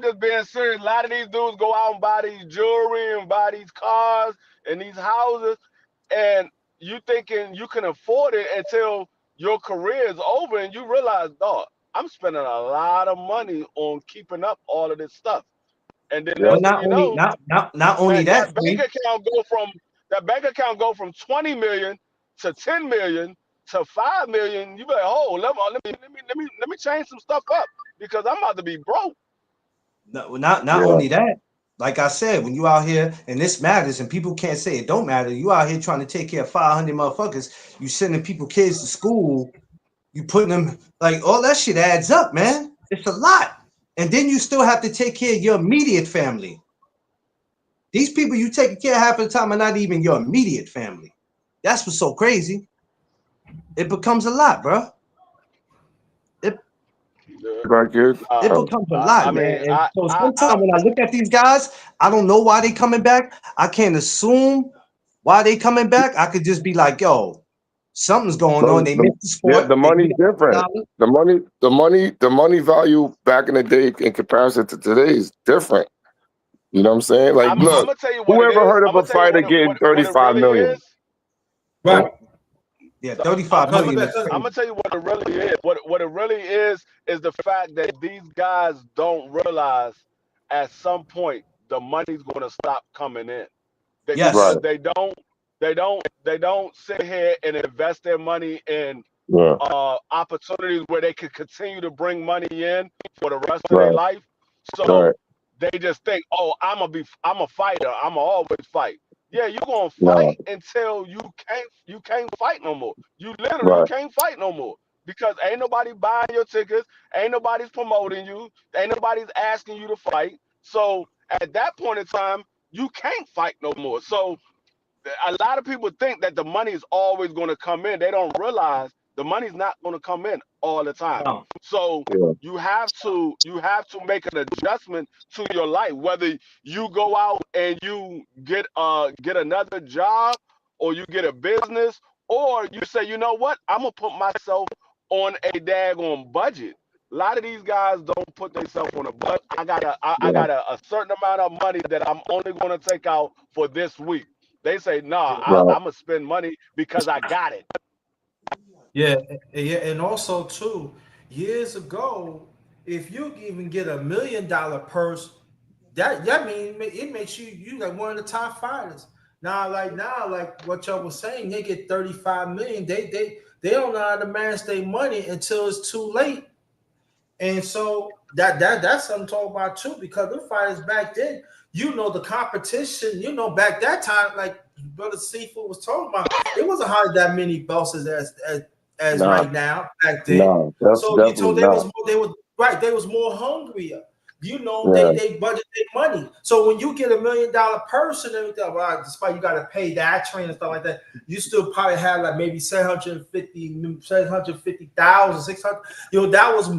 just being serious. A lot of these dudes go out and buy these jewelry and buy these cars and these houses, and you thinking you can afford it until your career is over and you realize, dog, I'm spending a lot of money on keeping up all of this stuff. And then not only that bank account go from 20 million to 10 million to 5 million. You be like, oh, let me change some stuff up because I'm about to be broke. Not only that. Like I said, when you out here and this matters and people can't say it don't matter, you out here trying to take care of 500 motherfuckers, you sending people kids to school, you putting them, like all that shit adds up, man. It's a lot. And then you still have to take care of your immediate family. These people you taking care of half of the time are not even your immediate family. That's what's so crazy. It becomes a lot, bro. It becomes a lot, man. So sometimes when I look at these guys, I don't know why they coming back. I can't assume why they coming back. I could just be like, yo, something's going on. They missed the sport. Yeah, the money's different. The money value back in the day in comparison to today is different. You know what I'm saying? Like, look, whoever heard of a fighter getting 35 million? Right. Yeah, 35 million. I'm gonna tell you what it really is. What it really is the fact that these guys don't realize at some point the money's gonna stop coming in. They don't sit here and invest their money in opportunities where they could continue to bring money in for the rest of their life. So they just think, oh, I'm a fighter. I'ma always fight. Yeah, you're gonna fight until you can't fight no more. You literally can't fight no more because ain't nobody buying your tickets, ain't nobody's promoting you, ain't nobody's asking you to fight. So at that point in time, you can't fight no more. So a lot of people think that the money is always going to come in. They don't realize the money's not going to come in all the time. No. So you have to make an adjustment to your life, whether you go out and you get another job or you get a business, or you say, you know what, I'm gonna put myself on a daggone budget. A lot of these guys don't put themselves on a budget. I got a certain amount of money that I'm only going to take out for this week. They say, nah, I'm gonna spend money because I got it. Yeah, and also too, years ago, if you even get $1 million purse, that mean it makes you like one of the top fighters. Now, like what y'all was saying, they get 35 million. They don't know how to manage their money until it's too late. And so that's something to talk about too, because the fighters back then, the competition, back that time, like Brother Seafood was talking about, it wasn't hardly that many bosses as right now back then. No, so they was more hungrier. They budget their money. So when you get $1 million purse and everything, despite you got to pay that train and stuff like that, you still probably have like maybe 750,000, 600. That was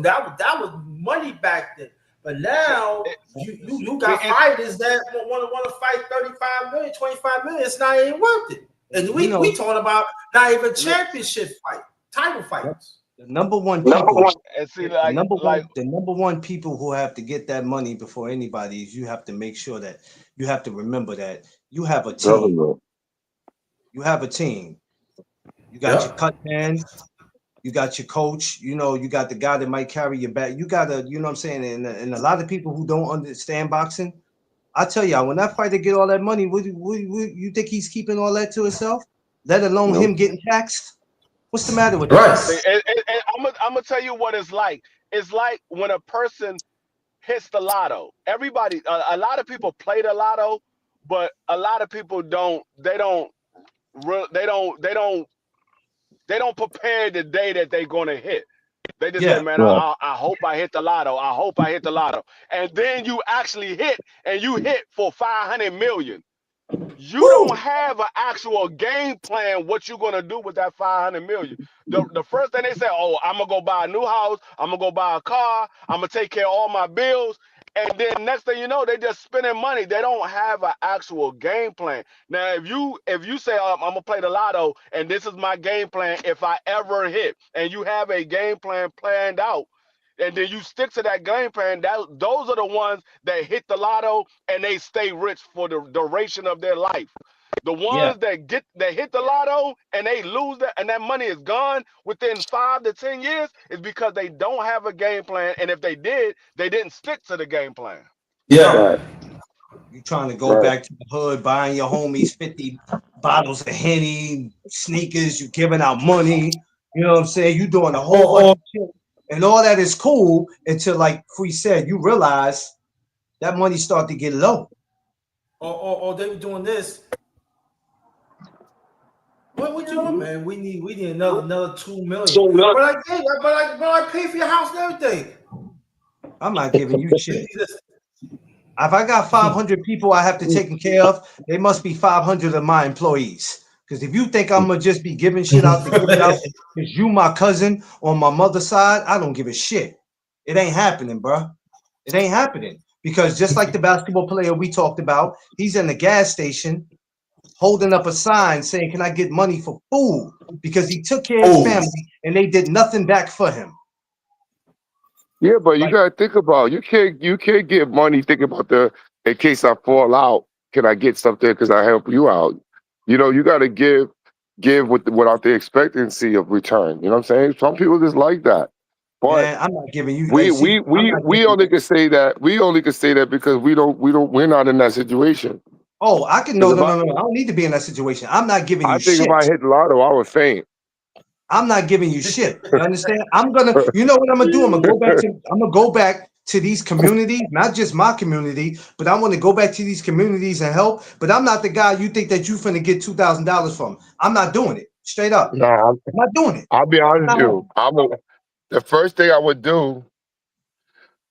money back then. But now you got fighters that want to fight 35 million, 25 million. It's not even worth it. And we talking about not even championship fight, title fights. The number one people, And see, the number one people who have to get that money before anybody is you have to make sure that you have to remember that you have a team. You have a team. You got your cut man, you got your coach, you know, you got the guy that might carry your back. You gotta, you know what I'm saying? And a lot of people who don't understand boxing, I tell y'all, when that fighter get all that money, would you think he's keeping all that to himself? Let alone him getting taxed? What's the matter with that? I'm gonna tell you what it's like. It's like when a person hits the lotto. Everybody, a lot of people play the lotto, but a lot of people don't. They don't prepare the day that they're gonna hit. They just say, man, I hope I hit the lotto. I hope I hit the lotto. And then you actually hit, and you hit for 500 million. You don't have an actual game plan what you're gonna do with that 500 million. The first thing they say, oh, I'm gonna go buy a new house, I'm gonna go buy a car, I'm gonna take care of all my bills. And then next thing you know, they just spending money. They don't have an actual game plan. Now, if you say I'm gonna play the lotto and this is my game plan if I ever hit, and you have a game plan planned out, and then you stick to that game plan, those are the ones that hit the lotto and they stay rich for the duration of their life. The ones that hit the lotto and they lose that, and that money is gone within 5 to 10 years, is because they don't have a game plan. And if they did, they didn't stick to the game plan. Yeah. You trying to go back to the hood, buying your homies 50 bottles of Henny, sneakers, you giving out money. You know what I'm saying? You doing a whole bunch of shit. And all that is cool until, like Free said, you realize that money start to get low. Or they were doing this. What you doing, man? We need another 2 million. But I pay for your house and everything. I'm not giving you shit. If I got 500 people I have to take care of, they must be 500 of my employees. Because if you think I'm gonna just be giving shit out to give it out, because you my cousin on my mother's side, I don't give a shit. It ain't happening, bro. It ain't happening. Because just like the basketball player we talked about, he's in the gas station holding up a sign saying, "Can I get money for food?" Because he took care of his family and they did nothing back for him. Yeah, but you gotta think about you can't get money thinking about in case I fall out, can I get something because I help you out? You know, you gotta give without the expectancy of return. You know what I'm saying? Some people just like that. But man, I'm not giving you. We only can say that. We only can say that because we're not in that situation. Oh, I can no. I don't need to be in that situation. I'm not giving you shit. I think if I hit lotto, I would faint. I'm not giving you shit. You understand? I'm gonna, you know what I'm gonna do? I'm gonna go back to these communities, not just my community, but I want to go back to these communities and help. But I'm not the guy you think that you finna get $2,000 from. I'm not doing it. Straight up. No, I'm not doing it. I'll be honest with you. The first thing I would do.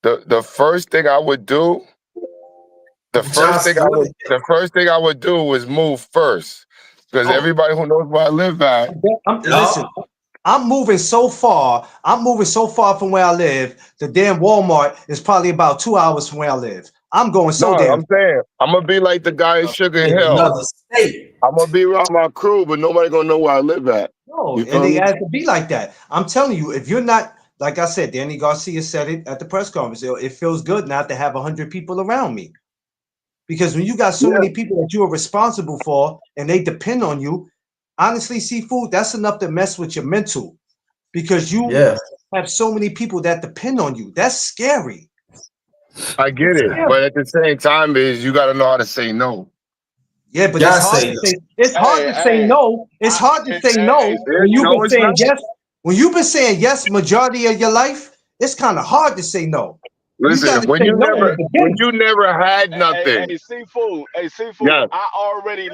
The first thing I would do. The first thing I would do was move first, because everybody who knows where I live at. Listen, I'm moving so far. I'm moving so far from where I live. The damn Walmart is probably about 2 hours from where I live. I'm going damn. I'm saying I'm gonna be like the guy in Sugar Hill. Another state. I'm gonna be around my crew, but nobody gonna know where I live at. No, and they have to be like that. I'm telling you, if you're not, like I said, Danny Garcia said it at the press conference. It feels good not to have 100 people around me. Because when you got so many people that you are responsible for and they depend on you, honestly, Seafood, that's enough to mess with your mental. Because you have so many people that depend on you. That's scary. I get it. But at the same time, you got to know how to say no. Yeah, but it's hard to say no. It's hard to say no when you've been saying yes. When you've been saying yes majority of your life, it's kind of hard to say no. Listen, when you never had nothing. Hey, Seafood. Yeah. I already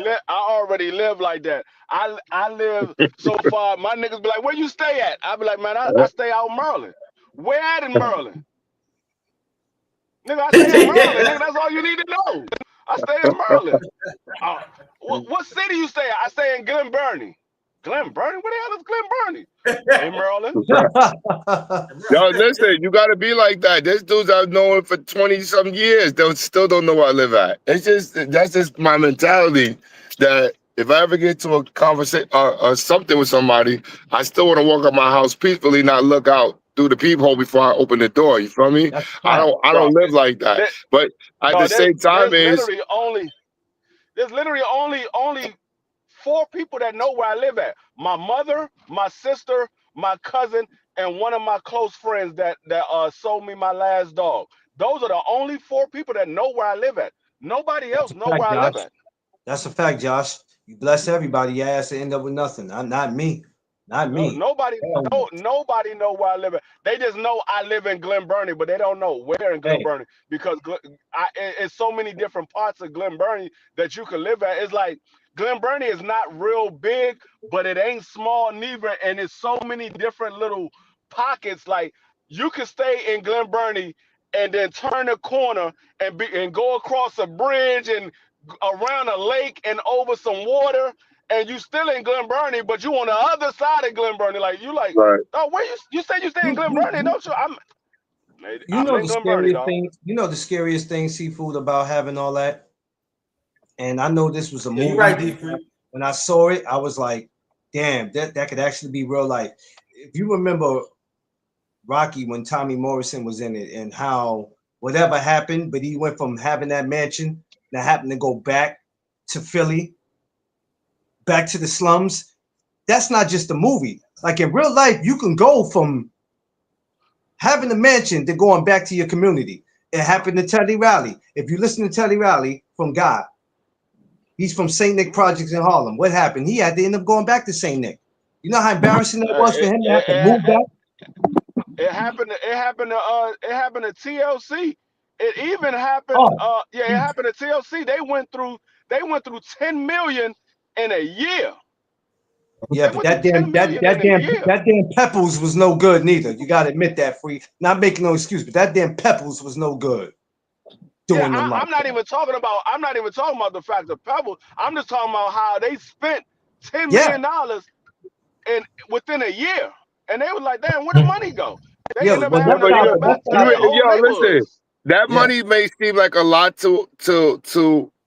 live like that. I live so far. My niggas be like, "Where you stay at?" I be like, "Man, I stay out in Maryland." Where at in Maryland? Nigga, I stay in Maryland. Nigga, that's all you need to know. I stay in Maryland. What city you stay at? I stay in Glen Burnie. Glen Burnie? Where the hell is Glen Burnie? In Maryland. Yo, listen, you gotta be like that. There's dudes I've known for 20-some years. They still don't know where I live at. That's just my mentality. That if I ever get to a conversation or something with somebody, I still want to walk out my house peacefully, not look out through the peephole before I open the door. You feel me? That's I right. don't live like that. There- But at the same time, there's literally only 4 people that know where I live at. My mother, my sister, my cousin, and one of my close friends that sold me my last dog. Those are the only 4 people that know where I live at. Nobody else know where I live at. That's a fact, Josh. You bless everybody. Your ass to end up with nothing. Not me. Not me. Nobody know where I live at. They just know I live in Glen Burnie, but they don't know where in Glen Burnie, because it's so many different parts of Glen Burnie that you can live at. It's like Glen Burnie is not real big, but it ain't small neither, and it's so many different little pockets. Like you can stay in Glen Burnie and then turn a corner and go across a bridge and around a lake and over some water, and you still in Glen Burnie, but you on the other side of Glen Burnie. Like you like, right. oh, where you say you stay in Glen Burnie, don't you? I'm know in the Glen Burnie, scariest dog. thing. You know the scariest thing, Seafood, about having all that. And I know this was a movie. You're right, D3. When I saw it, I was like, damn, that could actually be real life. If you remember Rocky, when Tommy Morrison was in it, and how whatever happened, but he went from having that mansion that happened to go back to Philly, back to the slums. That's not just a movie. Like in real life, you can go from having a mansion to going back to your community. It happened to Teddy Riley. If you listen to Teddy Riley from God, he's from St. Nick Projects in Harlem. What happened? He had to end up going back to St. Nick. You know how embarrassing that was for him to have to move back? It happened to TLC. It even happened. It happened to TLC. They went through 10 million in a year. Yeah, but that damn Pebbles was no good neither. You gotta admit that, Free. Not making no excuse, but that damn Pebbles was no good. I'm not even talking about the fact of Pebbles. I'm just talking about how they spent $10 million and within a year, and they was like, "Damn, where the money go?" They ended up having to go back to their old neighborhoods. That money may seem like a lot to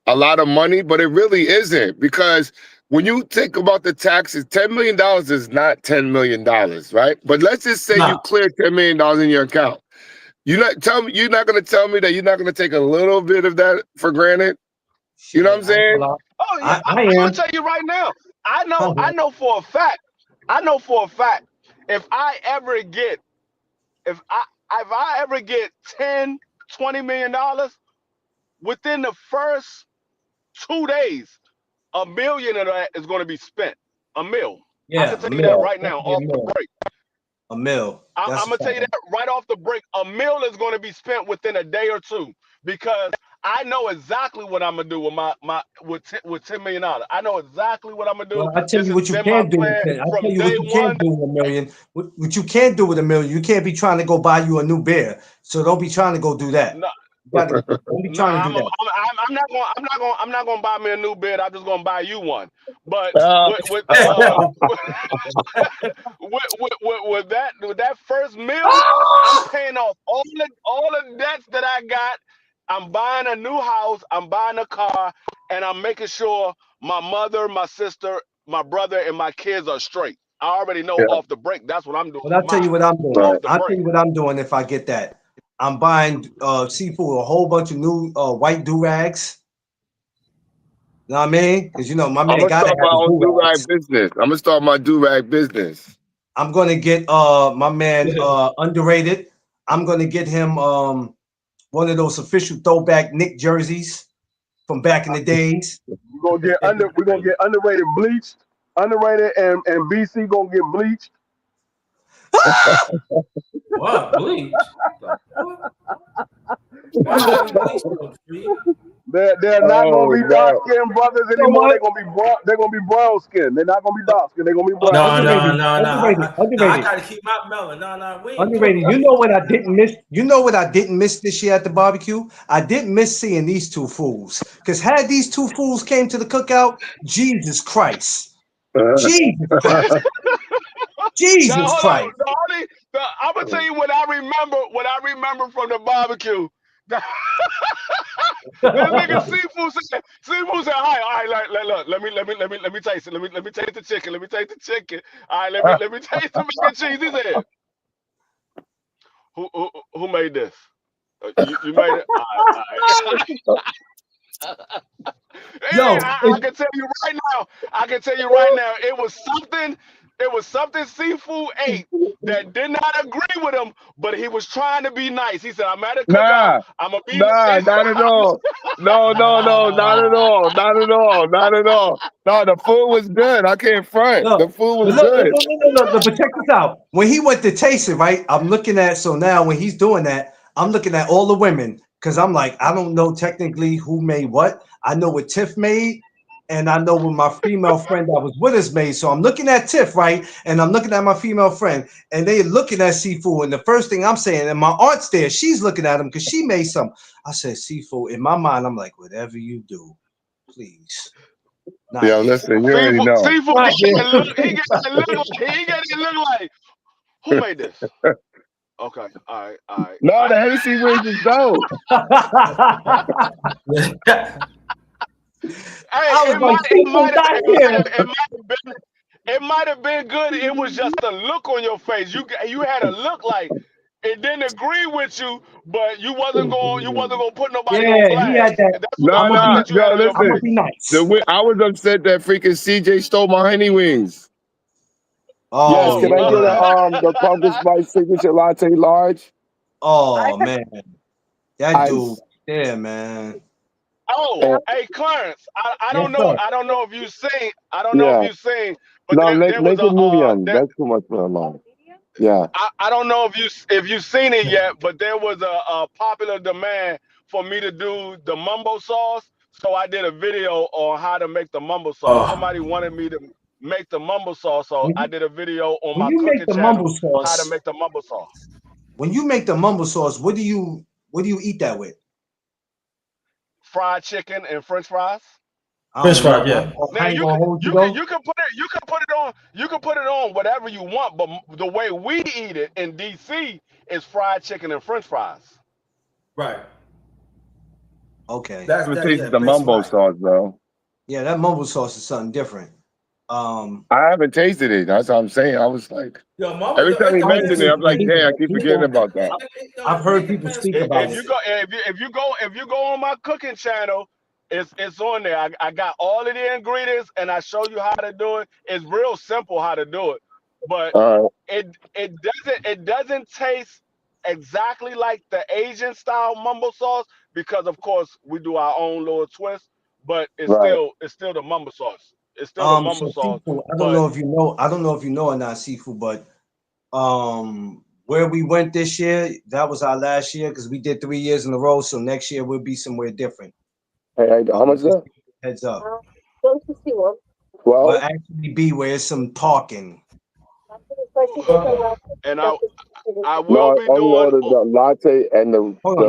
a lot of money, but it really isn't, because when you think about the taxes, $10 million is not $10 million, right? But let's just say you clear $10 million in your account. You're not going to tell me that you're not going to take a little bit of that for granted. You know what I'm saying? Oh yeah, I'm gonna tell you right now. I know for a fact. If I ever get 10, $20 million within the first 2 days, $1 million of that is going to be spent. $1 million. Yeah, I can tell you that right now off the break. $1 million. I'm gonna tell you that right off the break. $1 million is going to be spent within a day or two, because I know exactly what I'm gonna do with with $10 million. I know exactly what I'm gonna do. Well, I tell you what you can do. I tell you what you can do with $1 million. What you can do with $1 million. You can't be trying to go buy you a new bear. So don't be trying to go do that. No. Don't be trying to do that. I'm not gonna buy me a new bed. I'm just gonna buy you one. But with that first meal, I'm paying off all the debts that I got. I'm buying a new house. I'm buying a car, and I'm making sure my mother, my sister, my brother, and my kids are straight. I already know off the break. That's what I'm doing. But I'll tell you what I'm doing. I'll tell you what I'm doing if I get that. I'm buying Seafood a whole bunch of new white do-rags. You know what I mean? Because my man got to have a do-rag business. I'm gonna start my do-rag business. I'm gonna get my man Underrated. I'm gonna get him one of those official throwback Nick jerseys from back in the days. We're gonna get Underrated bleached. Underrated and BC gonna get bleached. What bleach? They're not gonna be dark skinned brothers anymore. They're gonna be brown skinned. They're not gonna be dark skinned. They're gonna be brown. No. I gotta keep my melon. Underrated. You know what I didn't miss? You know what I didn't miss this year at the barbecue? I didn't miss seeing these two fools. Because had these two fools came to the cookout, Jesus Christ. Jesus Christ. Jesus Christ. I'm gonna tell you what I remember from the barbecue. nigga Seafood said, all right, let me taste it. Let me taste the chicken. Let me taste the chicken. All right, let me taste the mac and cheese. He said, who made this? You made it? All right. Yo, I can tell you right now. It was something Seafood ate that did not agree with him, but he was trying to be nice. He said, "I'm at a cookout. I'm gonna be nice." Not at all. No, not at all. Not at all. No, the food was good. I can't front. look, The food was look, good. but check this out. When he went to taste it, right? I'm looking at, so now when he's doing that, I'm looking at all the women because I'm like, I don't know technically who made what. I know what Tiff made, and I know what my female friend that was with us made. So I'm looking at Tiff, right? And I'm looking at my female friend, and they looking at Seafood. And the first thing I'm saying, and my aunt's there, she's looking at him because she made some. I said, Seafood. In my mind, I'm like, whatever you do, please. Not Yo, yet. listen, you already know. Seafood, Not he yet. got it look like, who made this? Okay, all right. No, the Hennessy wings is dope. I was like, Seafood not here. It might have been good. It was just a look on your face. You had a look like it didn't agree with you, but you wasn't going to put nobody on blast. He had that. That's what No, that you had on your I'm gonna listen. be nice. I was upset that freaking CJ stole my honey wings. Oh, Yes, can I get man. the pumpkin spice signature latte large? Oh man, that Ice. dude, yeah, man. Oh, hey Clarence, I don't know. Yes, sir. I don't know if you sing. Yeah. if you sing, but No, there was make it medium. there, That's too much for a long. Yeah. I don't know if you've seen it yet, but there was a popular demand for me to do the mumbo sauce. So I did a video on how to make the mumbo sauce. Somebody wanted me to make the mumbo sauce, so I did a video on When my you make cooking the channel mumbo how to sauce, make the mumbo sauce. when you make the mumbo sauce, what do you eat that with? Fried chicken and French fries. French fries, yeah. Now I ain't gonna hold you you though. can put it on whatever you want, but the way we eat it in DC is fried chicken and French fries. Right. Okay. That's what tastes the mumbo sauce, though. Yeah, that mumbo sauce is something different. I haven't tasted it. That's what I'm saying. I was like, Yo, every time he mentioned it, I'm like, damn, I keep forgetting about that. I've heard people speak about If it. you go on my cooking channel, it's on there. I got all of the ingredients and I show you how to do it. It's real simple how to do it, but it doesn't taste exactly like the Asian style mumbo sauce because of course we do our own little twist, but it's still the mumbo sauce. It's still the mumbo sauce. Seafood, I don't know if you know or not, Seafood, but where we went this year, that was our last year because we did 3 years in a row. So next year we'll be somewhere different. Hey, how much is that? Heads up. 161. Well, We'll actually be where there's some talking. And I will be doing the latte and the. Hold on,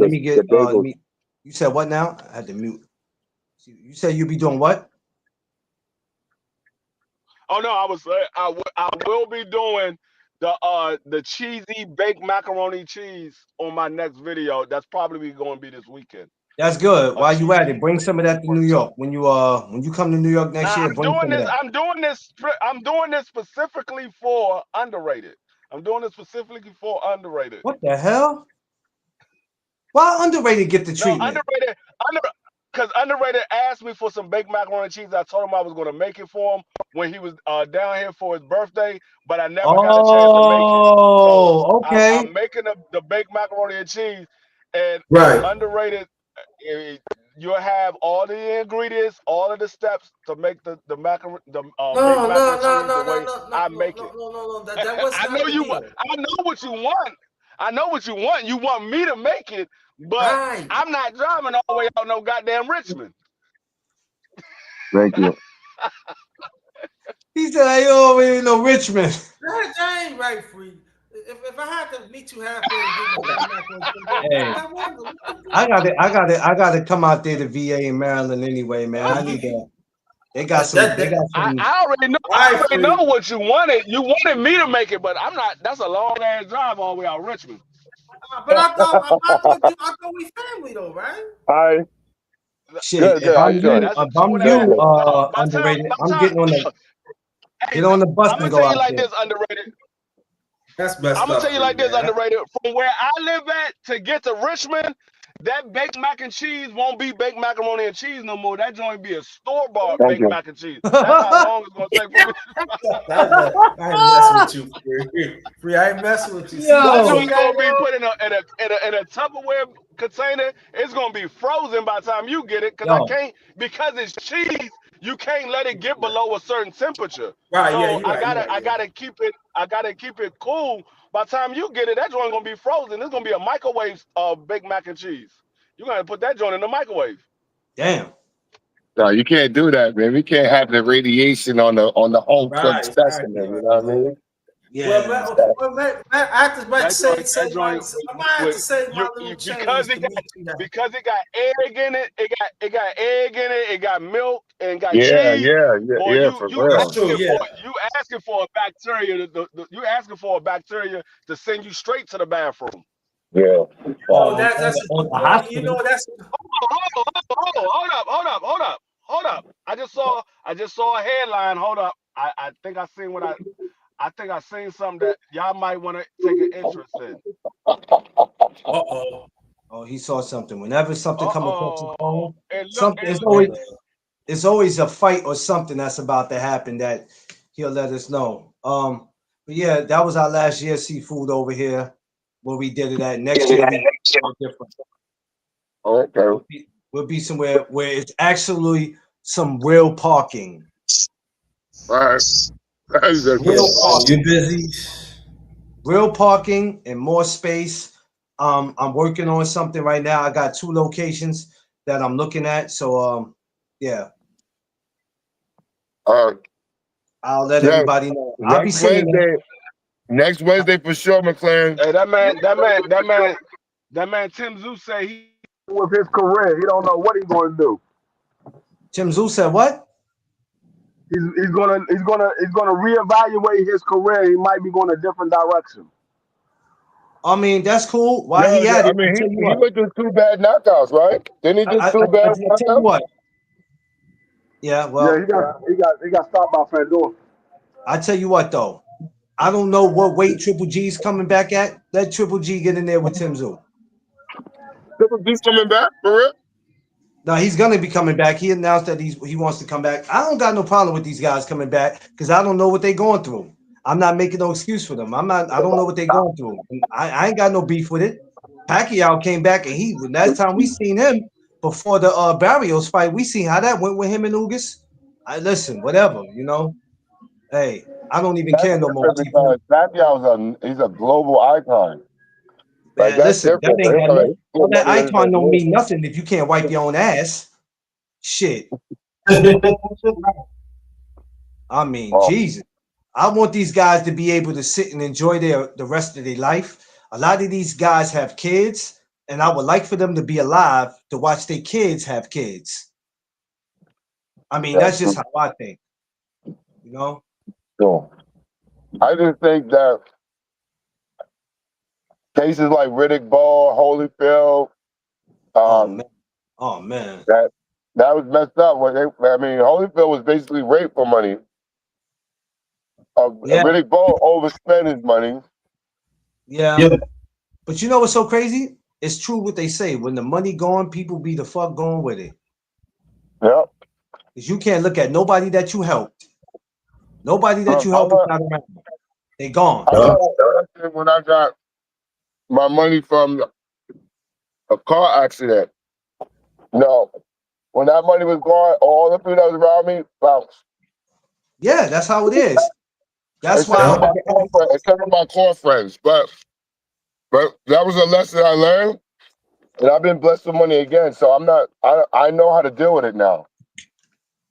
let me get. You said what now? I had to mute. You said you'll be doing what? Oh no, I will be doing the cheesy baked macaroni cheese on my next video. That's probably going to be this weekend. That's good. While you at it, bring some of that to New York. When you come to New York next year, bring some of that. I'm doing this specifically for Underrated. What the hell? Why Underrated get the treatment? No, because Underrated asked me for some baked macaroni and cheese. I told him I was going to make it for him when he was down here for his birthday, but I never got a chance to make it. So okay. I'm making the baked macaroni and cheese, and Underrated. You'll have all the ingredients, all of the steps to make the macaroni, the baked macaroni and cheese the way I make it. No. That was I know you. I know what you want. I know what you want. You want me to make it, but I'm not driving all the way out no goddamn Richmond. Thank you. He said, "I already know Richmond." That ain't right, Free. If I had to meet you halfway, I gotta come out there to VA in Maryland anyway, man. I need that. They got some. I already know. I already know what you wanted. You wanted me to make it, but I'm not. That's a long ass drive all the way out Richmond. But I thought we family though, right? I Shit, good, good. I enjoy it. That's if so I'm that. you, No, by underrated, I'm time. getting on the Hey, get on the bus I'm and gonna go tell you out like there. this, underrated. That's messed I'm gonna up, tell you like this, man. underrated. From where I live at to get to Richmond, that baked mac and cheese won't be baked macaroni and cheese no more. That joint be a store-bought Thank baked you. mac and cheese. That's how long it's gonna take for me. I ain't messing with you, Free. I ain't messing with you. See, That Yo, joint's gonna be put in a Tupperware container. It's gonna be frozen by the time you get it, yo, because it's cheese. You can't let it get below a certain temperature. right, yeah, So you're right. I gotta keep it cool. By the time you get it, that joint gonna be frozen. It's gonna be a microwave baked mac and cheese. You gotta put that joint in the microwave. damn. No, you can't do that, man. We can't have the radiation on the home cooked Right, specimen. You know what I mean? Yeah. I have to like, say That my, joint I might have to say my little because change to meet you now. it got egg in it. It got egg in it. It got milk and got Yeah, cheese. Boy, yeah, for That's real. true, yeah. you asking for a bacteria. You asking for a bacteria to send you straight to the bathroom. Yeah. Oh, that's a on good the point. You know, hospital. that's Hold up. I just saw a headline. Hold up. I think I seen what I think I seen something that y'all might want to take an interest in. uh-oh. Oh, he saw something. Whenever something come across his phone, And look, something it's always a fight or something that's about to happen that he'll let us know. But yeah, that was our last year seafood over here where we did it at. Next year we different. Okay. We'll be somewhere where it's actually some real parking. All right. That's a Real good. parking. You busy? Real parking and more space. I'm working on something right now. I got 2 locations that I'm looking at. So yeah, I'll let Yeah. everybody know. I'll be seeing them. Next Wednesday for sure, McLaren. hey, that man Tim Zoo say he With his career, he don't know what he's going to do. Tim Zoo said what? He's gonna reevaluate his career. He might be going a different direction. I mean, that's cool. While No, he at I it, I mean tell you he what. went through 2 bad knockouts, right? Didn't he do 2 I bad tell you knockouts? what. Yeah, Yeah, well, he got stopped by Fandor. I tell you what though. I don't know what weight Triple G's coming back at. Let Triple G get in there with Tim Zoo. Triple G's coming back for real? No, he's gonna be coming back. He announced that he wants to come back. I don't got no problem with these guys coming back because I don't know what they're going through. I'm not making no excuse for them. I don't know what they're going through. I ain't got no beef with it. Pacquiao came back and last time we seen him before the Barrios fight, we seen how that went with him and Ugas. Listen, whatever, you know. Hey, I don't even care no more. Because Pacquiao's he's a global icon. Like Man, that's listen, that different. ain't got no, all that Like, icon don't mean nothing if you can't wipe your own ass. Shit. I mean, Jesus. I want these guys to be able to sit and enjoy the rest of their life. A lot of these guys have kids, and I would like for them to be alive to watch their kids have kids. I mean, that's just how I think. You know? Sure. I just think that cases like Riddick Bowe, Holyfield, Oh man. that was messed up. Holyfield was basically raped for money. Riddick Bowe overspent his money. Yeah. But you know what's so crazy? It's true what they say. When the money gone, people be the fuck going with it. Yep. Because you can't look at nobody that you helped. Nobody that you helped is not around. They gone. When I got my money from a car accident, no. When that money was gone, all the people that was around me bounced. Yeah, that's how it is. That's why except for my core friends. But that was a lesson I learned. And I've been blessed with money again. So I know how to deal with it now.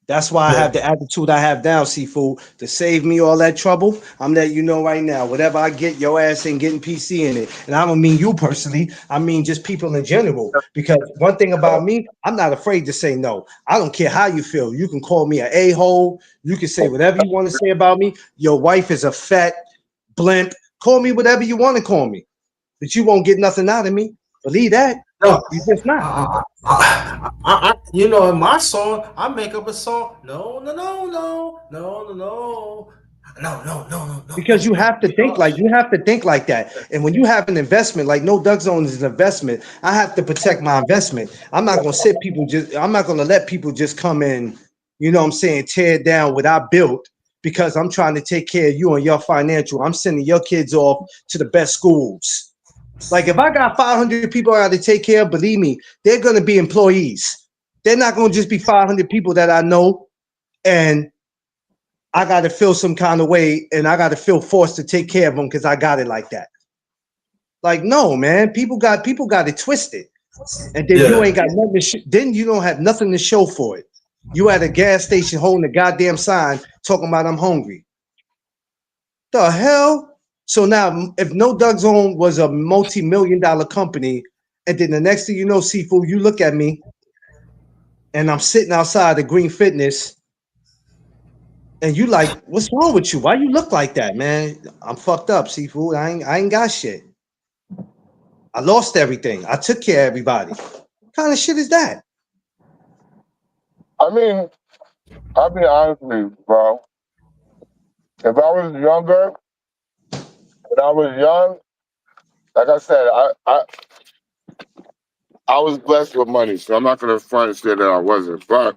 That's why I have the attitude I have now, Seafood, to save me all that trouble. I'm letting you know right now, whatever I get, your ass ain't getting PC in it. And I don't mean you personally. I mean just people in general. Because one thing about me, I'm not afraid to say no. I don't care how you feel. You can call me an a-hole. You can say whatever you want to say about me. Your wife is a fat blimp. Call me whatever you want to call me. but you won't get nothing out of me. Believe that. No, You just not. you know, in my song, I make up a song. No. Because you have to think like that. And when you have an investment, like No Doug Zone is an investment, I have to protect my investment. I'm not gonna let people just come in, you know what I'm saying, tear down what I built because I'm trying to take care of you and your financial. I'm sending your kids off to the best schools. Like if I got 500 people I got to take care of, believe me, they're gonna be employees. They're not gonna just be 500 people that I know and I got to feel some kind of way and I got to feel forced to take care of them because I got it like that. Like, no, man, people got it twisted. And then you ain't got nothing then you don't have nothing to show for it. You at a gas station holding a goddamn sign talking about I'm hungry. The hell? So now if No Doug Zone was a multi-million-dollar company, and then the next thing you know, Seafood, you look at me and I'm sitting outside of Green Fitness. And you like, what's wrong with you? Why you look like that, man? I'm fucked up, Seafood. I ain't got shit. I lost everything. I took care of everybody. What kind of shit is that? I mean, I'll be honest with you, bro. If I was younger, when I was young, like I said, I was blessed with money, so I'm not gonna front and say that I wasn't. But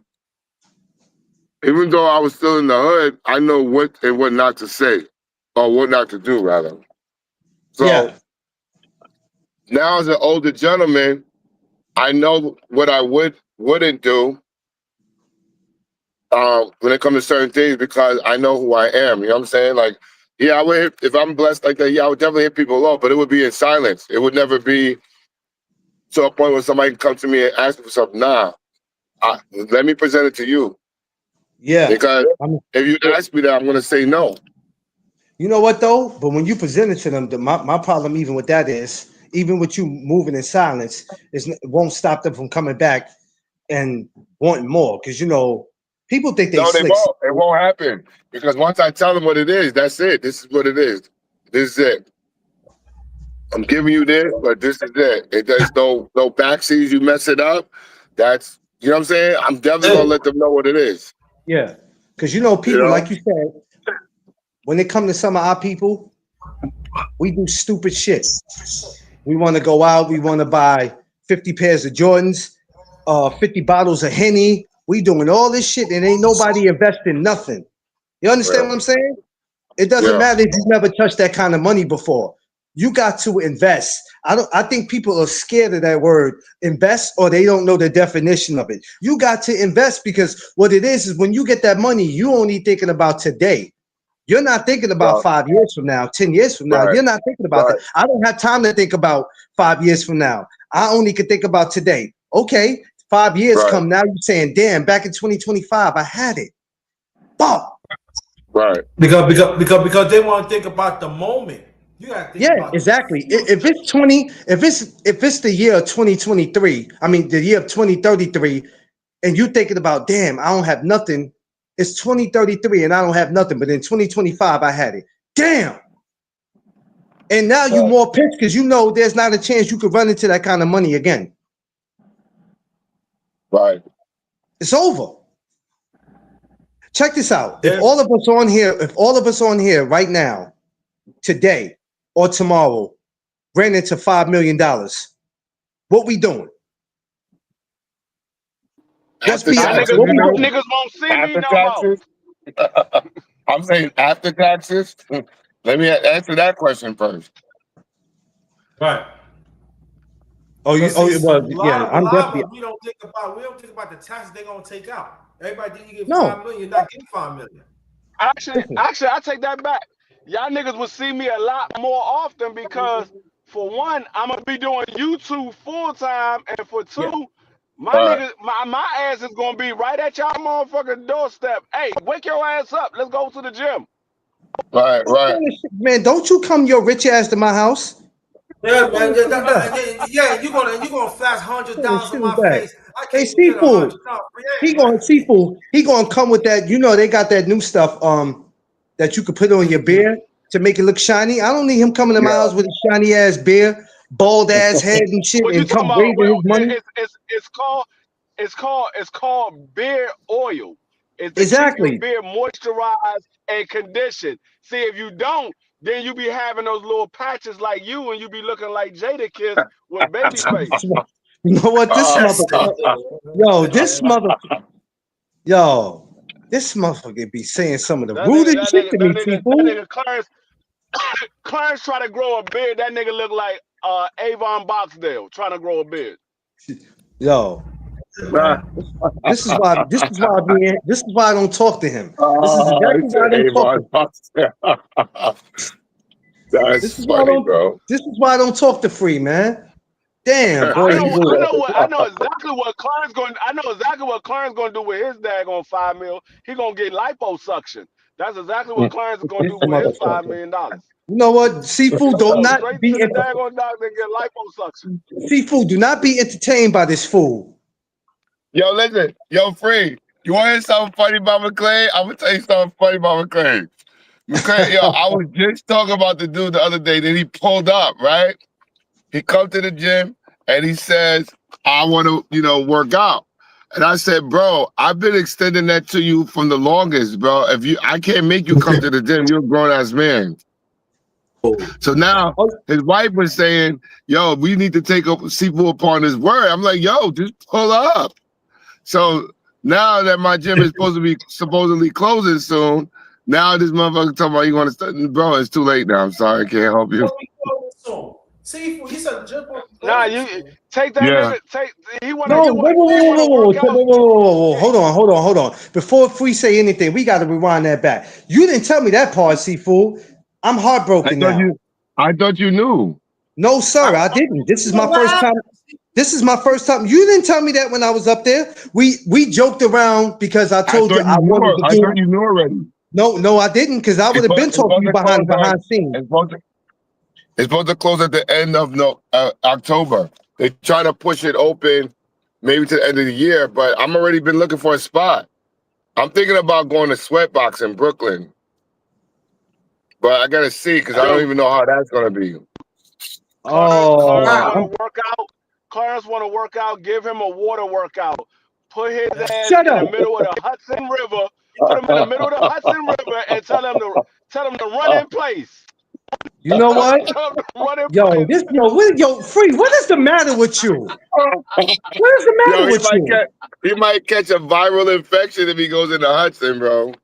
even though I was still in the hood, I know what and what not to say, or what not to do, rather. So now, as an older gentleman, I know what I wouldn't do when it comes to certain things because I know who I am. You know what I'm saying? Like, yeah, I would if I'm blessed like that. Yeah, I would definitely hit people off, but it would be in silence. It would never be to a point where somebody can come to me and ask me for something. Nah, let me present it to you. Yeah. Because if you ask me that, I'm gonna say no. You know what though? But when you present it to them, my problem even with that is, even with you moving in silence, it won't stop them from coming back and wanting more. Because you know, people think they slick. Won't. It won't happen. Because once I tell them what it is, that's it. This is what it is. This is it. I'm giving you this, but this is it. There's no backseas. You mess it up. That's, you know what I'm saying? I'm definitely gonna let them know what it is. Yeah. Because you know, people, like you said, when it comes to some of our people, we do stupid shit. We want to go out, we want to buy 50 pairs of Jordans, 50 bottles of Henny. We doing all this shit and ain't nobody investing nothing. You understand what I'm saying? It doesn't matter if you never touched that kind of money before. You got to invest. I think people are scared of that word invest, or they don't know the definition of it. You got to invest because what it is when you get that money, you only thinking about today. You're not thinking about 5 years from now, 10 years from now. You're not thinking about that. I don't have time to think about 5 years from now. I only can think about today. Okay, 5 years come now, you're saying, damn, back in 2025, I had it. Fuck. Right. Because they want to think about the moment. You gotta think about exactly. If it's the year of 2023, I mean the year of 2033, and you thinking about, damn, I don't have nothing. It's 2033 and I don't have nothing, but in 2025 I had it. Damn. And now you more pissed because you know there's not a chance you could run into that kind of money again. Right. It's over. Check this out. If all of us on here right now, today or tomorrow, ran into $5 million, what we doing? Just be honest. Niggas won't see me no more. I'm saying after taxes. Let me answer that question first. Right. I'm definitely. We don't think about the taxes they're gonna take out. Everybody think you get 5 million, you're not getting 5 million. Actually, I take that back. Y'all niggas will see me a lot more often because, for one, I'm gonna be doing YouTube full time, and for two, my niggas, my ass is gonna be right at y'all motherfucking doorstep. Hey, wake your ass up. Let's go to the gym. Right. Man, don't you come your rich ass to my house? Yeah, man. Yeah, you gonna flash $100 in my face. I can't Seafood. He gonna come with that. You know they got that new stuff that you could put on your beer to make it look shiny. I don't need him coming to my house with a shiny ass beer. bald ass head and shit, What you and talking come about? waving Well, his money. it's called beard oil. It's to keep your Exactly. beard moisturized and conditioned. See, if you don't, then you be having those little patches like you, and you be looking like Jadakiss with baby face. You know what? This motherfucker, this motherfucker be saying some of the rudest shit to me, That nigga Clarence try to grow a beard. That nigga look like Avon Boxdale trying to grow a beard. Yo, this is why I don't talk to him. This is exactly why I don't talk to him. That's funny, bro. This is why I don't talk to Free, man. Damn, boy. I know exactly what Clarence going. I know exactly what Clarence going to do with his daggone $5 million. He gonna get liposuction. That's exactly what Clarence is gonna do with his $5 million. You know what? Seafood, do not be to the daggone doctor and get liposuction. Seafood, do not be entertained by this fool. Yo, listen, yo, Free. You want to hear something funny about McClain? I'm gonna tell you something funny about McClain. McClain, yo, I was just talking about the dude the other day that he pulled up, right? He come to the gym and he says, I want to, work out. And I said, bro, I've been extending that to you from the longest, bro. I can't make you come to the gym. You're a grown-ass man. So now his wife was saying, yo, we need to take Seafood upon his word. I'm like, yo, just pull up. So now that my gym is supposed to be supposedly closing soon, now this motherfucker talking about you want to start. Bro, it's too late now. I'm sorry, I can't help you. Seafood, he said jump on. Nah, you take that nigga. He want to. No, whoa. Hold on. Before Free say anything, we got to rewind that back. You didn't tell me that part, Seafood. I'm heartbroken now. I thought you knew. No, sir, I didn't. This is my first time. This is my first time. You didn't tell me that when I was up there. We joked around because I told you I wanted to do. I thought you knew already. No, I didn't, because I would have been talking to you behind scenes. It's supposed to close at the end of October. They try to push it open maybe to the end of the year, but I'm already been looking for a spot. I'm thinking about going to Sweatbox in Brooklyn. But I got to see, because I don't even know how that's going to be. Clarence want to work out. Give him a water workout. Put his ass in the middle of the Hudson River. Put him in the middle of the Hudson River and tell him to run in place. You know what? Free. What is the matter with you? What is the matter with you? He might catch a viral infection if he goes into Hudson, bro.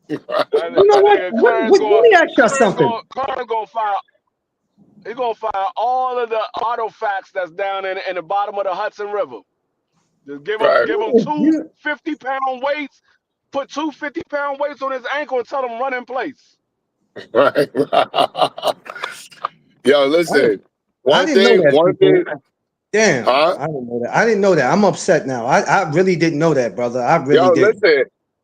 You know what? Let me ask you something. Clarence gonna file. He's gonna file all of the artifacts that's down in the bottom of the Hudson River. Just give him two 50-pound weights. Put two 50-pound weights on his ankle and tell him run in place. Right. Yo, listen. One thing. Damn. Huh? I didn't know that. I'm upset now. I really didn't know that, brother. I really didn't. Listen.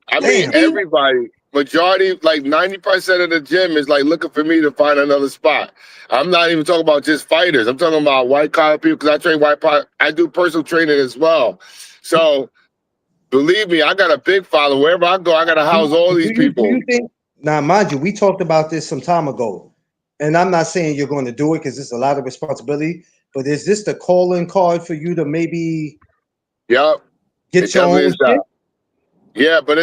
I mean, everybody, majority, like 90% of the gym is like looking for me to find another spot. I'm not even talking about just fighters. I'm talking about white collar people, because I train white collar. I do personal training as well. So believe me, I got a big following. Wherever I go, I got to house all these people. Now, mind you, we talked about this some time ago, and I'm not saying you're going to do it because it's a lot of responsibility, but is this the calling card for you to maybe get your own shit? Yeah, but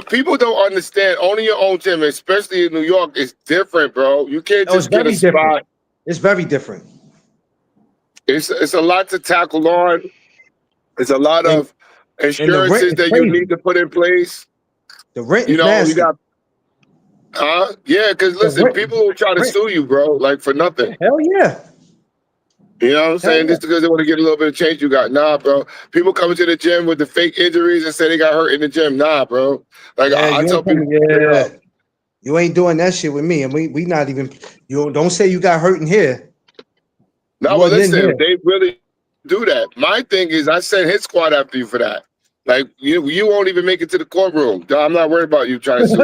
people don't understand, owning your own gym, especially in New York, is different, bro. You can't just get a spot. It's very different. It's a lot to tackle on. It's a lot of insurances that you need to put in place. The rent is nasty. You got, yeah, because listen, people will try to sue you, bro, like for nothing. Hell yeah. You know what I'm saying? Just because they want to get a little bit of change, you got. Nah, bro. People coming to the gym with the fake injuries and say they got hurt in the gym. Nah, bro. Like I tell people, you ain't doing that shit with me, and we not even. You don't say you got hurt in here. No, but listen, they really do that. My thing is, I sent hit squad after you for that. Like you won't even make it to the courtroom. I'm not worried about you trying to sue me.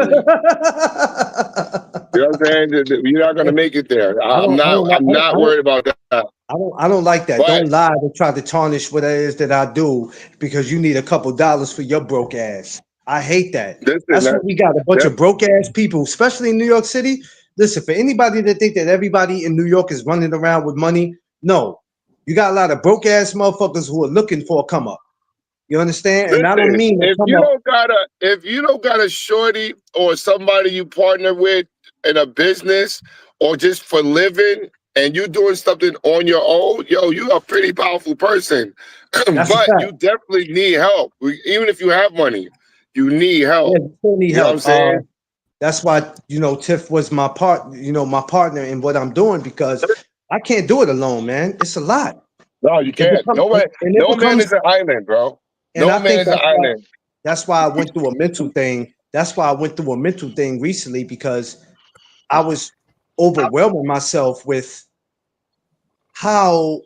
You know what I'm saying? You're not gonna make it there. I'm not worried about that. I don't like that. Don't lie to try to tarnish what it is that I do because you need a couple dollars for your broke ass. I hate that. That's what we got. A bunch of broke ass people, especially in New York City. listen, for anybody that think that everybody in New York is running around with money, no. You got a lot of broke ass motherfuckers who are looking for a come up. You understand? And I don't mean if you don't got a shorty or somebody you partner with in a business or just for living, and you doing something on your own, yo, you a pretty powerful person. But you definitely need help. Even if you have money, you need help. Yeah, you still need you know help. what I'm saying? That's why, you know, Tiff was my my partner in what I'm doing, because I can't do it alone, man. It's a lot. No, you can't. No man is an island, bro. And I No man think is an island. that's why I went through a mental thing. That's why I went through a mental thing recently, because I was overwhelming myself with how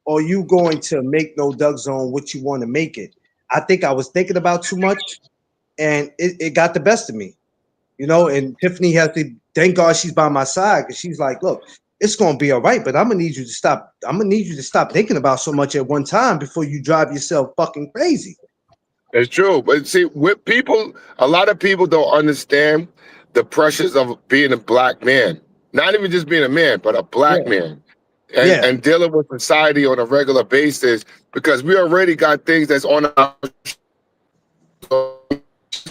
are you going to make No Doug Zone what you want to make it. I think I was thinking about too much, and it got the best of me, you know. And Tiffany has to thank God she's by my side, because she's like, look, it's gonna be all right, but I'm gonna need you to stop. I'm gonna need you to stop thinking about so much at one time before you drive yourself fucking crazy. It's true. But see, with people, a lot of people don't understand the pressures of being a black man. Not even just being a man, but a black man. And dealing with society on a regular basis, because we already got things that's on our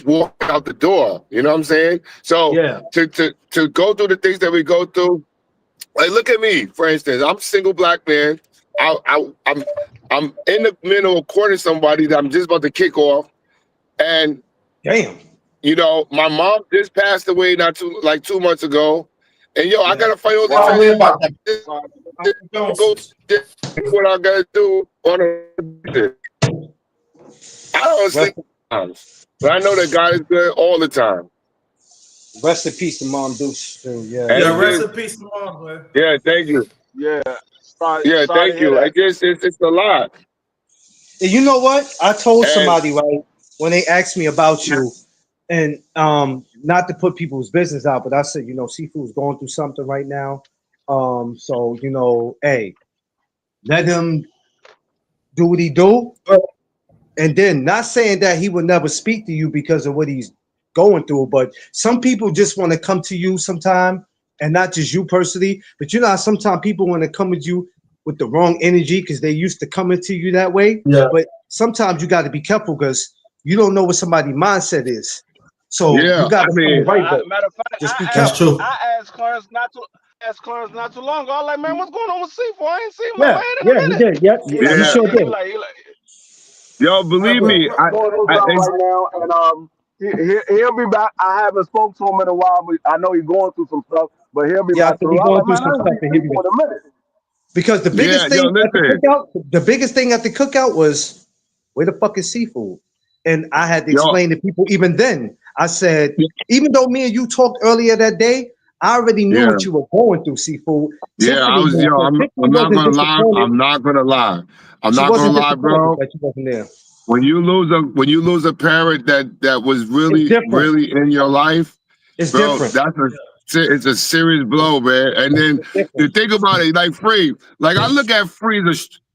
walk out the door. You know what I'm saying? So to go through the things that we go through, like look at me, for instance. I'm a single black man. I'm in the middle of courting somebody that I'm just about to kick off. And damn, you know, my mom just passed away like 2 months ago. And yo, I gotta fight all this. Go what I gotta do on a. I don't sleep sometimes, but I know that God is good all the time. Rest in peace to Mom Deuce. Yeah, rest in peace to Mom, man. Yeah, thank you. Yeah, thank you. It's a lot. And you know what? I told somebody, right, when they asked me about you, and not to put people's business out, but I said, you know, Sifu's going through something right now. So, you know, hey, let him do what he do. And then not saying that he would never speak to you because of what he's going through, but some people just want to come to you sometime, and not just you personally, but you know how sometimes people want to come with you with the wrong energy because they used to coming to you that way. Yeah. But sometimes you got to be careful because you don't know what somebody's mindset is. So you got to be right. Matter of fact, just be careful. I asked Clarence not too long ago. I was like, man, what's going on with Sifu? I ain't seen my man in a minute. He did. He sure did. Yo, believe me, right now, and he'll be back. I haven't spoke to him in a while, but I know he's going through some stuff. But he'll be back. I think he's going through some stuff. Because the biggest thing at the cookout, at the cookout was, where the fuck is Seafood? And I had to explain to people even then. I said, even though me and you talked earlier that day, I already knew what you were going through, Seafood. Yeah, I was. I'm not gonna lie. I'm not gonna lie. I'm not gonna lie, bro. That she wasn't there. When you lose a parent that was really in your life, it's bro, different. It's a serious blow, man. And then you think about it, like Free. Like I look at Free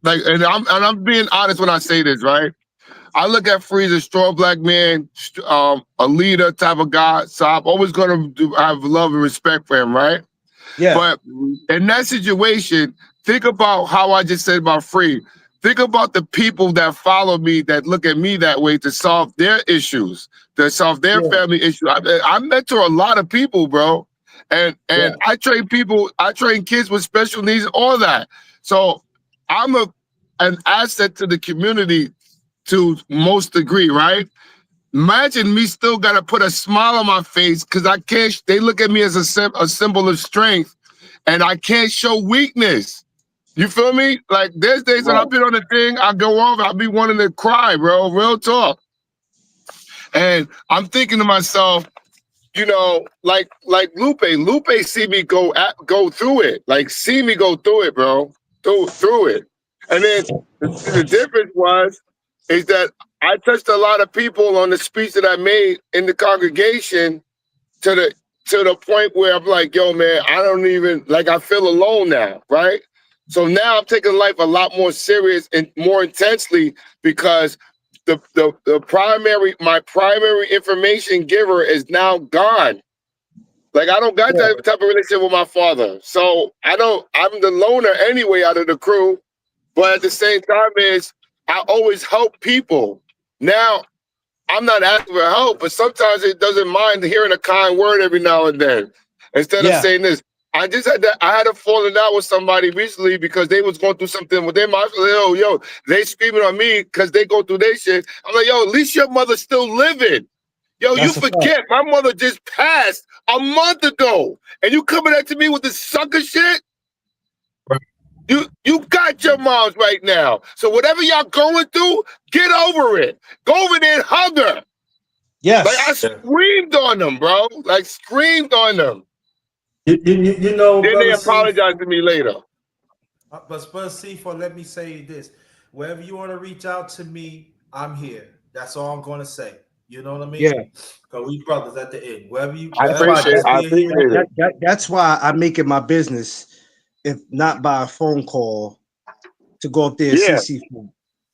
like, and I'm being honest when I say this, right? I look at Free as a strong black man, a leader type of guy. So I'm always gonna have love and respect for him, right? Yeah. But in that situation, think about how I just said about Free. Think about the people that follow me, that look at me that way to solve their issues, to solve their family issues. I mentor a lot of people, bro. And I train kids with special needs, all that. So I'm an asset to the community to most degree, right? Imagine me still gotta put a smile on my face because I can't. They look at me as a symbol of strength, and I can't show weakness. You feel me? Like there's days when I've been on the thing, I go off, I'll be wanting to cry, bro. Real talk. And I'm thinking to myself, you know, like Lupe see me go through it, like see me go through it, bro, through it. And then the difference is that I touched a lot of people on the speech that I made in the congregation to the point where I'm like, yo, man, I don't even, like, I feel alone now, right? So now I'm taking life a lot more serious and more intensely because my primary information giver is now gone. Like I don't got that type of relationship with my father. So I'm the loner anyway out of the crew. But at the same time I always help people. Now, I'm not asking for help, but sometimes it doesn't mind hearing a kind word every now and then. Instead of saying this, I had a falling out with somebody recently because they was going through something with them. I was like, yo, they screaming on me because they go through their shit. I'm like, yo, at least your mother's still living. Yo, you forget my mother just passed a month ago, and you coming at to me with this sucker shit? You got your moms right now. So whatever y'all going through, get over it. Go over there and hug her. Yes. Like I screamed on them, bro. Like screamed on them. You know, then they apologized to me later. But C4, let me say this. Wherever you want to reach out to me, I'm here. That's all I'm going to say. You know what I mean? Yeah. Because we brothers at the end. Wherever you, I appreciate it. That's why I make it my business, if not by a phone call, to go up there and see C4.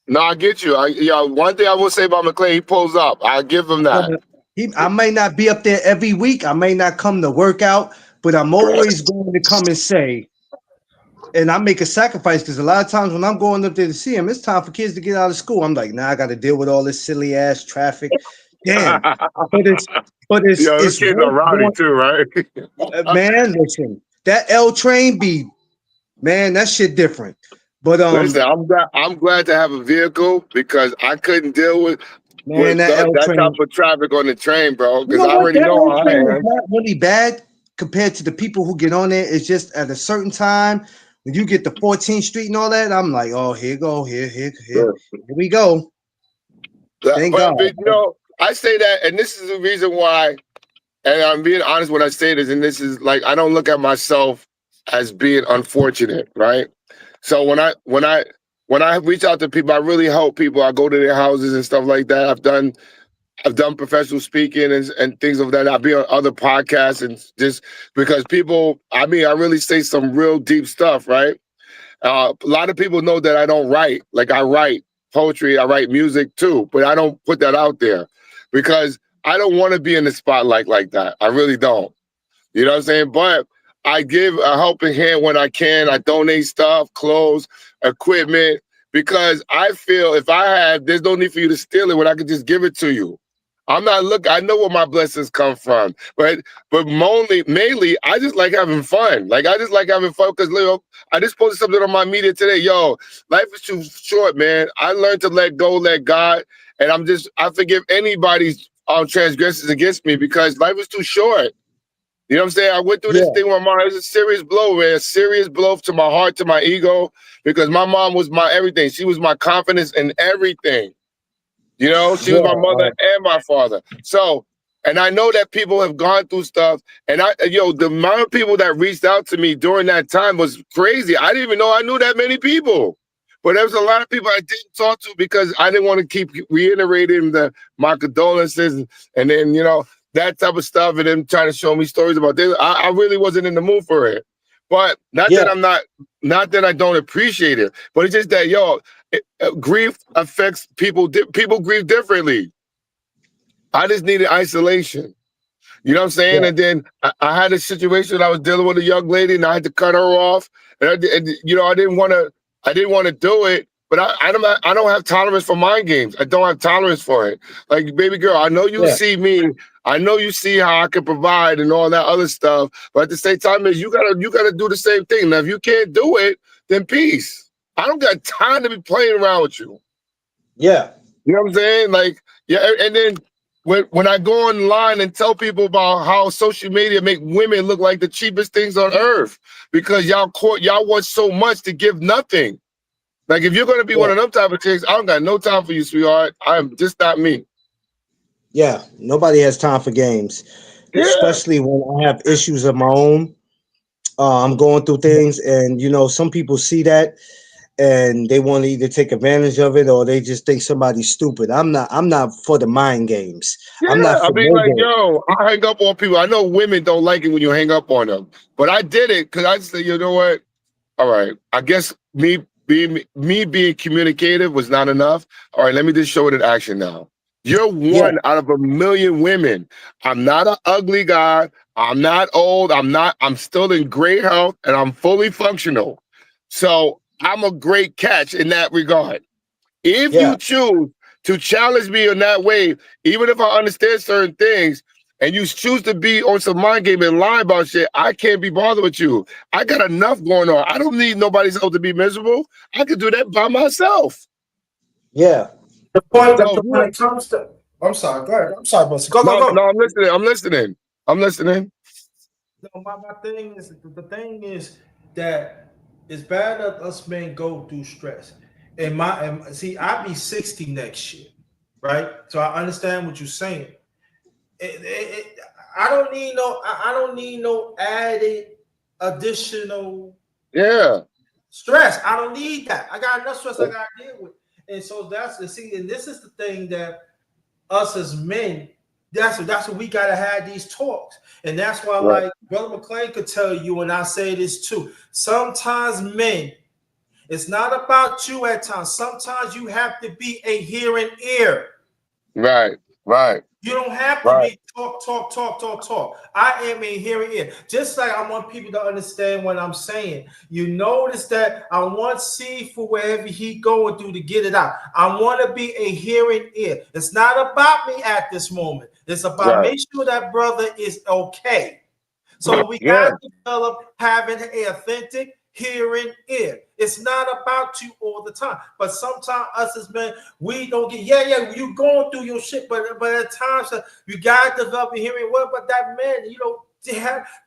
No, I get you. One thing I will say about McClain, he pulls up. I'll give him that. I may not be up there every week. I may not come to work out, but I'm always going to come and say, and I make a sacrifice because a lot of times when I'm going up there to see him, it's time for kids to get out of school. I'm like, I got to deal with all this silly ass traffic. Damn. but it's kids are rowdy too, right? Man, listen, that L train be, man, that shit different. But listen, I'm glad to have a vehicle because I couldn't deal with that type of traffic on the train, bro. Because I already know how I am. It's not really bad compared to the people who get on there. It's just at a certain time when you get to 14th Street and all that. I'm like, oh, here we go. Thank God. But, I say that, and this is the reason why. And I'm being honest when I say this, and this is like I don't look at myself as being unfortunate, right? So when I reach out to people, I really help people. I go to their houses and stuff like that. I've done professional speaking and things of that. I'll be on other podcasts and just because people, I really say some real deep stuff, right? A lot of people know that I don't write. Like I write poetry, I write music too, but I don't put that out there because I don't want to be in the spotlight like that. I really don't. You know what I'm saying? But I give a helping hand when I can. I donate stuff, clothes, equipment, because I feel if there's no need for you to steal it when I can just give it to you. I'm not I know where my blessings come from, but mainly, I just like having fun. Like, I just like having fun because, I just posted something on my media today. Yo, life is too short, man. I learned to let go, let God, and I forgive anybody's transgressions against me because life is too short. You know what I'm saying? I went through this thing with my mom. It was a serious blow, man. A serious blow to my heart, to my ego, because my mom was my everything. She was my confidence in everything. You know, she was my mother and my father. So, and I know that people have gone through stuff. And the amount of people that reached out to me during that time was crazy. I didn't even know I knew that many people. But there was a lot of people I didn't talk to because I didn't want to keep reiterating my condolences and then, that type of stuff, and them trying to show me stories about this. I really wasn't in the mood for it. But not that I don't appreciate it, but it's just that, grief affects people. People grieve differently. I just needed isolation. You know what I'm saying? Yeah. And then I had a situation. I was dealing with a young lady, and I had to cut her off. And I didn't want to do it. But I don't have tolerance for mind games. I don't have tolerance for it. Like, baby girl, I know you see me. I know you see how I can provide and all that other stuff. But at the same time, you gotta do the same thing. Now, if you can't do it, then peace. I don't got time to be playing around with you. Yeah. You know what I'm saying? Like, and then when I go online and tell people about how social media make women look like the cheapest things on earth because y'all want so much to give nothing. Like, if you're going to be one of them type of chicks, I don't got no time for you, sweetheart. I'm just not me. Yeah, nobody has time for games, especially when I have issues of my own. I'm going through things, and, some people see that, and they want to either take advantage of it or they just think somebody's stupid. I'm not for the mind games. Yeah, I'm not for I hang up on people. I know women don't like it when you hang up on them, but I did it because I said, you know what? All right, I guess me being communicative was not enough. All right, let me just show it in action now. You're one out of a million women. I'm not an ugly guy. I'm not old. I'm still in great health and I'm fully functional. So I'm a great catch in that regard. If Yeah. you choose to challenge me in that way, even if I understand certain things, and you choose to be on some mind game and lie about shit, I can't be bothered with you. I got enough going on. I don't need nobody's help to be miserable. I can do that by myself. Yeah. The point So, when it comes to, I'm sorry, go ahead. I'm sorry, Buster. Go. no, I'm listening. No, my thing is, the thing is that it's bad that us men go through stress. And see, I'll be 60 next year, right? So I understand what you're saying. I don't need no added additional stress. I don't need that. I got enough stress I got to deal with. And so that's the see, and this is the thing that us as men, that's what we gotta have these talks. And that's why, like Brother McClain could tell you, and I say this too. Sometimes men, it's not about you at times. Sometimes you have to be a hearing ear. Right. You don't have to be talk. I am a hearing ear. Just like I want people to understand what I'm saying. You notice that I want Seafood wherever he going through to get it out. I want to be a hearing ear. It's not about me at this moment. It's about make sure that brother is okay. So we got to develop having an authentic hearing ear. It's not about you all the time, but sometimes us as men, we don't get you going through your shit, but at times you gotta develop a hearing. What about that man?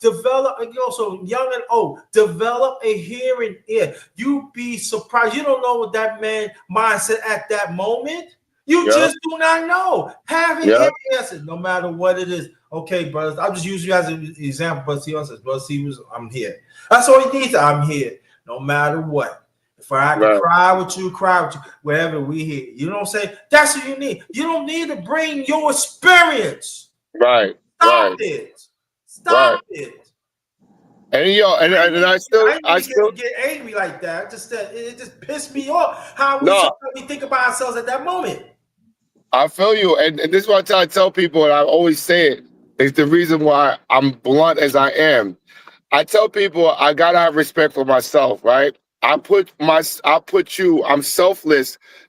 Develop, so young and old, develop a hearing ear. You be surprised. You don't know what that man mindset at that moment. You just do not know. Having hearing ears, no matter what it is. Okay, brothers, I'll just use you as an example. But he says, "Brother Stevens, I'm here." That's all he needs. I'm here, no matter what. If I have to cry with you, wherever we here. You know what I'm saying? That's what you need. You don't need to bring your experience. Stop it. And and I still get angry like that. It just pissed me off how we think about ourselves at that moment. I feel you, and this is what I tell people, and I always say it. It's the reason why I'm blunt as I am. I tell people I gotta have respect for myself, right? I'm selfless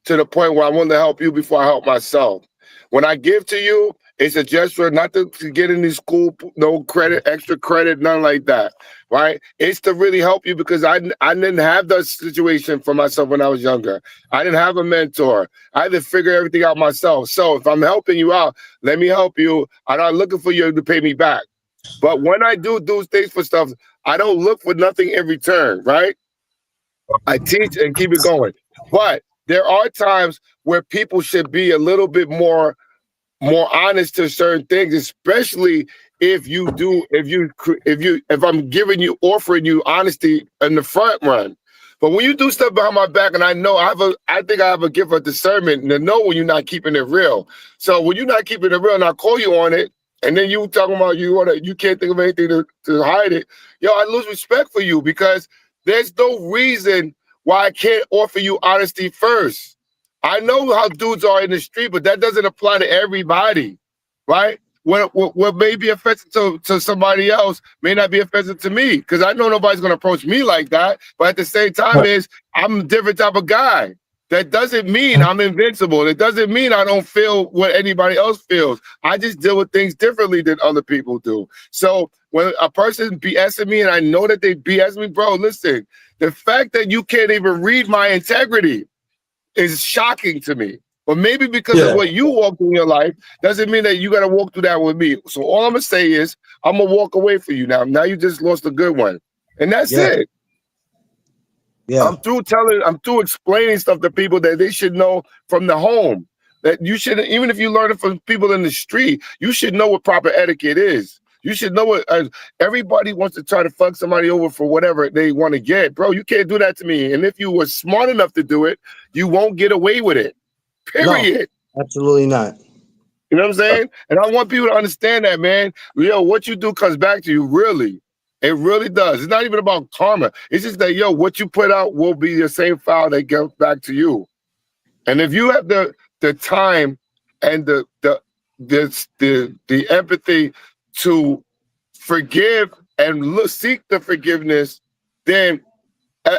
to the point where I want to help you before I help myself. When I give to you, it's a gesture not to get in this school, no credit, extra credit, nothing like that, right? It's to really help you because I didn't have that situation for myself when I was younger. I didn't have a mentor. I had to figure everything out myself. So if I'm helping you out, let me help you. I'm not looking for you to pay me back. But when I do things for stuff, I don't look for nothing in return, right? I teach and keep it going. But there are times where people should be a little bit more honest to certain things, especially if I'm offering you honesty in the front run. But when you do stuff behind my back, and I know I think I have a gift of discernment to know when you're not keeping it real. So when you're not keeping it real and I call you on it, and then you talking about you can't think of anything to hide it, I lose respect for you because there's no reason why I can't offer you honesty first. I know how dudes are in the street, but that doesn't apply to everybody, right? What may be offensive to somebody else may not be offensive to me because I know nobody's going to approach me like that. But at the same time, I'm a different type of guy. That doesn't mean I'm invincible. It doesn't mean I don't feel what anybody else feels. I just deal with things differently than other people do. So when a person BSing me and I know that they BS me, bro, listen, the fact that you can't even read my integrity is shocking to me. But maybe because of what you walked through in your life doesn't mean that you got to walk through that with me. So all I'm going to say is I'm going to walk away from you now. Now you just lost a good one. And that's it. Yeah. I'm through explaining stuff to people that they should know from the home. That you should, even if you learn it from people in the street, you should know what proper etiquette is. You should know what everybody wants to try to fuck somebody over for whatever they want to get. Bro, you can't do that to me. And if you were smart enough to do it, you won't get away with it. Period. No, absolutely not. You know what I'm saying? And I want people to understand that, man. What you do comes back to you, really. It really does. It's not even about karma. It's just that, what you put out will be the same file that goes back to you. And if you have the time and the empathy to forgive and seek the forgiveness, then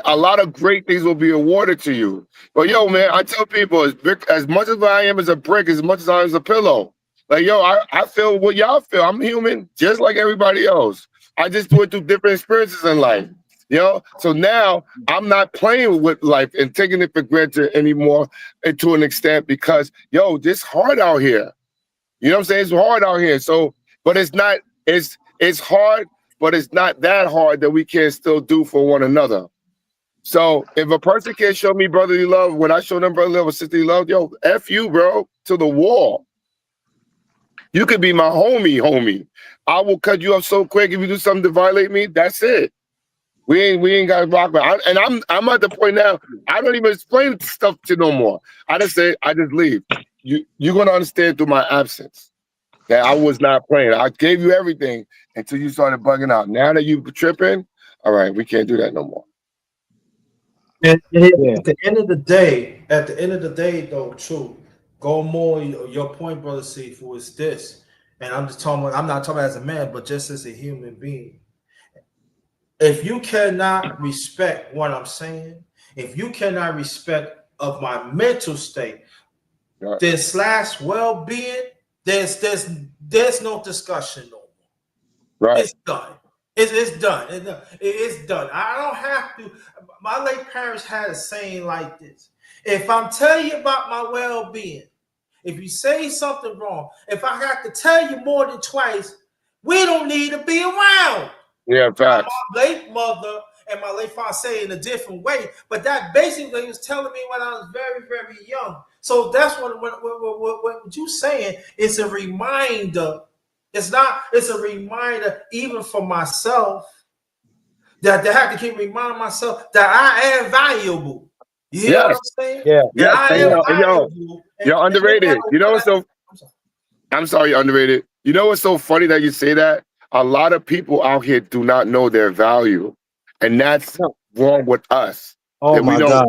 a lot of great things will be awarded to you. But yo, man, I tell people as much as I am as a brick, as much as I am as a pillow. Like, yo, I feel what y'all feel. I'm human, just like everybody else. I just went through different experiences in life. You know, so now I'm not playing with life and taking it for granted anymore, and to an extent, because yo, this hard out here. You know what I'm saying? It's hard out here. So, but it's not. It's hard, but it's not that hard that we can't still do for one another. So if a person can't show me brotherly love when I show them brotherly love or sisterly love, yo, F you, bro, to the wall. You could be my homie. I will cut you up so quick if you do something to violate me. That's it. We ain't got to rock. And I'm at the point now. I don't even explain stuff to you no more. I just leave. You're gonna understand through my absence that I was not playing. I gave you everything until you started bugging out. Now that you tripping, all right, we can't do that no more. And at the end of the day, though, true. Go more. Your point, brother Sifu, is this, and I'm not talking about as a man, but just as a human being. If you cannot respect what I'm saying, if you cannot respect of my mental state, right, then / well-being, there's no discussion no more. Right. It's done. It's done. It's done. I don't have to. My late parents had a saying like this: if I'm telling you about my well-being, if you say something wrong, if I have to tell you more than twice, we don't need to be around. Yeah, facts. My late mother and my late father say in a different way, but that basically was telling me when I was very, very young. So that's what you're saying. It's a reminder. It's a reminder even for myself that I have to keep reminding myself that I am valuable. You hear what I'm saying? Yeah. Yeah. I am valuable. You're underrated. You know what's so? I'm sorry, you're underrated. You know what's so funny that you say that? A lot of people out here do not know their value, and that's wrong with us. Oh my God.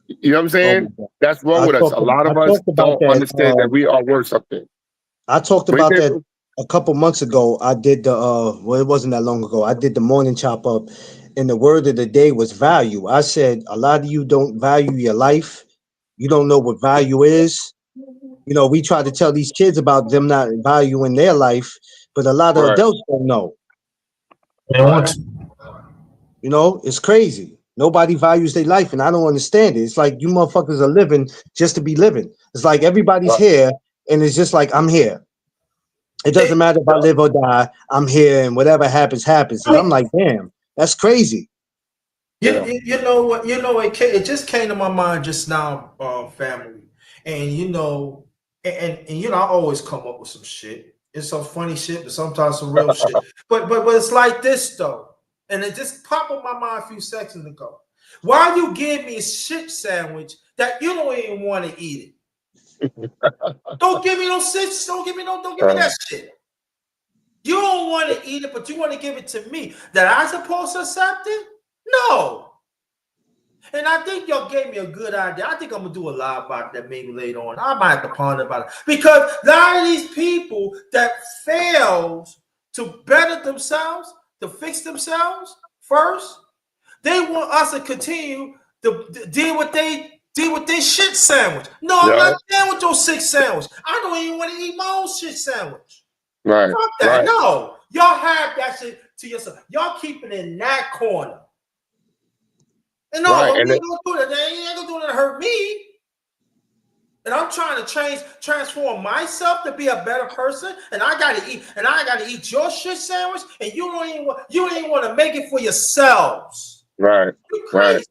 You know what I'm saying? That's wrong with us. A lot of us don't understand that we are worth something. I talked about that a couple months ago. I did the well, it wasn't that long ago. I did the morning chop up, and the word of the day was value. I said a lot of you don't value your life. You don't know what value is. You know, we try to tell these kids about them not valuing their life, but a lot of adults don't know. You know, it's crazy. Nobody values their life, and I don't understand it. It's like you motherfuckers are living just to be living. It's like everybody's here, and it's just like I'm here. It doesn't matter if I live or die. I'm here, and whatever happens, happens. And I'm like, damn, that's crazy. You know what? It just came to my mind just now, family. And I always come up with some shit. It's some funny shit, but sometimes some real shit. But it's like this though, and it just popped in my mind a few seconds ago. Why you give me a shit sandwich that you don't even want to eat it? Don't give me no shit. Don't give me that shit. You don't want to eat it, but you want to give it to me. That I supposed to accept it? No. And I think y'all gave me a good idea. I think I'm gonna do a live about that maybe later on. I might have to ponder about it because a lot of these people that fails to better themselves, to fix themselves first, they want us to continue to deal with their shit sandwich. No, I'm not down with your shit sandwich. I don't even want to eat my own shit sandwich. Right. Fuck that. Right. No, y'all have that shit to yourself. Y'all keep it in that corner. And no, we ain't gonna do that. They ain't gonna do that to hurt me. And I'm trying to transform myself to be a better person. And I gotta eat your shit sandwich. And you ain't even want to make it for yourselves. Right. You crazy.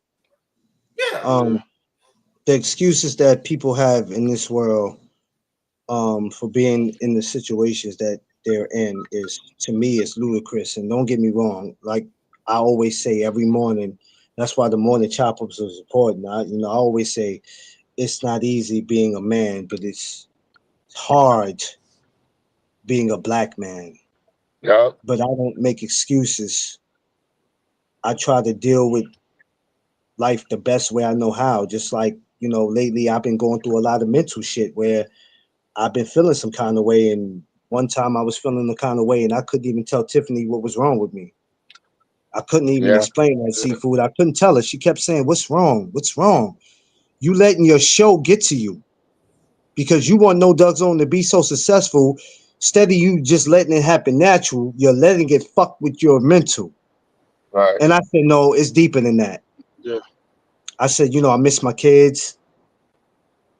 Yeah. The excuses that people have in this world for being in the situations that they're in is, to me, it's ludicrous. And don't get me wrong, like I always say every morning, that's why the morning chop-ups is important. I always say it's not easy being a man, but it's hard being a black man. Yeah. But I don't make excuses. I try to deal with life the best way I know how. Just like, lately I've been going through a lot of mental shit where I've been feeling some kind of way, and one time I was feeling the kind of way, and I couldn't even tell Tiffany what was wrong with me. I couldn't even explain that seafood. I couldn't tell her. She kept saying, "What's wrong? What's wrong?" You letting your show get to you because you want No Doug Zone to be so successful. Instead of you just letting it happen natural, you're letting it fuck with your mental. Right. And I said, no, it's deeper than that. Yeah. I said, I miss my kids.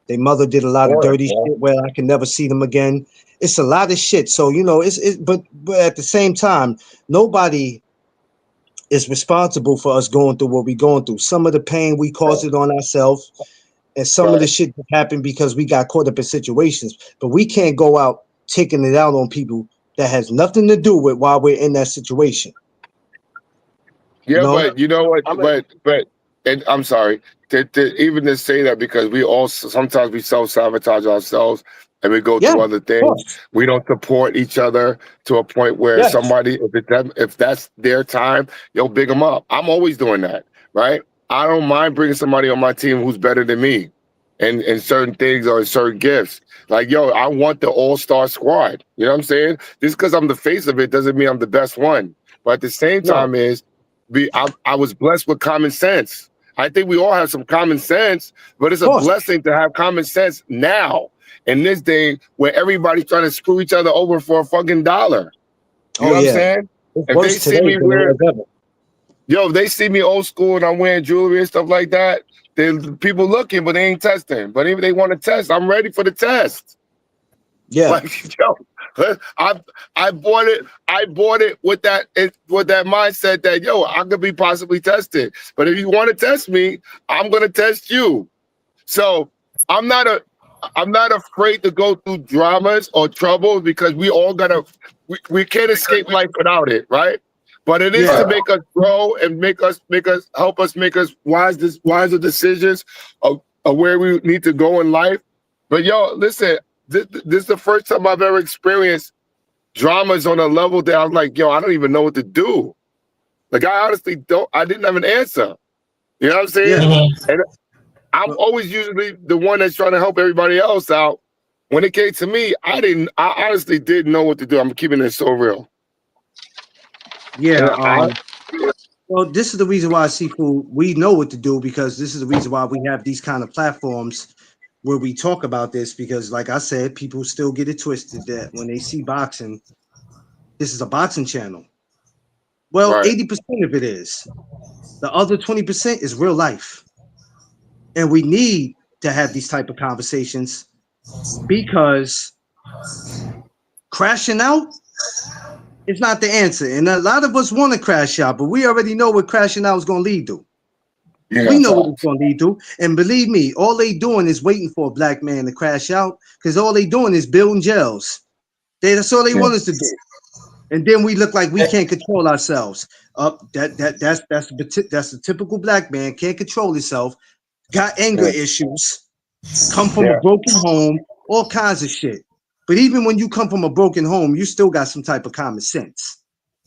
Their mother did a lot of dirty shit where I can never see them again. It's a lot of shit. So, but at the same time, nobody is responsible for us going through what we're going through. Some of the pain we caused it on ourselves, and some of the shit that happened because we got caught up in situations. But we can't go out taking it out on people that has nothing to do with why we're in that situation. Yeah, but you know what? But and I'm sorry even to say that, because we all sometimes we self-sabotage ourselves and we go through other things. We don't support each other to a point where somebody, if that's their time, big them up. I'm always doing that, right? I don't mind bringing somebody on my team who's better than me in certain things or certain gifts. Like, I want the all-star squad. You know what I'm saying? Just because I'm the face of it doesn't mean I'm the best one. But at the same time I was blessed with common sense. I think we all have some common sense, but it's a blessing to have common sense now in this day where everybody's trying to screw each other over for a fucking dollar. You know what I'm saying? If they see me if they see me old school and I'm wearing jewelry and stuff like that, then people looking, but they ain't testing. But if they want to test, I'm ready for the test. Yeah. Like, I bought it with that mindset that I could be possibly tested. But if you want to test me, I'm gonna test you. So I'm not afraid to go through dramas or troubles because we all we can't escape life without it, right? But it is to make us grow and help us make wiser decisions of where we need to go in life. But listen, this is the first time I've ever experienced dramas on a level that I'm like, I don't even know what to do. Like, I honestly I didn't have an answer. You know what I'm saying? Yeah. And I'm always usually the one that's trying to help everybody else out. When it came to me, I honestly didn't know what to do. I'm keeping it so real. Yeah. Well, this is the reason why Seafood, we know what to do, because this is the reason why we have these kind of platforms where we talk about this, because like I said, people still get it twisted that when they see boxing, this is a boxing channel. Well, 80% of it is. The other 20% is real life. And we need to have these type of conversations because crashing out is not the answer. And a lot of us want to crash out, but we already know what crashing out is going to lead to. Yeah, we know what it's going to lead to. And believe me, all they doing is waiting for a black man to crash out, because all they doing is building jails. That's all they want us to do. And then we look like we can't control ourselves. That's the typical black man, can't control himself, got anger issues, come from a broken home, all kinds of shit. But even when you come from a broken home, you still got some type of common sense.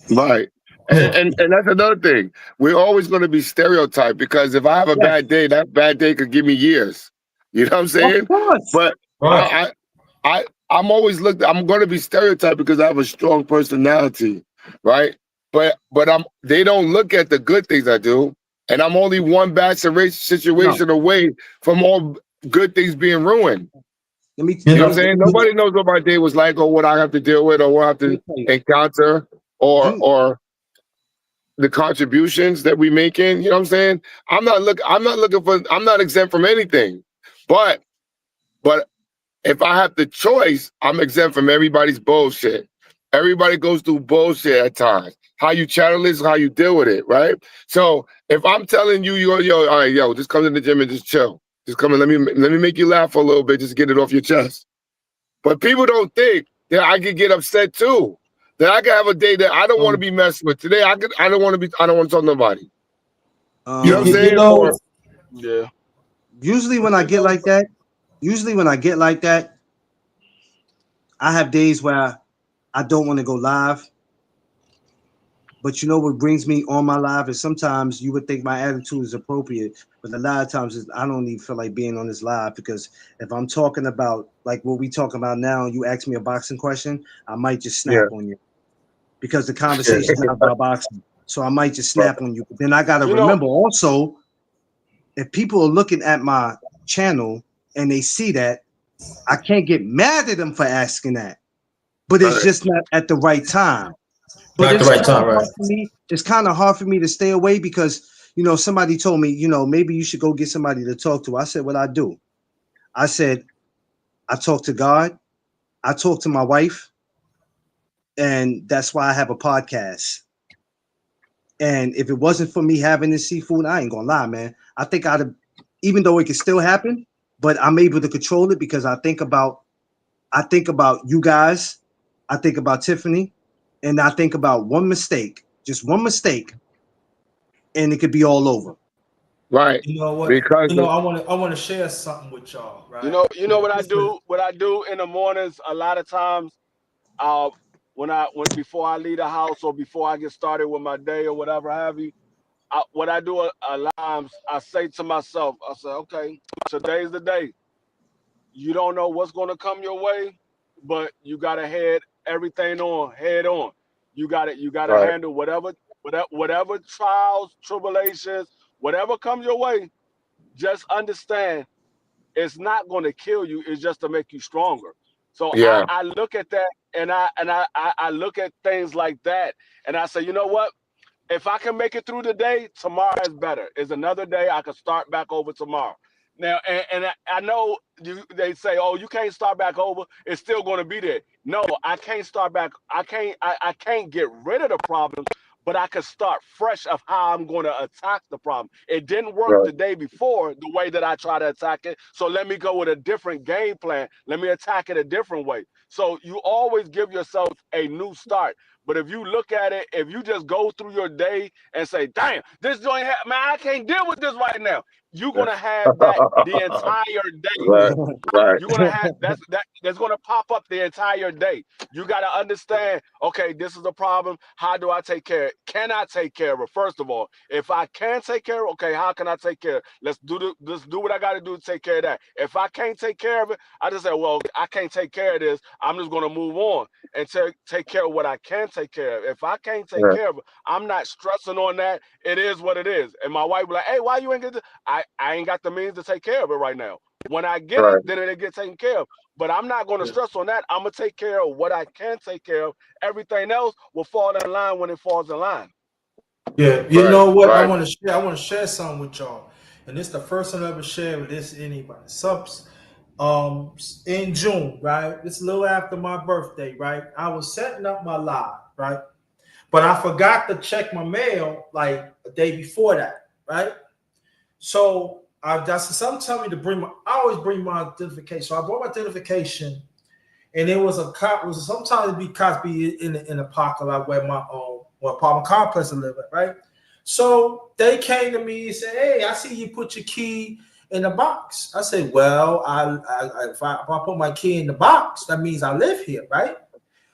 Right. And that's another thing. We're always going to be stereotyped, because if I have a bad day, that bad day could give me years. You know what I'm saying? Of course. But I'm always I'm going to be stereotyped because I have a strong personality, right? But they don't look at the good things I do, and I'm only one bad situation away from all good things being ruined. You know what I'm saying? Nobody knows what my day was like, or what I have to deal with, or what I have to encounter, or the contributions that we make in. You know what I'm saying? I'm not exempt from anything. But if I have the choice, I'm exempt from everybody's bullshit. Everybody goes through bullshit at times. How you channel is how you deal with it, right? So if I'm telling you, all right, just come to the gym and just chill. Just come and let me make you laugh for a little bit, just get it off your chest. But people don't think that I could get upset too. That I could have a day that I don't want to be messed with. Today I don't want to talk to nobody. You know what I'm saying? Usually when I get like that, I have days where I don't want to go live. But you know what brings me on my live is sometimes you would think my attitude is appropriate, but a lot of times I don't even feel like being on this live, because if I'm talking about like what we talking about now, you ask me a boxing question, I might just snap on you because the conversation is not about boxing. So I might just snap on you. But then I got to remember also, if people are looking at my channel and they see that, I can't get mad at them for asking that. But it's just not at the right time. But Not the right time, right? It's kind of hard for me to stay away because, you know, somebody told me, you know, maybe you should go get somebody to talk to. I said, what I do? I said, I talk to God. I talk to my wife. And that's why I have a podcast. And if it wasn't for me having this seafood, I ain't gonna lie, man. I think I'd have, even though it could still happen, but I'm able to control it because I think about you guys, I think about Tiffany, and I think about one mistake, just one mistake, and it could be all over. Right. You know what? Because you know, I want to share something with y'all, right? You know what I do? What I do in the mornings, a lot of times, before I leave the house or before I get started with my day or whatever have you, what I do a lot of times, I say to myself, I say, okay, today's the day. You don't know what's going to come your way, but you got to head on. You got to handle whatever trials, tribulations, whatever comes your way. Just understand it's not going to kill you. It's just to make you stronger. So I look at that and I look at things like that and I say, you know what? If I can make it through the day, tomorrow is better. It's another day. I can start back over tomorrow. Now, and I know they say, oh, you can't start back over. It's still going to be there. No, I can't start back. I can't get rid of the problem, but I can start fresh of how I'm going to attack the problem. It didn't work the day before the way that I try to attack it. So let me go with a different game plan. Let me attack it a different way. So you always give yourself a new start. But if you look at it, if you just go through your day and say, damn, this joint, man, I can't deal with this right now. You're going to have that the entire day. Right. You're going to have that's going to pop up the entire day. You got to understand, okay, this is a problem. How do I take care of it? Can I take care of it? First of all, if I can take care of it, okay, how can I take care of it? Let's do what I got to do to take care of that. If I can't take care of it, I just say, well, I can't take care of this. I'm just going to move on and take care of what I can take care of. If I can't take care of it, I'm not stressing on that. It is what it is. And my wife be like, hey, why you ain't get this? I ain't got the means to take care of it right now. When I get it, then it'll get taken care of. But I'm not going to stress on that. I'm going to take care of what I can take care of. Everything else will fall in line when it falls in line. Yeah, you know what? I want to share something with y'all. And this is the first time I ever shared with this anybody. In June, right? It's a little after my birthday, right? I was setting up my live, right? But I forgot to check my mail like a day before that, right? So some tell me to I always bring my identification. So I brought my identification, and it was sometimes it'd be Cosby in the parking lot where my apartment complex I live at, right? So they came to me and said, hey, I see you put your key in the box. I said, well, if I put my key in the box, that means I live here, right?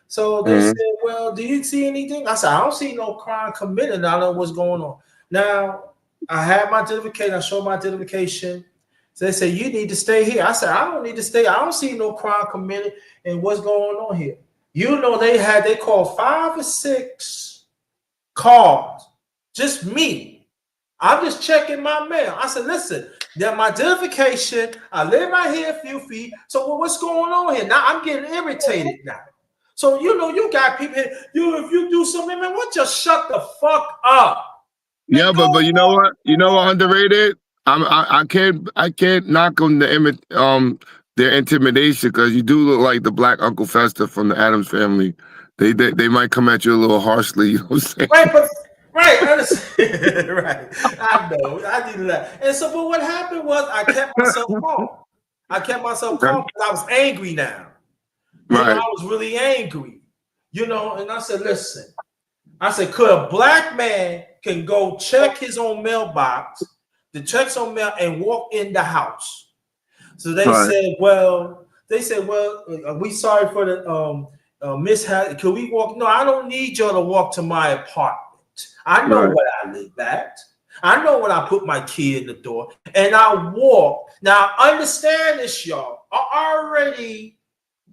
So they said, well, do you see anything? I said, I don't see no crime committed. I don't know what's going on. Now, I had my identification. I showed my identification. So they said, you need to stay here. I said, I don't need to stay. I don't see no crime committed. And what's going on here? You know, they called 5 or 6 cars. Just me. I'm just checking my mail. I said, listen, that my identification, I live right here a few feet. So what's going on here? Now I'm getting irritated now. So you know, you got people here. If you do something, man, just shut the fuck up. Yeah, but you know what? You know what underrated? I can't knock on their intimidation because you do look like the Black Uncle Fester from the Addams Family. They might come at you a little harshly. You know what I'm saying? Right, right. I know. I did that. And so, but what happened was I kept myself calm. Because I was angry now. You know, I was really angry. You know, and I said, listen. I said, could a black man can go check his own mailbox, check his own mail, and walk in the house? So they said, well, we sorry for the mishap. Could we walk? No, I don't need y'all to walk to my apartment. I know what I live at. I know when I put my key in the door and I walk. Now, understand this, y'all. I already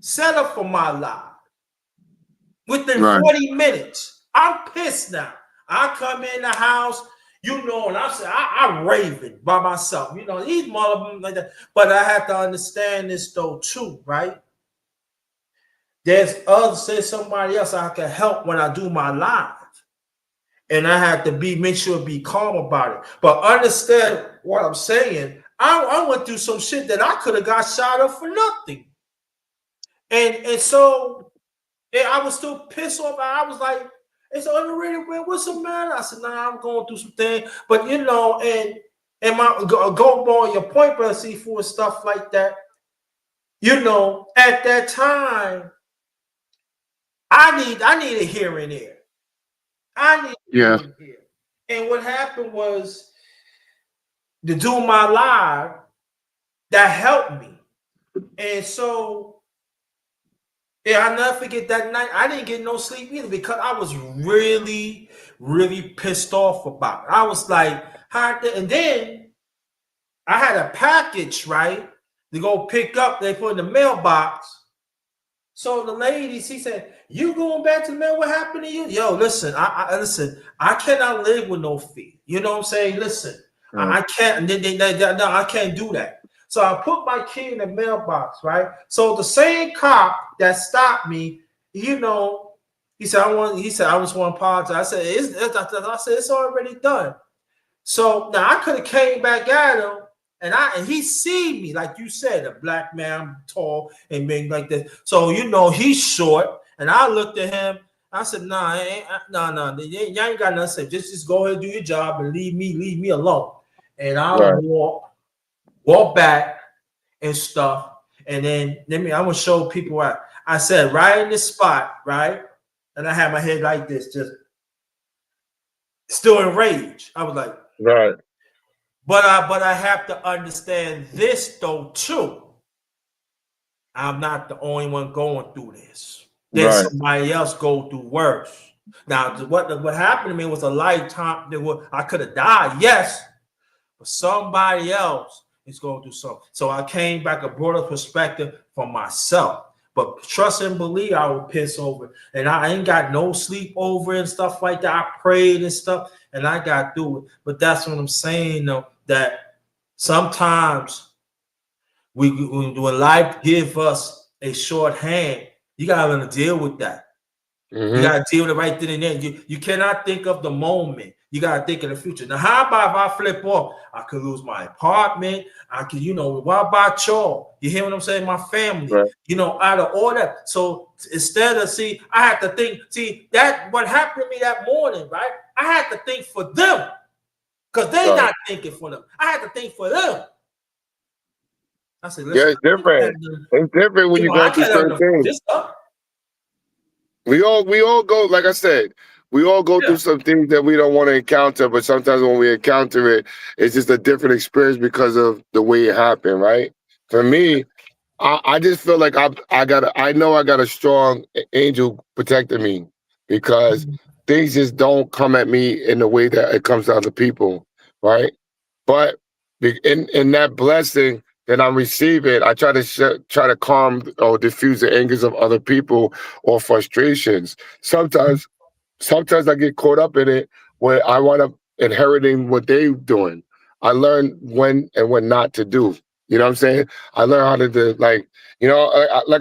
set up for my life. Within 40 minutes, I'm pissed now. I come in the house, you know, and I'm raving by myself. You know, these motherfuckers like that. But I have to understand this though too, right? There's somebody else I can help when I do my live. And I have to make sure to be calm about it. But understand what I'm saying. I went through some shit that I could have got shot up for nothing. And so I was still pissed off. I was like, it's underrated, man. What's the matter? I said, nah, I'm going through some things. But you know, and my go on your point, brother C4, stuff like that. You know, at that time, I need a hearing there. I need a hearing here. And what happened was to do my live, that helped me. And so I'll never forget that night. I didn't get no sleep either because I was really, really pissed off about it. I was like, and then I had a package, right, to go pick up. They put in the mailbox. So the lady, she said, "You going back to the mail? What happened to you?" Yo, listen, listen. I cannot live with no fear. You know what I'm saying? Listen, I can't. No, I can't do that. So I put my key in the mailbox, right? So the same cop that stopped me, you know, he said, I just want to apologize. I said, it's already done. So now I could have came back at him, and he see me, like you said, a black man, I'm tall and big like this. So you know he's short, and I looked at him. I said, nah, y'all ain't got nothing to say. Just go ahead and do your job and leave me alone. And I'll walk back and stuff. And then I'm gonna show people what I said right in this spot, right? And I had my head like this, just still in rage. I was like, right. But I have to understand this though too. I'm not the only one going through this. There's somebody else go through worse. Now, what happened to me was a lifetime. I could have died, yes, but somebody else is going through something. So I came back a broader perspective for myself. But trust and believe, I would piss over, and I ain't got no sleep over and stuff like that. I prayed and stuff, and I got through it. But that's what I'm saying, though, that sometimes when life give us a short hand, you gotta learn to deal with that. Mm-hmm. You gotta deal with it right then and there. You cannot think of the moment. You gotta think of the future. Now, how about if I flip off? I could lose my apartment. I could, what about y'all? You hear what I'm saying? My family, out of all that. So instead of I had to think, that what happened to me that morning, right? I had to think for them. Because they're not thinking for them. I had to think for them. I said, listen, it's different. It's different when you go through certain things. We all go, like I said, we all go through some things that we don't want to encounter, but sometimes when we encounter it, it's just a different experience because of the way it happened, right? For me, I just feel like I know I got a strong angel protecting me because things just don't come at me in the way that it comes to other people, right? But in that blessing that I'm receiving, I try to calm or diffuse the angers of other people or frustrations. Sometimes I get caught up in it where I wind up inheriting what they're doing. I learn when and when not to do. You know what I'm saying? I learn how to do, like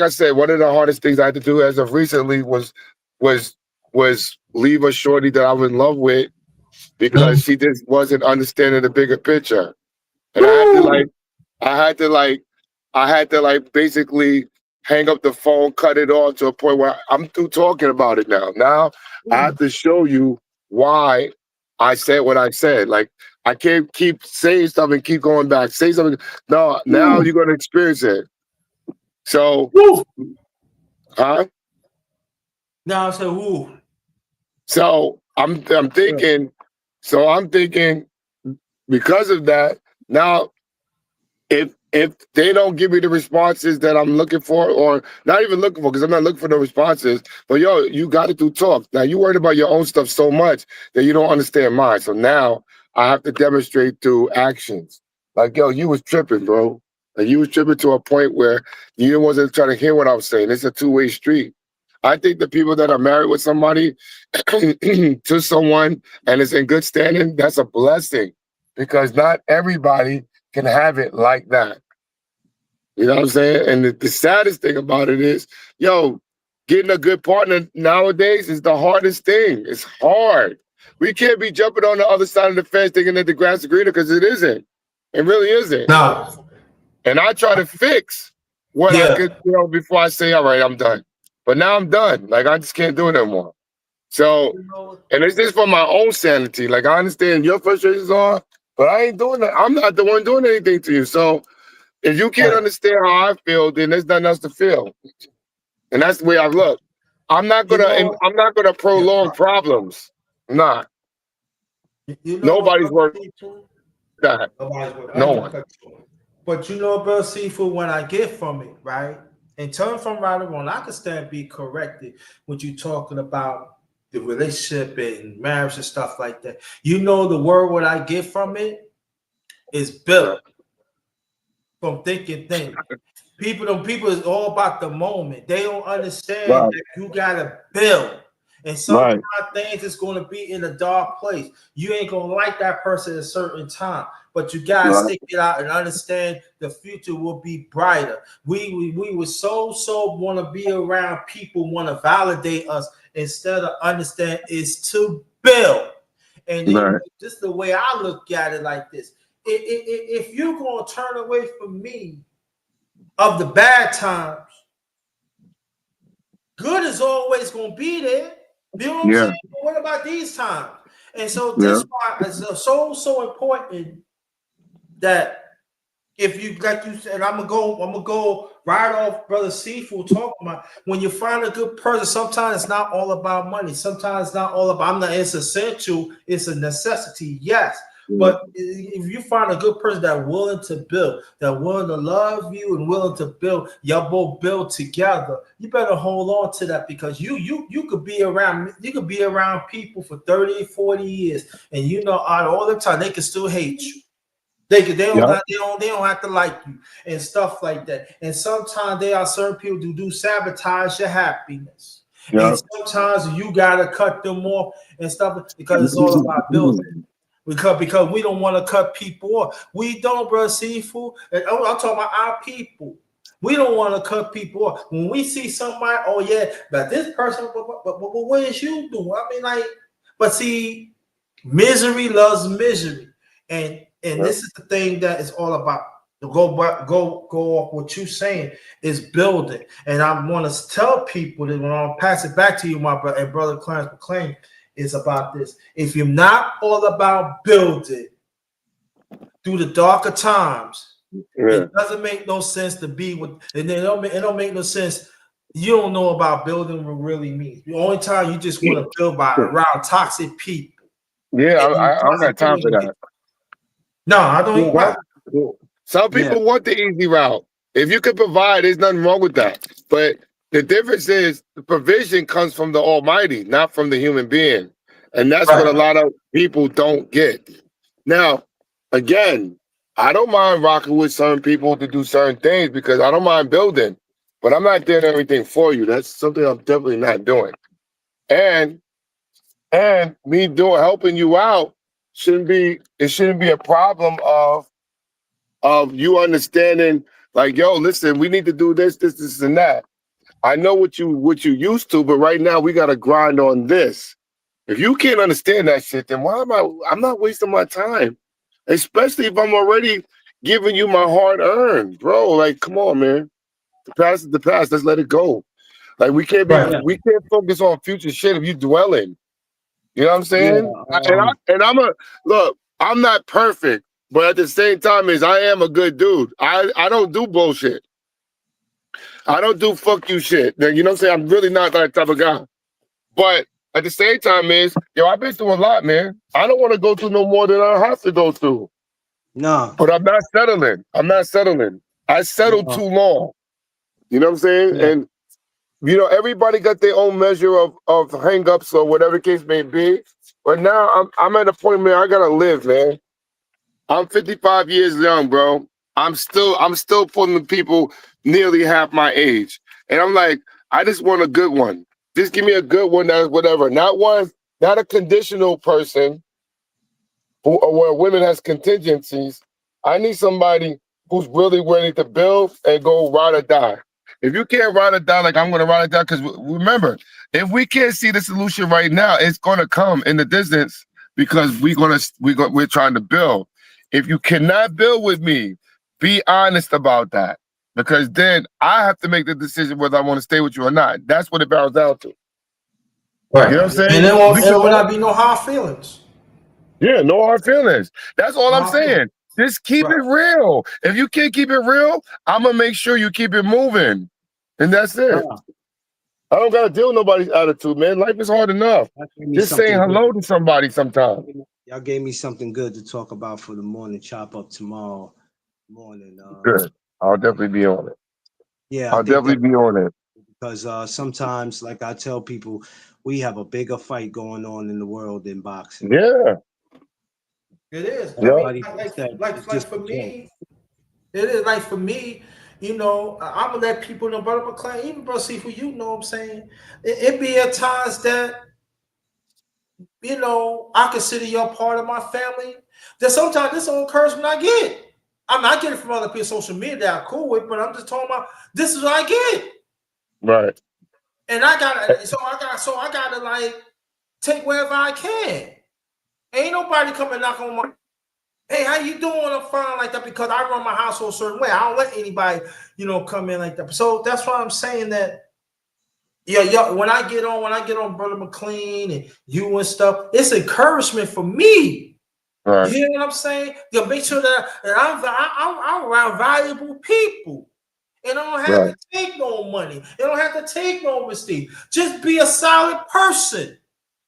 I said, one of the hardest things I had to do as of recently was leave a shorty that I was in love with because she just wasn't understanding the bigger picture. And I had to basically hang up the phone, cut it off to a point where I'm through talking about it now. Now I have to show you why I said what I said. Like, I can't keep saying stuff and keep going back. Say something. No, now you're going to experience it. So, huh? Now I said, woo. So I'm thinking, because of that, now if they don't give me the responses that I'm looking for, or not even looking for, because I'm not looking for the responses, but you got to do talk. Now you worried about your own stuff so much that you don't understand mine. So now I have to demonstrate through actions. Like, yo, you was tripping, bro. Like, you was tripping to a point where you wasn't trying to hear what I was saying. It's a two-way street. I think the people that are married with somebody to someone and is in good standing, that's a blessing, because not everybody can have it like that. You know what I'm saying? And the saddest thing about it is, yo, getting a good partner nowadays is the hardest thing. It's hard. We can't be jumping on the other side of the fence thinking that the grass is greener, because it isn't. It really isn't. No. And I try to fix what I could, before I say, all right, I'm done. But now I'm done. Like, I just can't do it anymore. So, and it's just for my own sanity. Like, I understand your frustrations are, but I ain't doing that. I'm not the one doing anything to you. So if you can't understand how I feel, then there's nothing else to feel. And that's the way I look. I'm not gonna prolong problems. I'm not. Nobody's working that. No one. But you know, Bill Seafood, when I get from it, right? And turn from right or wrong, I can stand be corrected when you talking about the relationship and marriage and stuff like that. You know, the word what I get from it is built from thinking things. People is all about the moment. They don't understand that you gotta build. And sometimes things is going to be in a dark place. You ain't gonna like that person at a certain time, but you gotta stick it out and understand the future will be brighter. We would so want to be around people, want to validate us instead of understand is to build. And then just the way I look at it like this: if you're gonna turn away from me of the bad times, good is always gonna be there. You know what I'm saying? But what about these times? And so this why it's so important that if you, like you said, I'm gonna go right off Brother Seafood talking about, when you find a good person, sometimes it's not all about money. Sometimes it's not all about, it's essential, it's a necessity, yes. But if you find a good person that's willing to build, that willing to love you and willing to build, y'all both build together, you better hold on to that, because you could be around people for 30, 40 years, and you know, all the time they can still hate you. They don't have to like you and stuff like that. And sometimes there are certain people who do sabotage your happiness. And sometimes you gotta cut them off and stuff, because it's all about building. Because we don't want to cut people off. We don't, Brother Seafood. And I'm talking about our people. We don't want to cut people off. When we see somebody, but this person, but what is you doing? I mean, like, but see, misery loves misery. And this is the thing that is all about. To go off what you're saying is building. And I want to tell people that when I'll pass it back to you, my brother, and Brother Clarence McClain, is about this. If you're not all about building through the darker times, it doesn't make no sense to be with, and it don't make no sense. You don't know about building what really means. The only time you just want to build around toxic people. Yeah, I don't got time for that. No, I don't even. Some people want the easy route. If you can provide, there's nothing wrong with that. But the difference is the provision comes from the Almighty, not from the human being. And that's what a lot of people don't get. Now, again, I don't mind rocking with certain people to do certain things, because I don't mind building, but I'm not doing everything for you. That's something I'm definitely not doing. And me helping you out shouldn't be a problem of you understanding, like, yo, listen, we need to do this, and that. I know what you used to, but right now we got to grind on this. If you can't understand that shit, then I'm not wasting my time, especially if I'm already giving you my hard earned, bro. Like, come on, man. The past is the past. Let's let it go. Like, we can't focus on future shit if you dwelling. You know what I'm saying? Look, I'm not perfect, but at the same time, I am a good dude. I don't do bullshit. I don't do fuck you shit. You know what I'm saying? I'm really not that type of guy. But at the same time I've been through a lot, man. I don't want to go through no more than I have to go through. No. But I'm not settling. I settled too long. You know what I'm saying? everybody got their own measure of hang-ups or whatever the case may be. But now I'm at a point, man, I gotta live, man. I'm 55 years young, bro. I'm still pulling people nearly half my age. And I'm like, I just want a good one. Just give me a good one that's whatever. Not a conditional person where women has contingencies. I need somebody who's really ready to build and go ride or die. If you can't ride or die like I'm going to ride or die, because remember, if we can't see the solution right now, it's going to come in the distance because we're trying to build. If you cannot build with me, be honest about that, because then I have to make the decision whether I want to stay with you or not. That's what it boils down to. Right. You know what I'm saying? And there will not be no hard feelings. Yeah, no hard feelings. That's all I'm saying. Just keep it real. If you can't keep it real, I'm gonna make sure you keep it moving, and that's it. I don't gotta deal with nobody's attitude, man. Life is hard enough. Just saying hello to somebody sometimes. Y'all gave me something good to talk about for the morning chop up tomorrow morning. Good. I'll definitely be on it. Yeah, I'll definitely be on it. Because sometimes, like I tell people, we have a bigger fight going on in the world than boxing. Yeah. It is. Yeah. I mean, like for me, it is like for me, I'm gonna let people know, Brother McClain, even Brother Seafood, you know what I'm saying? It be at times that, I consider you a part of my family. That sometimes this old encouragement I get. I get it from other people social media that I'm cool with, but I'm just talking about this is what I get. Right. And I gotta like take wherever I can. Ain't nobody coming knock on my, hey, how you doing? I'm fine like that, because I run my household a certain way. I don't let anybody, come in like that. So that's why I'm saying that. Yeah. When I get on Brother McLean and you and stuff, it's encouragement for me. Right. You hear what I'm saying? To make sure that I'm around valuable people. And I don't have to take no money. I don't have to take no mistake. Just be a solid person.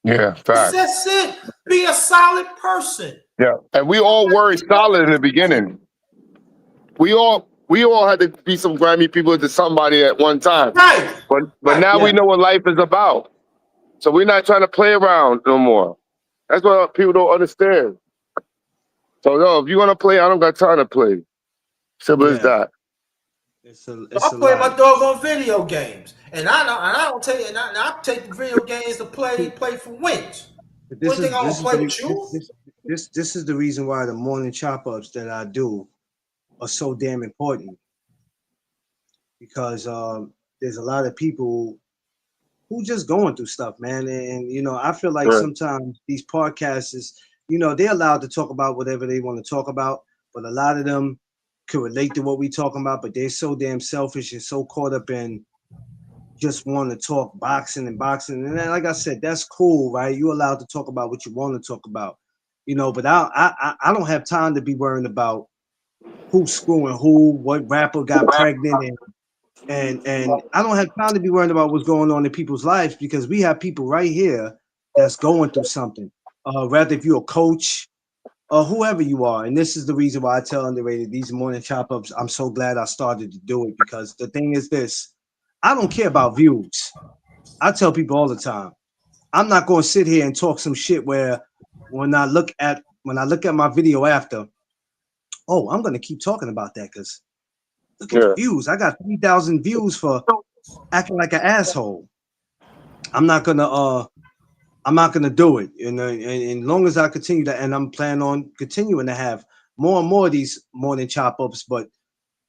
Yeah, facts. That's it. Be a solid person. Yeah, and we all were solid in the beginning. We all had to be some grimy people to somebody at one time. Right. But now we know what life is about. So we're not trying to play around no more. That's what people don't understand. So no, if you're gonna play, I don't got time to play. Simple as that. I play my doggone video games, and I don't take it. I take the video games to play for wins. This is the reason why the morning chop ups that I do are so damn important, because there's a lot of people who just going through stuff, man, and I feel like sometimes these podcasts is, they're allowed to talk about whatever they want to talk about, but a lot of them could relate to what we talking about, but they're so damn selfish and so caught up in just want to talk boxing. And then, like I said, that's cool, right? You're allowed to talk about what you want to talk about, but I don't have time to be worrying about who's screwing who, what rapper got pregnant, and I don't have time to be worrying about what's going on in people's lives, because we have people right here that's going through something, rather if you're a coach or whoever you are. And this is the reason why I tell Underrated these morning chop ups, I'm so glad I started to do it, because the thing is this: I don't care about views. I tell people all the time, I'm not going to sit here and talk some shit where when I look at my video after, oh, I'm going to keep talking about that because look at the views. I got 3,000 views for acting like an asshole. I'm not gonna do it. And as long as I continue that, and I'm planning on continuing to have more and more of these morning chop ups, but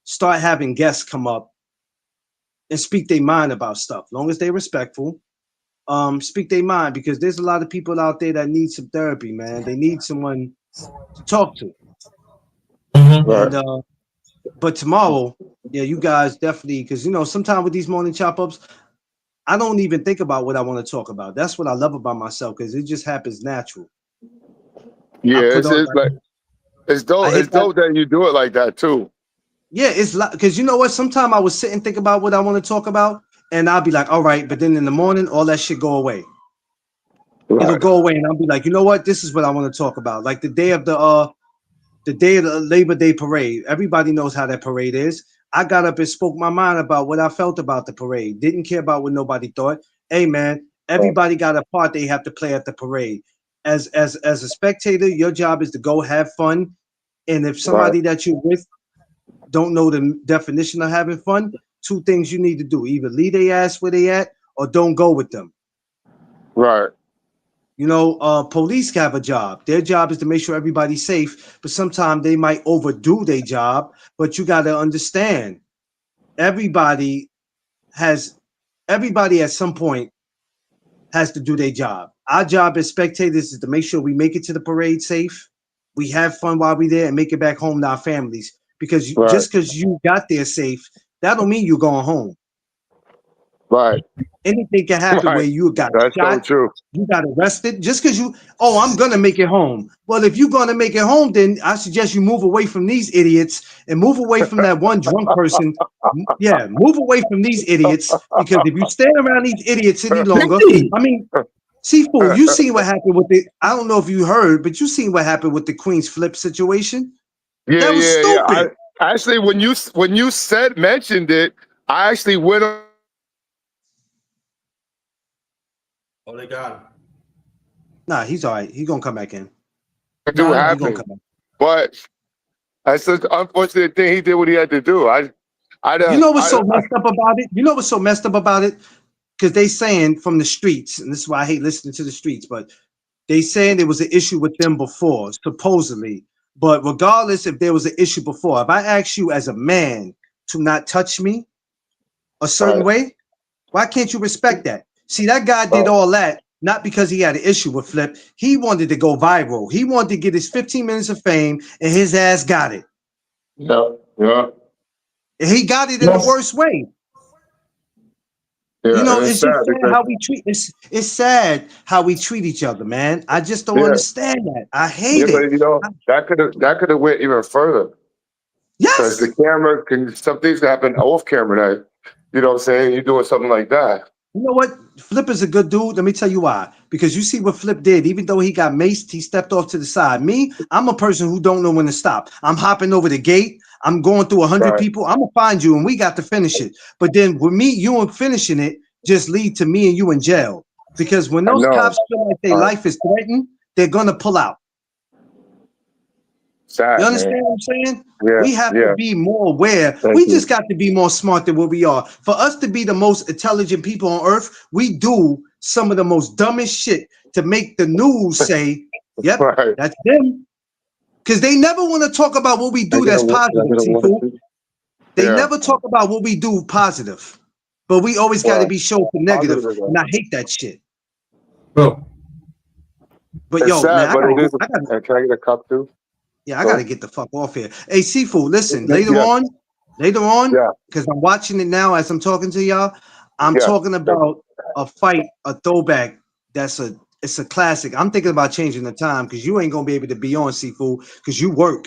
start having guests come up and speak their mind about stuff. Long as they're respectful, speak their mind, because there's a lot of people out there that need some therapy, man. They need someone to talk to. Right. And but tomorrow, yeah, you guys definitely, because sometimes with these morning chop ups, I don't even think about what I want to talk about. That's what I love about myself, because it just happens natural. Yeah, it's dope. It's dope that you do it like that too. Yeah, it's like, because you know what? Sometimes I would sit and think about what I want to talk about, and I'll be like, all right, but then in the morning, all that shit go away. Right. It'll go away, and I'll be like, you know what? This is what I want to talk about. Like the day of the Labor Day parade. Everybody knows how that parade is. I got up and spoke my mind about what I felt about the parade. Didn't care about what nobody thought. Hey man, everybody got a part they have to play at the parade. As a spectator, your job is to go have fun. And if somebody that you're with don't know the definition of having fun, two things you need to do: either leave their ass where they at, or don't go with them. Right. You know, police have a job. Their job is to make sure everybody's safe, but sometimes they might overdo their job. But you got to understand, everybody at some point has to do their job. Our job as spectators is to make sure we make it to the parade safe, we have fun while we're there, and make it back home to our families. Because just because you got there safe, that don't mean you're going home. Right. Anything can happen where you got shot, so you got arrested. Just because I'm gonna make it home. Well, if you're gonna make it home, then I suggest you move away from these idiots and move away from that one drunk person. Yeah, move away from these idiots, because if you stand around these idiots any longer, I mean, Seafood, you seen what happened with the, I don't know if you heard, but you seen what happened with the Queen's Flip situation. Yeah, that was stupid. I actually, when you mentioned it, I actually went on. Oh, they got him. Nah, he's all right. He's gonna come back in. Do happen, but that's an unfortunate thing. He did what he had to do. You know what's so messed up about it? You know what's so messed up about it? Because they saying from the streets, and this is why I hate listening to the streets, but they saying there was an issue with them before, supposedly. But regardless if there was an issue before, if I ask you as a man to not touch me a certain way, why can't you respect that? See, that guy did all that not because he had an issue with Flip. He wanted to go viral. He wanted to get his 15 minutes of fame, and his ass got it. Yeah. And he got it in the worst way. Yeah, you know, it's just sad how we treat. It's sad how we treat each other, man. I just don't understand that. I hate it. But you know, that could have went even further. Yes, because the camera some things can happen off camera. That you know what I'm saying. You're doing something like that. You know what? Flip is a good dude. Let me tell you why. Because you see what Flip did. Even though he got maced, he stepped off to the side. Me, I'm a person who don't know when to stop. I'm hopping over the gate. I'm going through 100 people. I'm gonna find you, and we got to finish it. But then with me, you and finishing it just lead to me and you in jail. Because when those cops feel like their life is threatened, they're gonna pull out. Sad, you understand what I'm saying? Yeah, we have to be more aware. We just got to be more smart than what we are. For us to be the most intelligent people on earth, we do some of the most dumbest shit to make the news say, yep, that's them. Because they never want to talk about what we do that's positive, Seafood. They never talk about what we do positive. But we always got to be shown for negative. And I hate that shit. Bro. But yo, sad, man, can I get a cup too? Yeah, I gotta get the fuck off here. Hey, Seafood, listen, later on, because I'm watching it now as I'm talking to y'all. I'm talking about a fight, a throwback. It's a classic. I'm thinking about changing the time because you ain't gonna be able to be on, Seafood, because you work.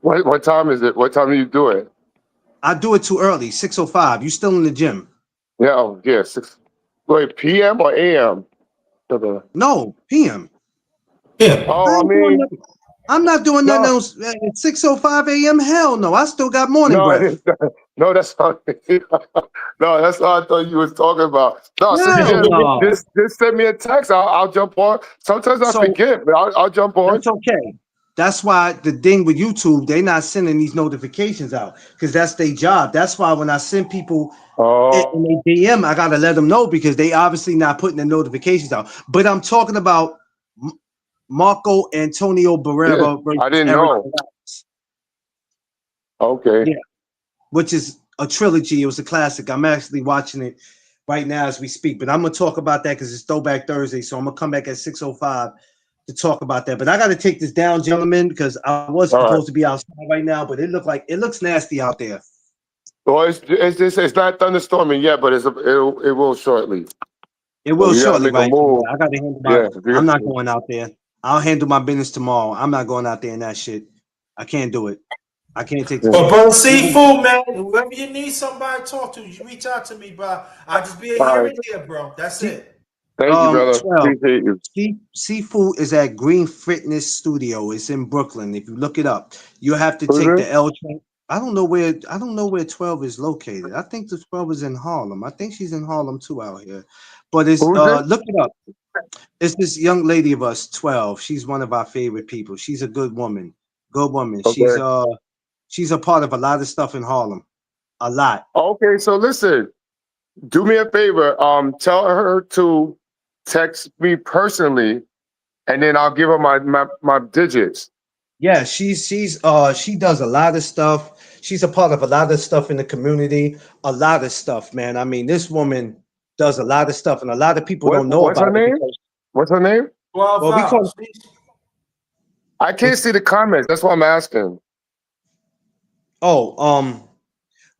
What time is it? What time do you do it? I do it too early, 6:05. You still in the gym? Yeah, 6. Wait, PM or AM? No, PM. Yeah. Oh, I mean. I'm not doing nothing else at 6:05 a.m. Hell no, I still got morning breath. No, that's not. No, that's what I thought you was talking about. No, just send me a text. I'll jump on. Sometimes I forget, but I'll jump on. That's okay. That's why the thing with YouTube, they not sending these notifications out because that's their job. That's why when I send people in their DM, I gotta let them know because they obviously not putting the notifications out. But I'm talking about Marco Antonio Barrera. I didn't know. Okay. Yeah, which is a trilogy. It was a classic. I'm actually watching it right now as we speak. But I'm gonna talk about that because it's Throwback Thursday. So I'm gonna come back at 6:05 to talk about that. But I got to take this down, gentlemen, because I was supposed to be outside right now, but it looks nasty out there. Well, it's not thunderstorming yet, but it will shortly. It will shortly, right? I got to handle I'm not going out there. I'll handle my business tomorrow. I'm not going out there in that shit. I can't do it. I can't take this. But bro, Seafood, man, whoever you need somebody to talk to, you reach out to me, bro. I'll just be here and there, bro. That's it. Thank you, brother. Appreciate you. Seafood is at Green Fitness Studio. It's in Brooklyn. If you look it up, you have to take the L train. I don't know where 12 is located. I think the 12 is in Harlem. I think she's in Harlem too out here. But it's Who's this? look it up. It's this young lady of us, 12. She's one of our favorite people. She's a good woman. Good woman. Okay. She's a part of a lot of stuff in Harlem. A lot. Okay, so listen, do me a favor. Tell her to text me personally, and then I'll give her my digits. Yeah, she does a lot of stuff. She's a part of a lot of stuff in the community. A lot of stuff, man. I mean, this woman does a lot of stuff, and a lot of people don't know What's her about it name? because, What's her name? 12 well, we call hours. I can't see the comments. That's why I'm asking.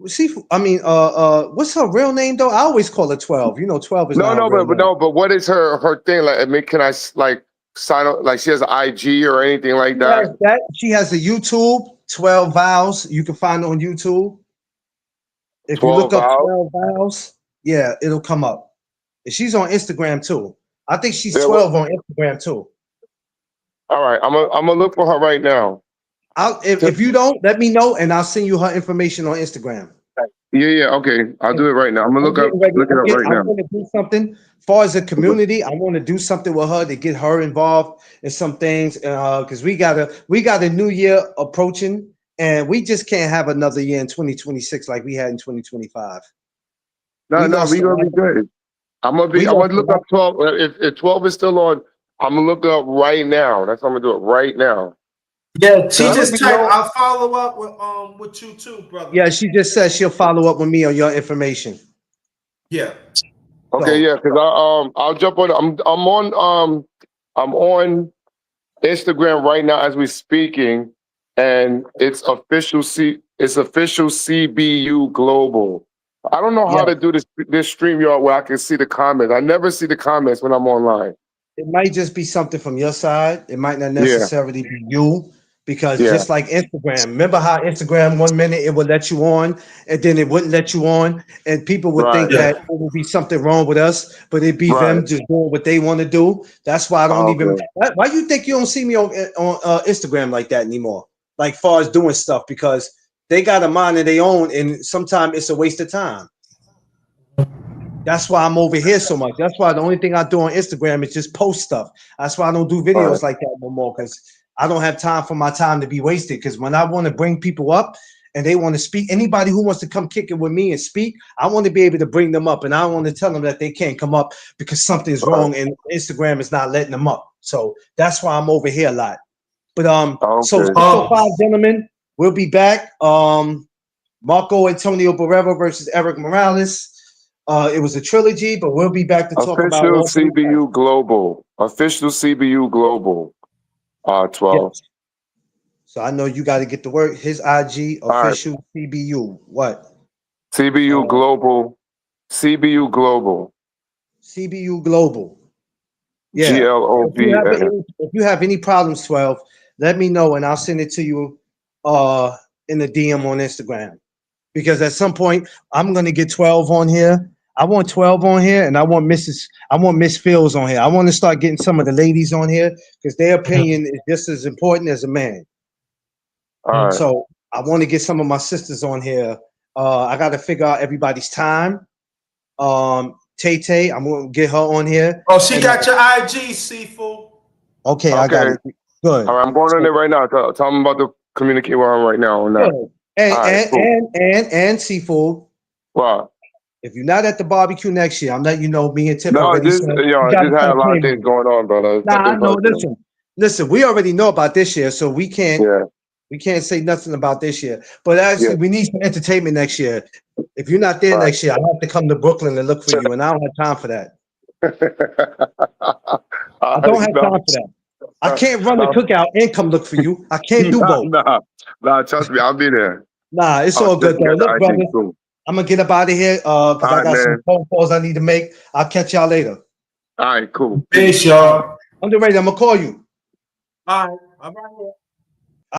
see, I mean, what's her real name though? I always call her 12. You know, 12 is not her real name. But what is her thing? Like, I mean, can I like sign up? Like, she has an IG or anything like that? She has a YouTube, 12 Vows. You can find it on YouTube. If you look up 12 Vows, yeah, it'll come up. And she's on Instagram too. I think she's 12 on Instagram too. All right, I'm gonna look for her right now. If you don't, let me know, and I'll send you her information on Instagram. Yeah, okay. I'll do it right now. I'm gonna look it up right now. I want to do something. As far as a community, I want to do something with her to get her involved in some things. Because we got a new year approaching, and we just can't have another year in 2026 like we had in 2025. No, we gonna be good. I'm gonna look up 12. If 12 is still on, I'm gonna look it up right now. That's how I'm gonna do it right now. Yeah, she just typed, I'll follow up with you too, brother. Yeah, she just said she'll follow up with me on your information. Yeah. Okay, yeah, because I'll jump on. I'm on Instagram right now as we're speaking, and it's official CBU Global. I don't know how to do this StreamYard where I can see the comments. I never see the comments when I'm online. It might just be something from your side. It might not necessarily be you. Because just like Instagram, remember how Instagram 1 minute it would let you on and then it wouldn't let you on, and people would think that it would be something wrong with us, but it'd be them just doing what they want to do. That's why I don't even. Why you think you don't see me on Instagram like that anymore? Like far as doing stuff, because they got a mind of their own, and sometimes it's a waste of time. That's why I'm over here so much. That's why the only thing I do on Instagram is just post stuff. That's why I don't do videos like that no more, because I don't have time for my time to be wasted. Because when I want to bring people up and they want to speak, anybody who wants to come kick it with me and speak, I want to be able to bring them up, and I don't want to tell them that they can't come up because something's wrong and Instagram is not letting them up. So that's why I'm over here a lot. But so 5 gentlemen, we'll be back. Marco Antonio Barrera versus Eric Morales. It was a trilogy, but we'll be back to talk about Official CBU Global. Official CBU Global. 12. Yes. So I know you got to get to work. His IG official CBU. What? CBU Global. CBU Global. CBU Global. Yeah. GLOBL. If you have any problems, 12, let me know and I'll send it to you in the DM on Instagram. Because at some point I'm gonna get 12 on here. I want 12 on here, and I want Miss Fields on here. I want to start getting some of the ladies on here because their opinion is just as important as a man. All right. So I want to get some of my sisters on here. I got to figure out everybody's time. Tay, I'm gonna get her on here. Oh, she got your IG, Seafood. Okay, I got it. Good. All right, I'm going on there right now. Tell them about to communicate with her right now on that. And Seafood. Wow. If you're not at the barbecue next year, I'm letting you know. Me and Tip already. Just had a lot of things going on, brother. I know. Listen. We already know about this year, so we can't. Yeah. We can't say nothing about this year. But actually, we need some entertainment next year. If you're not there next year, I have to come to Brooklyn and look for you, and I don't have time for that. I don't have time for that. I can't run the cookout and come look for you. I can't do both. Nah, trust me, I'll be there. Nah, it's all good though. Look, brother. I'm gonna get up out of here because I got some phone calls I need to make. I'll catch y'all later. All right, cool. Peace, y'all. I'm ready. I'm gonna call you. All right.